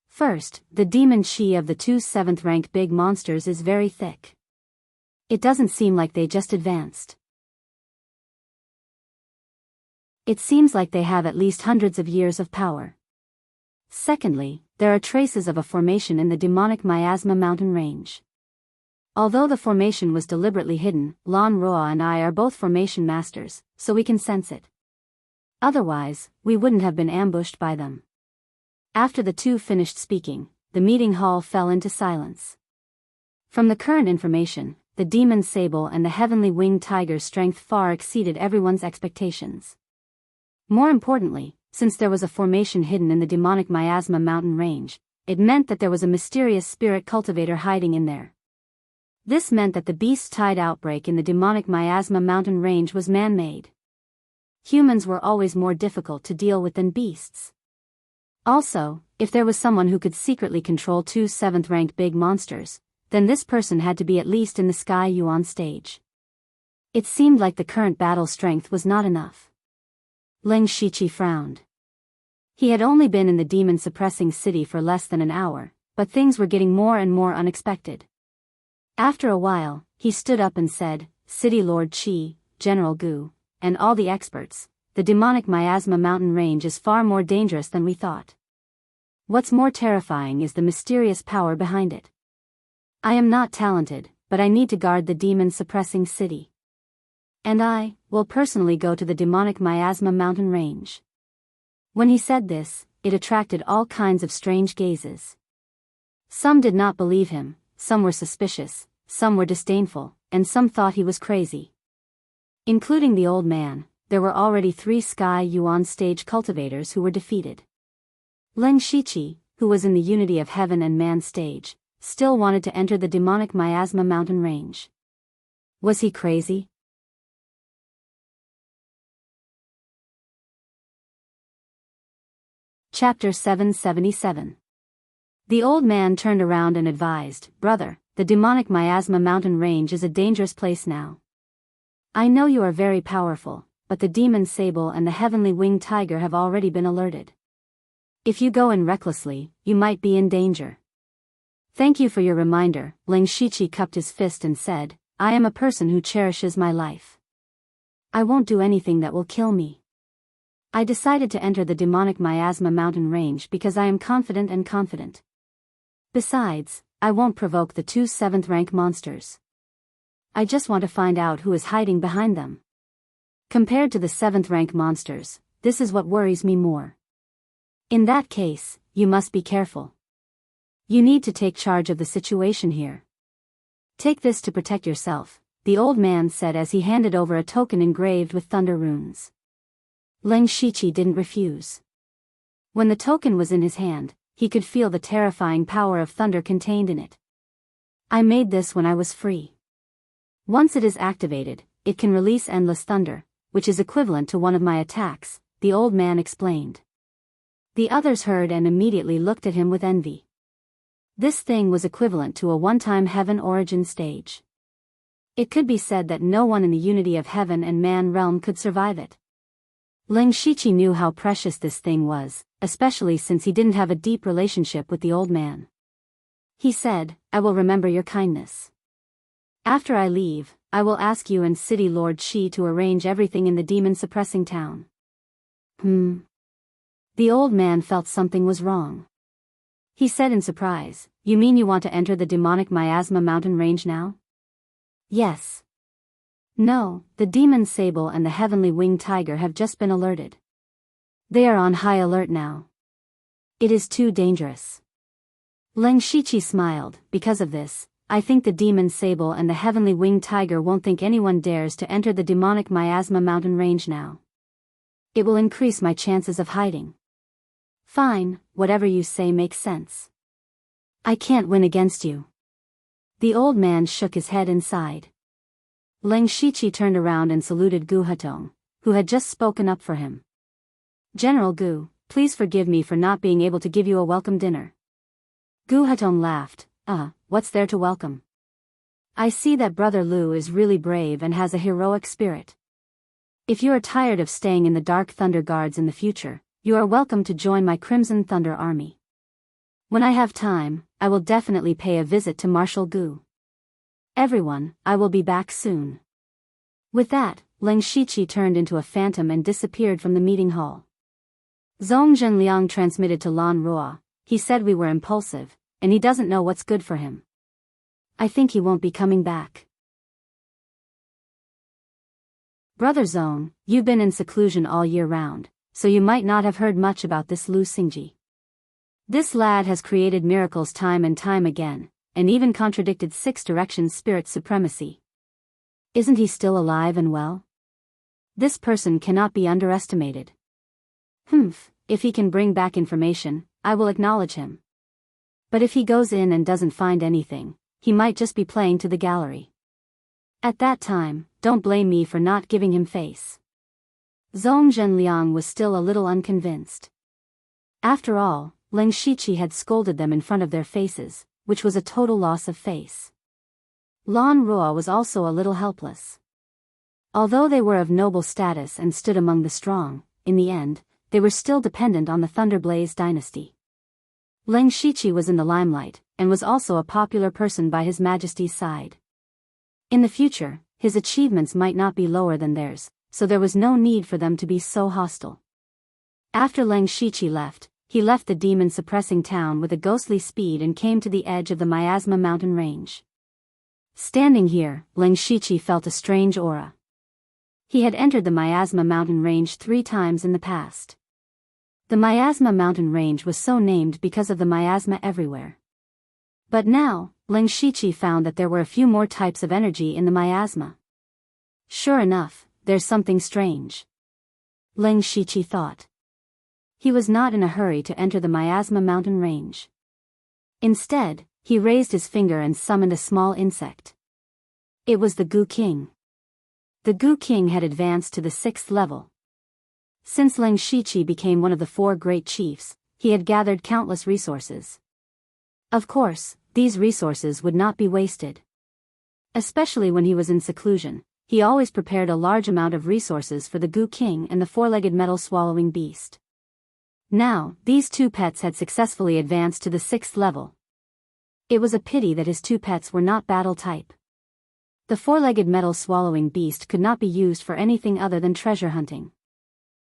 First, the demon chi of the 2 7th-rank big monsters is very thick. It doesn't seem like they just advanced. It seems like they have at least hundreds of years of power. Secondly, there are traces of a formation in the demonic miasma mountain range. Although the formation was deliberately hidden, Lan Ruo and I are both formation masters, so we can sense it. Otherwise, we wouldn't have been ambushed by them." After the 2 finished speaking, the meeting hall fell into silence. From the current information, the Demon Sable and the Heavenly Winged Tiger's strength far exceeded everyone's expectations. More importantly, since there was a formation hidden in the demonic miasma mountain range, it meant that there was a mysterious spirit cultivator hiding in there. This meant that the beast-tide outbreak in the demonic miasma mountain range was man-made. Humans were always more difficult to deal with than beasts. Also, if there was someone who could secretly control 2 7th-rank big monsters, then this person had to be at least in the Sky Yuan stage. It seemed like the current battle strength was not enough. Leng Shiqi frowned. He had only been in the demon-suppressing city for less than an hour, but things were getting more and more unexpected. After a while, he stood up and said, "City Lord Qi, General Gu, and all the experts, the demonic miasma mountain range is far more dangerous than we thought. What's more terrifying is the mysterious power behind it. I am not talented, but I need to guard the demon-suppressing city. And I will personally go to the demonic miasma mountain range. When he said this, it attracted all kinds of strange gazes. Some did not believe him, some were suspicious, some were disdainful, and some thought he was crazy. Including the old man, there were already 3 Sky Yuan stage cultivators who were defeated. Leng Shiqi, who was in the Unity of Heaven and Man stage, still wanted to enter the demonic miasma mountain range. Was he crazy? Chapter 777. The old man turned around and advised, "Brother, the demonic miasma mountain range is a dangerous place now. I know you are very powerful, but the demon sable and the heavenly winged tiger have already been alerted. If you go in recklessly, you might be in danger." "Thank you for your reminder," Leng Shiqi cupped his fist and said, "I am a person who cherishes my life. I won't do anything that will kill me. I decided to enter the demonic miasma mountain range because I am confident. Besides, I won't provoke the 2 7th-rank monsters. I just want to find out who is hiding behind them. Compared to the 7th-rank monsters, this is what worries me more. In that case, you must be careful. You need to take charge of the situation here. Take this to protect yourself," the old man said as he handed over a token engraved with thunder runes. Leng Shiqi didn't refuse. When the token was in his hand, he could feel the terrifying power of thunder contained in it. "I made this when I was free. Once it is activated, it can release endless thunder, which is equivalent to one of my attacks," the old man explained. The others heard and immediately looked at him with envy. This thing was equivalent to a one-time heaven origin stage. It could be said that no one in the Unity of Heaven and Man realm could survive it. Leng Shiqi knew how precious this thing was, especially since he didn't have a deep relationship with the old man. He said, "I will remember your kindness. After I leave, I will ask you and City Lord Shi to arrange everything in the demon-suppressing town." The old man felt something was wrong. He said in surprise, "You mean you want to enter the demonic miasma mountain range now?" "Yes." "No, the demon sable and the heavenly winged tiger have just been alerted. They are on high alert now. It is too dangerous." Leng Shiqi smiled. "Because of this, I think the demon sable and the heavenly winged tiger won't think anyone dares to enter the demonic miasma mountain range now. It will increase my chances of hiding." "Fine, whatever you say makes sense. I can't win against you." The old man shook his head and sighed. Leng Shiqi turned around and saluted Gu Hetong, who had just spoken up for him. "General Gu, please forgive me for not being able to give you a welcome dinner." Gu Hetong laughed. What's there to welcome? I see that Brother Lu is really brave and has a heroic spirit. If you are tired of staying in the Dark Thunder Guards in the future, you are welcome to join my Crimson Thunder Army. When I have time, I will definitely pay a visit to Marshal Gu. Everyone, I will be back soon." With that, Leng Shiqi turned into a phantom and disappeared from the meeting hall. Zhong Zhenliang transmitted to Lan Ruo. "He said we were impulsive, and he doesn't know what's good for him. I think he won't be coming back." "Brother Zhong, you've been in seclusion all year round, so you might not have heard much about this Lu Xingji. This lad has created miracles time and time again, and even contradicted 6 Directions Spirit supremacy. Isn't he still alive and well? This person cannot be underestimated. If he can bring back information, I will acknowledge him. But if he goes in and doesn't find anything, he might just be playing to the gallery. At that time, don't blame me for not giving him face." Zhong Zhenliang was still a little unconvinced. After all, Leng Shiqi had scolded them in front of their faces, which was a total loss of face. Lan Ruo was also a little helpless. Although they were of noble status and stood among the strong, in the end, they were still dependent on the Thunderblaze dynasty. Leng Shiqi was in the limelight, and was also a popular person by His Majesty's side. In the future, his achievements might not be lower than theirs, so there was no need for them to be so hostile. After Leng Shiqi left, he left the demon-suppressing town with a ghostly speed and came to the edge of the miasma mountain range. Standing here, Leng Shiqi felt a strange aura. He had entered the Miasma mountain range 3 times in the past. The Miasma mountain range was so named because of the miasma everywhere. But now, Ling Shiqi found that there were a few more types of energy in the miasma. Sure enough, there's something strange. Ling Shiqi thought. He was not in a hurry to enter the Miasma mountain range. Instead, he raised his finger and summoned a small insect. It was the Goo King. The Goo King had advanced to the 6th level. Since Ling Shiqi became one of the 4 great chiefs, he had gathered countless resources. Of course, these resources would not be wasted. Especially when he was in seclusion, he always prepared a large amount of resources for the Goo King and the 4-legged metal-swallowing beast. Now, these 2 pets had successfully advanced to the 6th level. It was a pity that his 2 pets were not battle type. The 4-legged metal-swallowing beast could not be used for anything other than treasure hunting.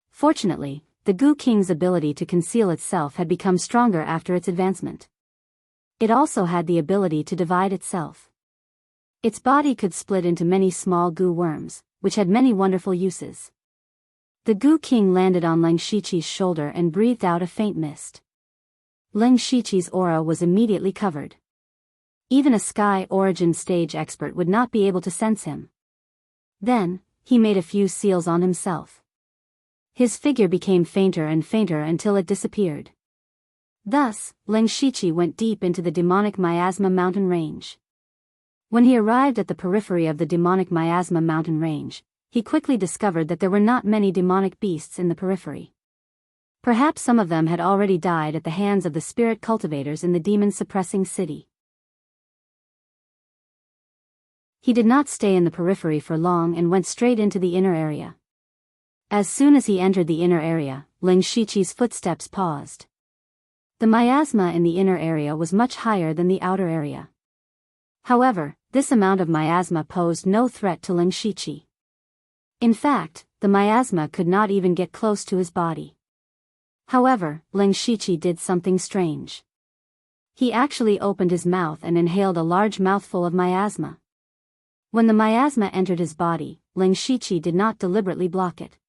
Fortunately, the Goo King's ability to conceal itself had become stronger after its advancement. It also had the ability to divide itself. Its body could split into many small goo worms, which had many wonderful uses. The Goo King landed on Ling Shiqi's shoulder and breathed out a faint mist. Ling Shiqi's aura was immediately covered. Even a Sky Origin stage expert would not be able to sense him. Then, he made a few seals on himself. His figure became fainter and fainter until it disappeared. Thus, Ling Shiqi went deep into the demonic Miasma mountain range. When he arrived at the periphery of the demonic Miasma mountain range, he quickly discovered that there were not many demonic beasts in the periphery. Perhaps some of them had already died at the hands of the spirit cultivators in the demon-suppressing city. He did not stay in the periphery for long and went straight into the inner area. As soon as he entered the inner area, Ling Shiqi's footsteps paused. The miasma in the inner area was much higher than the outer area. However, this amount of miasma posed no threat to Ling Shiqi. In fact, the miasma could not even get close to his body. However, Ling Shiqi did something strange. He actually opened his mouth and inhaled a large mouthful of miasma. When the miasma entered his body, Ling Shiqi did not deliberately block it.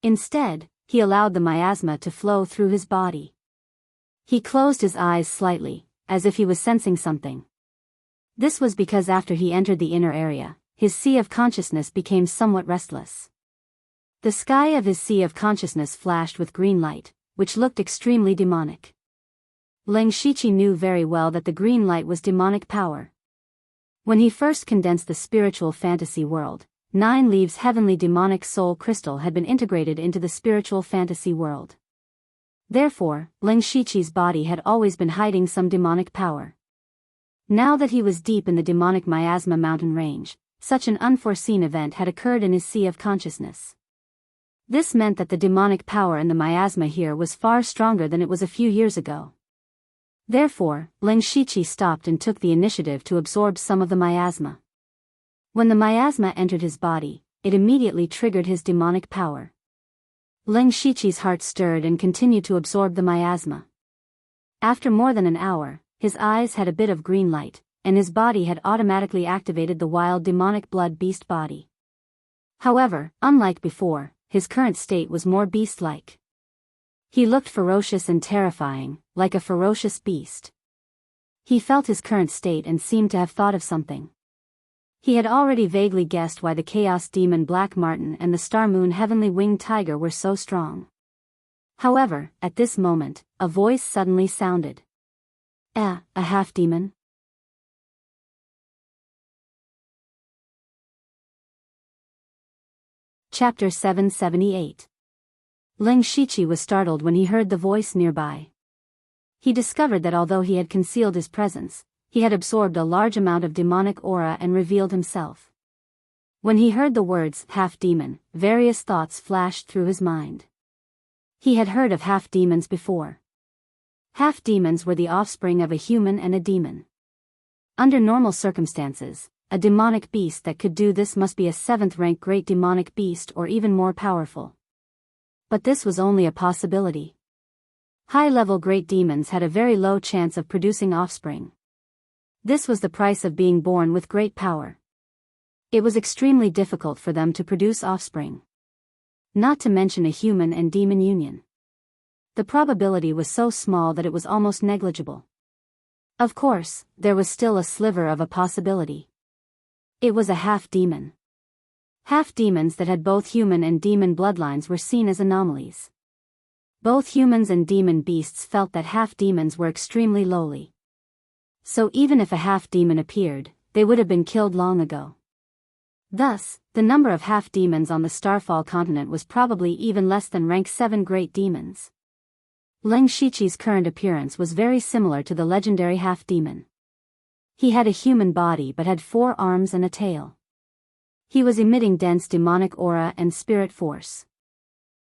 Instead, he allowed the miasma to flow through his body. He closed his eyes slightly, as if he was sensing something. This was because after he entered the inner area, his sea of consciousness became somewhat restless. The sky of his sea of consciousness flashed with green light, which looked extremely demonic. Ling Shiqi knew very well that the green light was demonic power. When he first condensed the spiritual fantasy world, 9 leaves heavenly demonic soul crystal had been integrated into the spiritual fantasy world. Therefore, Ling Shiqi's body had always been hiding some demonic power. Now that he was deep in the demonic Miasma mountain range, such an unforeseen event had occurred in his sea of consciousness. This meant that the demonic power in the miasma here was far stronger than it was a few years ago. Therefore, Ling Shiqi stopped and took the initiative to absorb some of the miasma. When the miasma entered his body, it immediately triggered his demonic power. Ling Shiqi's heart stirred and continued to absorb the miasma. After more than an hour, his eyes had a bit of green light, and his body had automatically activated the wild demonic blood beast body. However, unlike before, his current state was more beast-like. He looked ferocious and terrifying, like a ferocious beast. He felt his current state and seemed to have thought of something. He had already vaguely guessed why the Chaos Demon Black Marten and the Star Moon Heavenly Winged Tiger were so strong. However, at this moment, a voice suddenly sounded. A half-demon? Chapter 778. Ling Shiqi was startled when he heard the voice nearby. He discovered that although he had concealed his presence, he had absorbed a large amount of demonic aura and revealed himself. When he heard the words half-demon, various thoughts flashed through his mind. He had heard of half-demons before. Half-demons were the offspring of a human and a demon. Under normal circumstances, a demonic beast that could do this must be a 7th-rank great demonic beast or even more powerful. But this was only a possibility. High-level great demons had a very low chance of producing offspring. This was the price of being born with great power. It was extremely difficult for them to produce offspring. Not to mention a human and demon union. The probability was so small that it was almost negligible. Of course, there was still a sliver of a possibility. It was a half-demon. Half-demons that had both human and demon bloodlines were seen as anomalies. Both humans and demon beasts felt that half-demons were extremely lowly. So even if a half-demon appeared, they would have been killed long ago. Thus, the number of half-demons on the Starfall continent was probably even less than rank 7 great demons. Leng Shiqi's current appearance was very similar to the legendary half-demon. He had a human body but had 4 arms and a tail. He was emitting dense demonic aura and spirit force.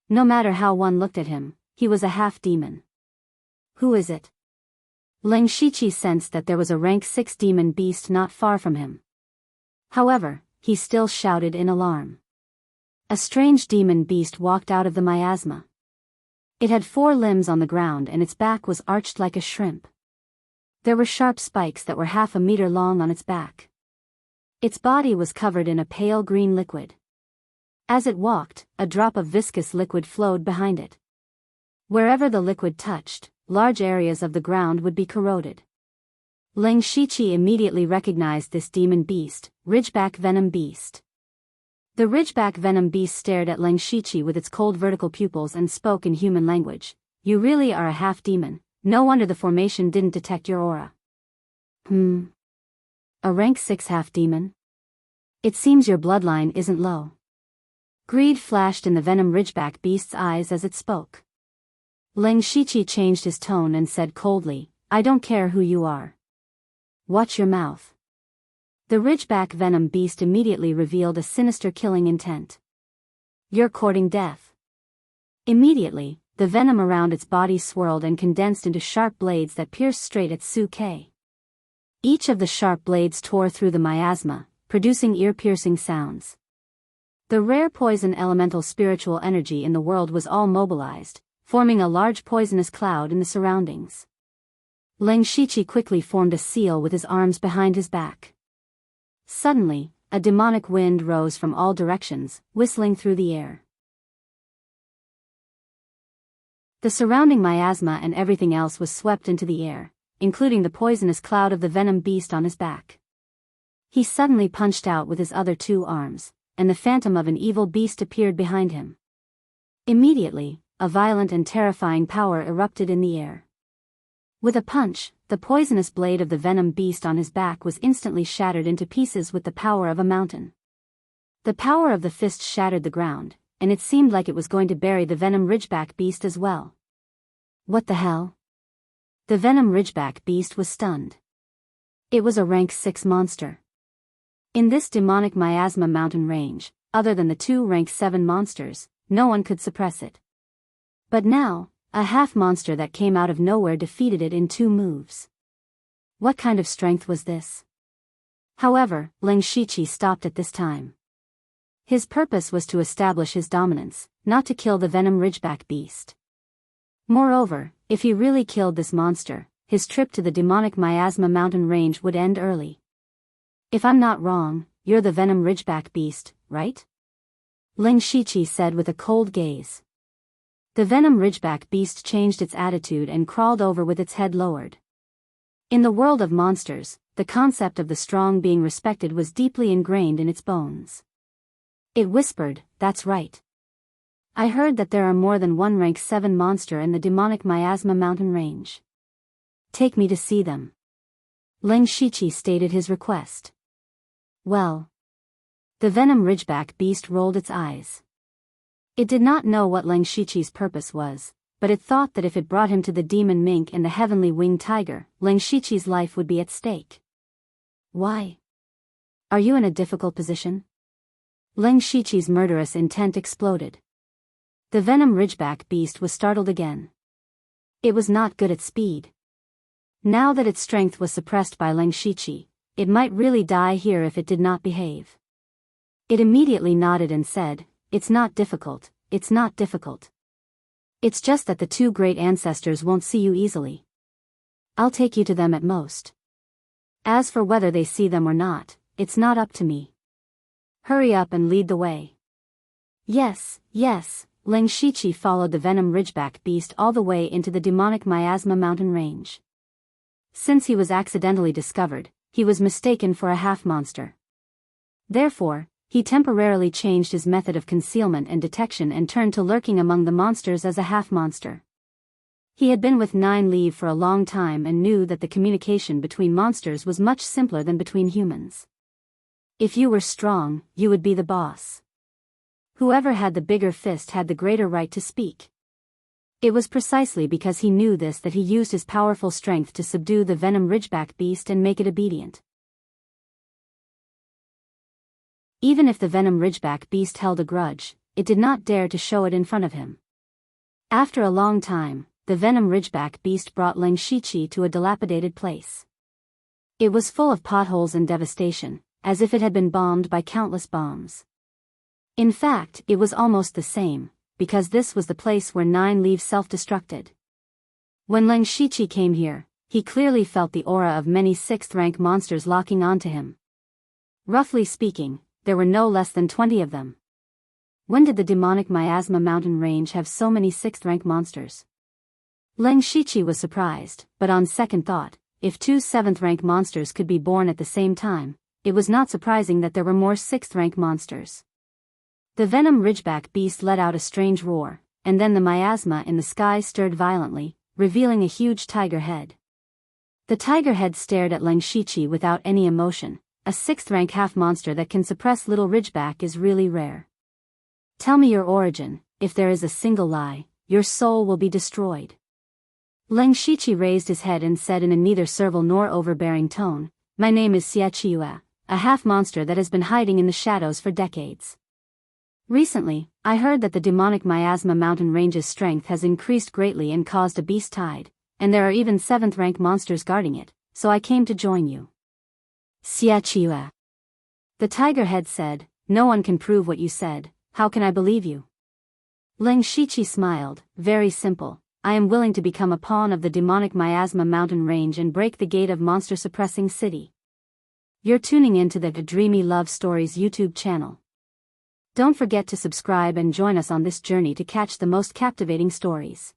No matter how one looked at him, he was a half-demon. Who is it? Leng Shiqi sensed that there was a rank 6 demon beast not far from him. However, he still shouted in alarm. A strange demon beast walked out of the miasma. It had 4 limbs on the ground and its back was arched like a shrimp. There were sharp spikes that were half a meter long on its back. Its body was covered in a pale green liquid. As it walked, a drop of viscous liquid flowed behind it. Wherever the liquid touched, large areas of the ground would be corroded. Leng Shiqi immediately recognized this demon beast, Ridgeback Venom Beast. The Ridgeback Venom Beast stared at Leng Shiqi with its cold vertical pupils and spoke in human language. You really are a half-demon, no wonder the formation didn't detect your aura. A rank 6 half-demon? It seems your bloodline isn't low. Greed flashed in the Venom Ridgeback Beast's eyes as it spoke. Leng Shiqi changed his tone and said coldly, I don't care who you are. Watch your mouth. The Ridgeback Venom Beast immediately revealed a sinister killing intent. You're courting death. Immediately, the venom around its body swirled and condensed into sharp blades that pierced straight at Su Ke. Each of the sharp blades tore through the miasma, producing ear-piercing sounds. The rare poison elemental spiritual energy in the world was all mobilized, forming a large poisonous cloud in the surroundings. Leng Shiqi quickly formed a seal with his arms behind his back. Suddenly, a demonic wind rose from all directions, whistling through the air. The surrounding miasma and everything else was swept into the air, including the poisonous cloud of the venom beast on his back. He suddenly punched out with his other 2 arms, and the phantom of an evil beast appeared behind him. Immediately, a violent and terrifying power erupted in the air. With a punch, the poisonous blade of the venom beast on his back was instantly shattered into pieces with the power of a mountain. The power of the fist shattered the ground, and it seemed like it was going to bury the Venom Ridgeback Beast as well. What the hell? The Venom Ridgeback Beast was stunned. It was a rank 6 monster. In this demonic miasma mountain range, other than the 2 rank 7 monsters, no one could suppress it. But now, a half-monster that came out of nowhere defeated it in 2 moves. What kind of strength was this? However, Leng Shiqi stopped at this time. His purpose was to establish his dominance, not to kill the Venom Ridgeback Beast. Moreover, if he really killed this monster, his trip to the demonic miasma mountain range would end early. If I'm not wrong, you're the Venom Ridgeback Beast, right? Leng Shiqi said with a cold gaze. The Venom Ridgeback Beast changed its attitude and crawled over with its head lowered. In the world of monsters, the concept of the strong being respected was deeply ingrained in its bones. It whispered, that's right. I heard that there are more than 1 rank 7 monster in the demonic miasma mountain range. Take me to see them. Leng Shiqi stated his request. Well. The Venom Ridgeback Beast rolled its eyes. It did not know what Leng Shiqi's purpose was, but it thought that if it brought him to the demon mink and the heavenly winged tiger, Leng Shiqi's life would be at stake. Why? Are you in a difficult position? Leng Shiqi's murderous intent exploded. The Venom Ridgeback Beast was startled again. It was not good at speed. Now that its strength was suppressed by Leng Shiqi, it might really die here if it did not behave. It immediately nodded and said, it's not difficult, it's not difficult. It's just that the 2 great ancestors won't see you easily. I'll take you to them at most. As for whether they see them or not, it's not up to me. Hurry up and lead the way. Yes, yes, Ling Shiqi followed the venom ridgeback beast all the way into the demonic miasma mountain range. Since he was accidentally discovered, he was mistaken for a half-monster. Therefore, he temporarily changed his method of concealment and detection and turned to lurking among the monsters as a half-monster. He had been with Nine Leave for a long time and knew that the communication between monsters was much simpler than between humans. If you were strong, you would be the boss. Whoever had the bigger fist had the greater right to speak. It was precisely because he knew this that he used his powerful strength to subdue the venom ridgeback beast and make it obedient. Even if the venom ridgeback beast held a grudge, it did not dare to show it in front of him. After a long time, the venom ridgeback beast brought Ling Shiqi to a dilapidated place. It was full of potholes and devastation, as if it had been bombed by countless bombs. In fact, it was almost the same, because this was the place where Nine Leaves self-destructed. When Ling Shiqi came here, he clearly felt the aura of many 6th-rank monsters locking onto him. Roughly speaking, there were no less than 20 of them. When did the demonic miasma mountain range have so many 6th-rank monsters? Ling Shiqi was surprised, but on second thought, if 2 7th-rank monsters could be born at the same time, it was not surprising that there were more 6th-rank monsters. The venom ridgeback beast let out a strange roar, and then the miasma in the sky stirred violently, revealing a huge tiger head. The tiger head stared at Ling Shiqi without any emotion. A 6th-rank half-monster that can suppress little ridgeback is really rare. Tell me your origin. If there is a single lie, your soul will be destroyed. Ling Shiqi raised his head and said in a neither servile nor overbearing tone, My name is Xia Qiue, a half-monster that has been hiding in the shadows for decades. Recently, I heard that the demonic miasma mountain range's strength has increased greatly and caused a beast tide, and there are even 7th-rank monsters guarding it, so I came to join you. Xia Qiue. The tiger head said, No one can prove what you said, how can I believe you? Ling Shiqi smiled, Very simple, I am willing to become a pawn of the demonic miasma mountain range and break the gate of monster-suppressing city. You're tuning in to the Dreamy Love Stories YouTube channel. Don't forget to subscribe and join us on this journey to catch the most captivating stories.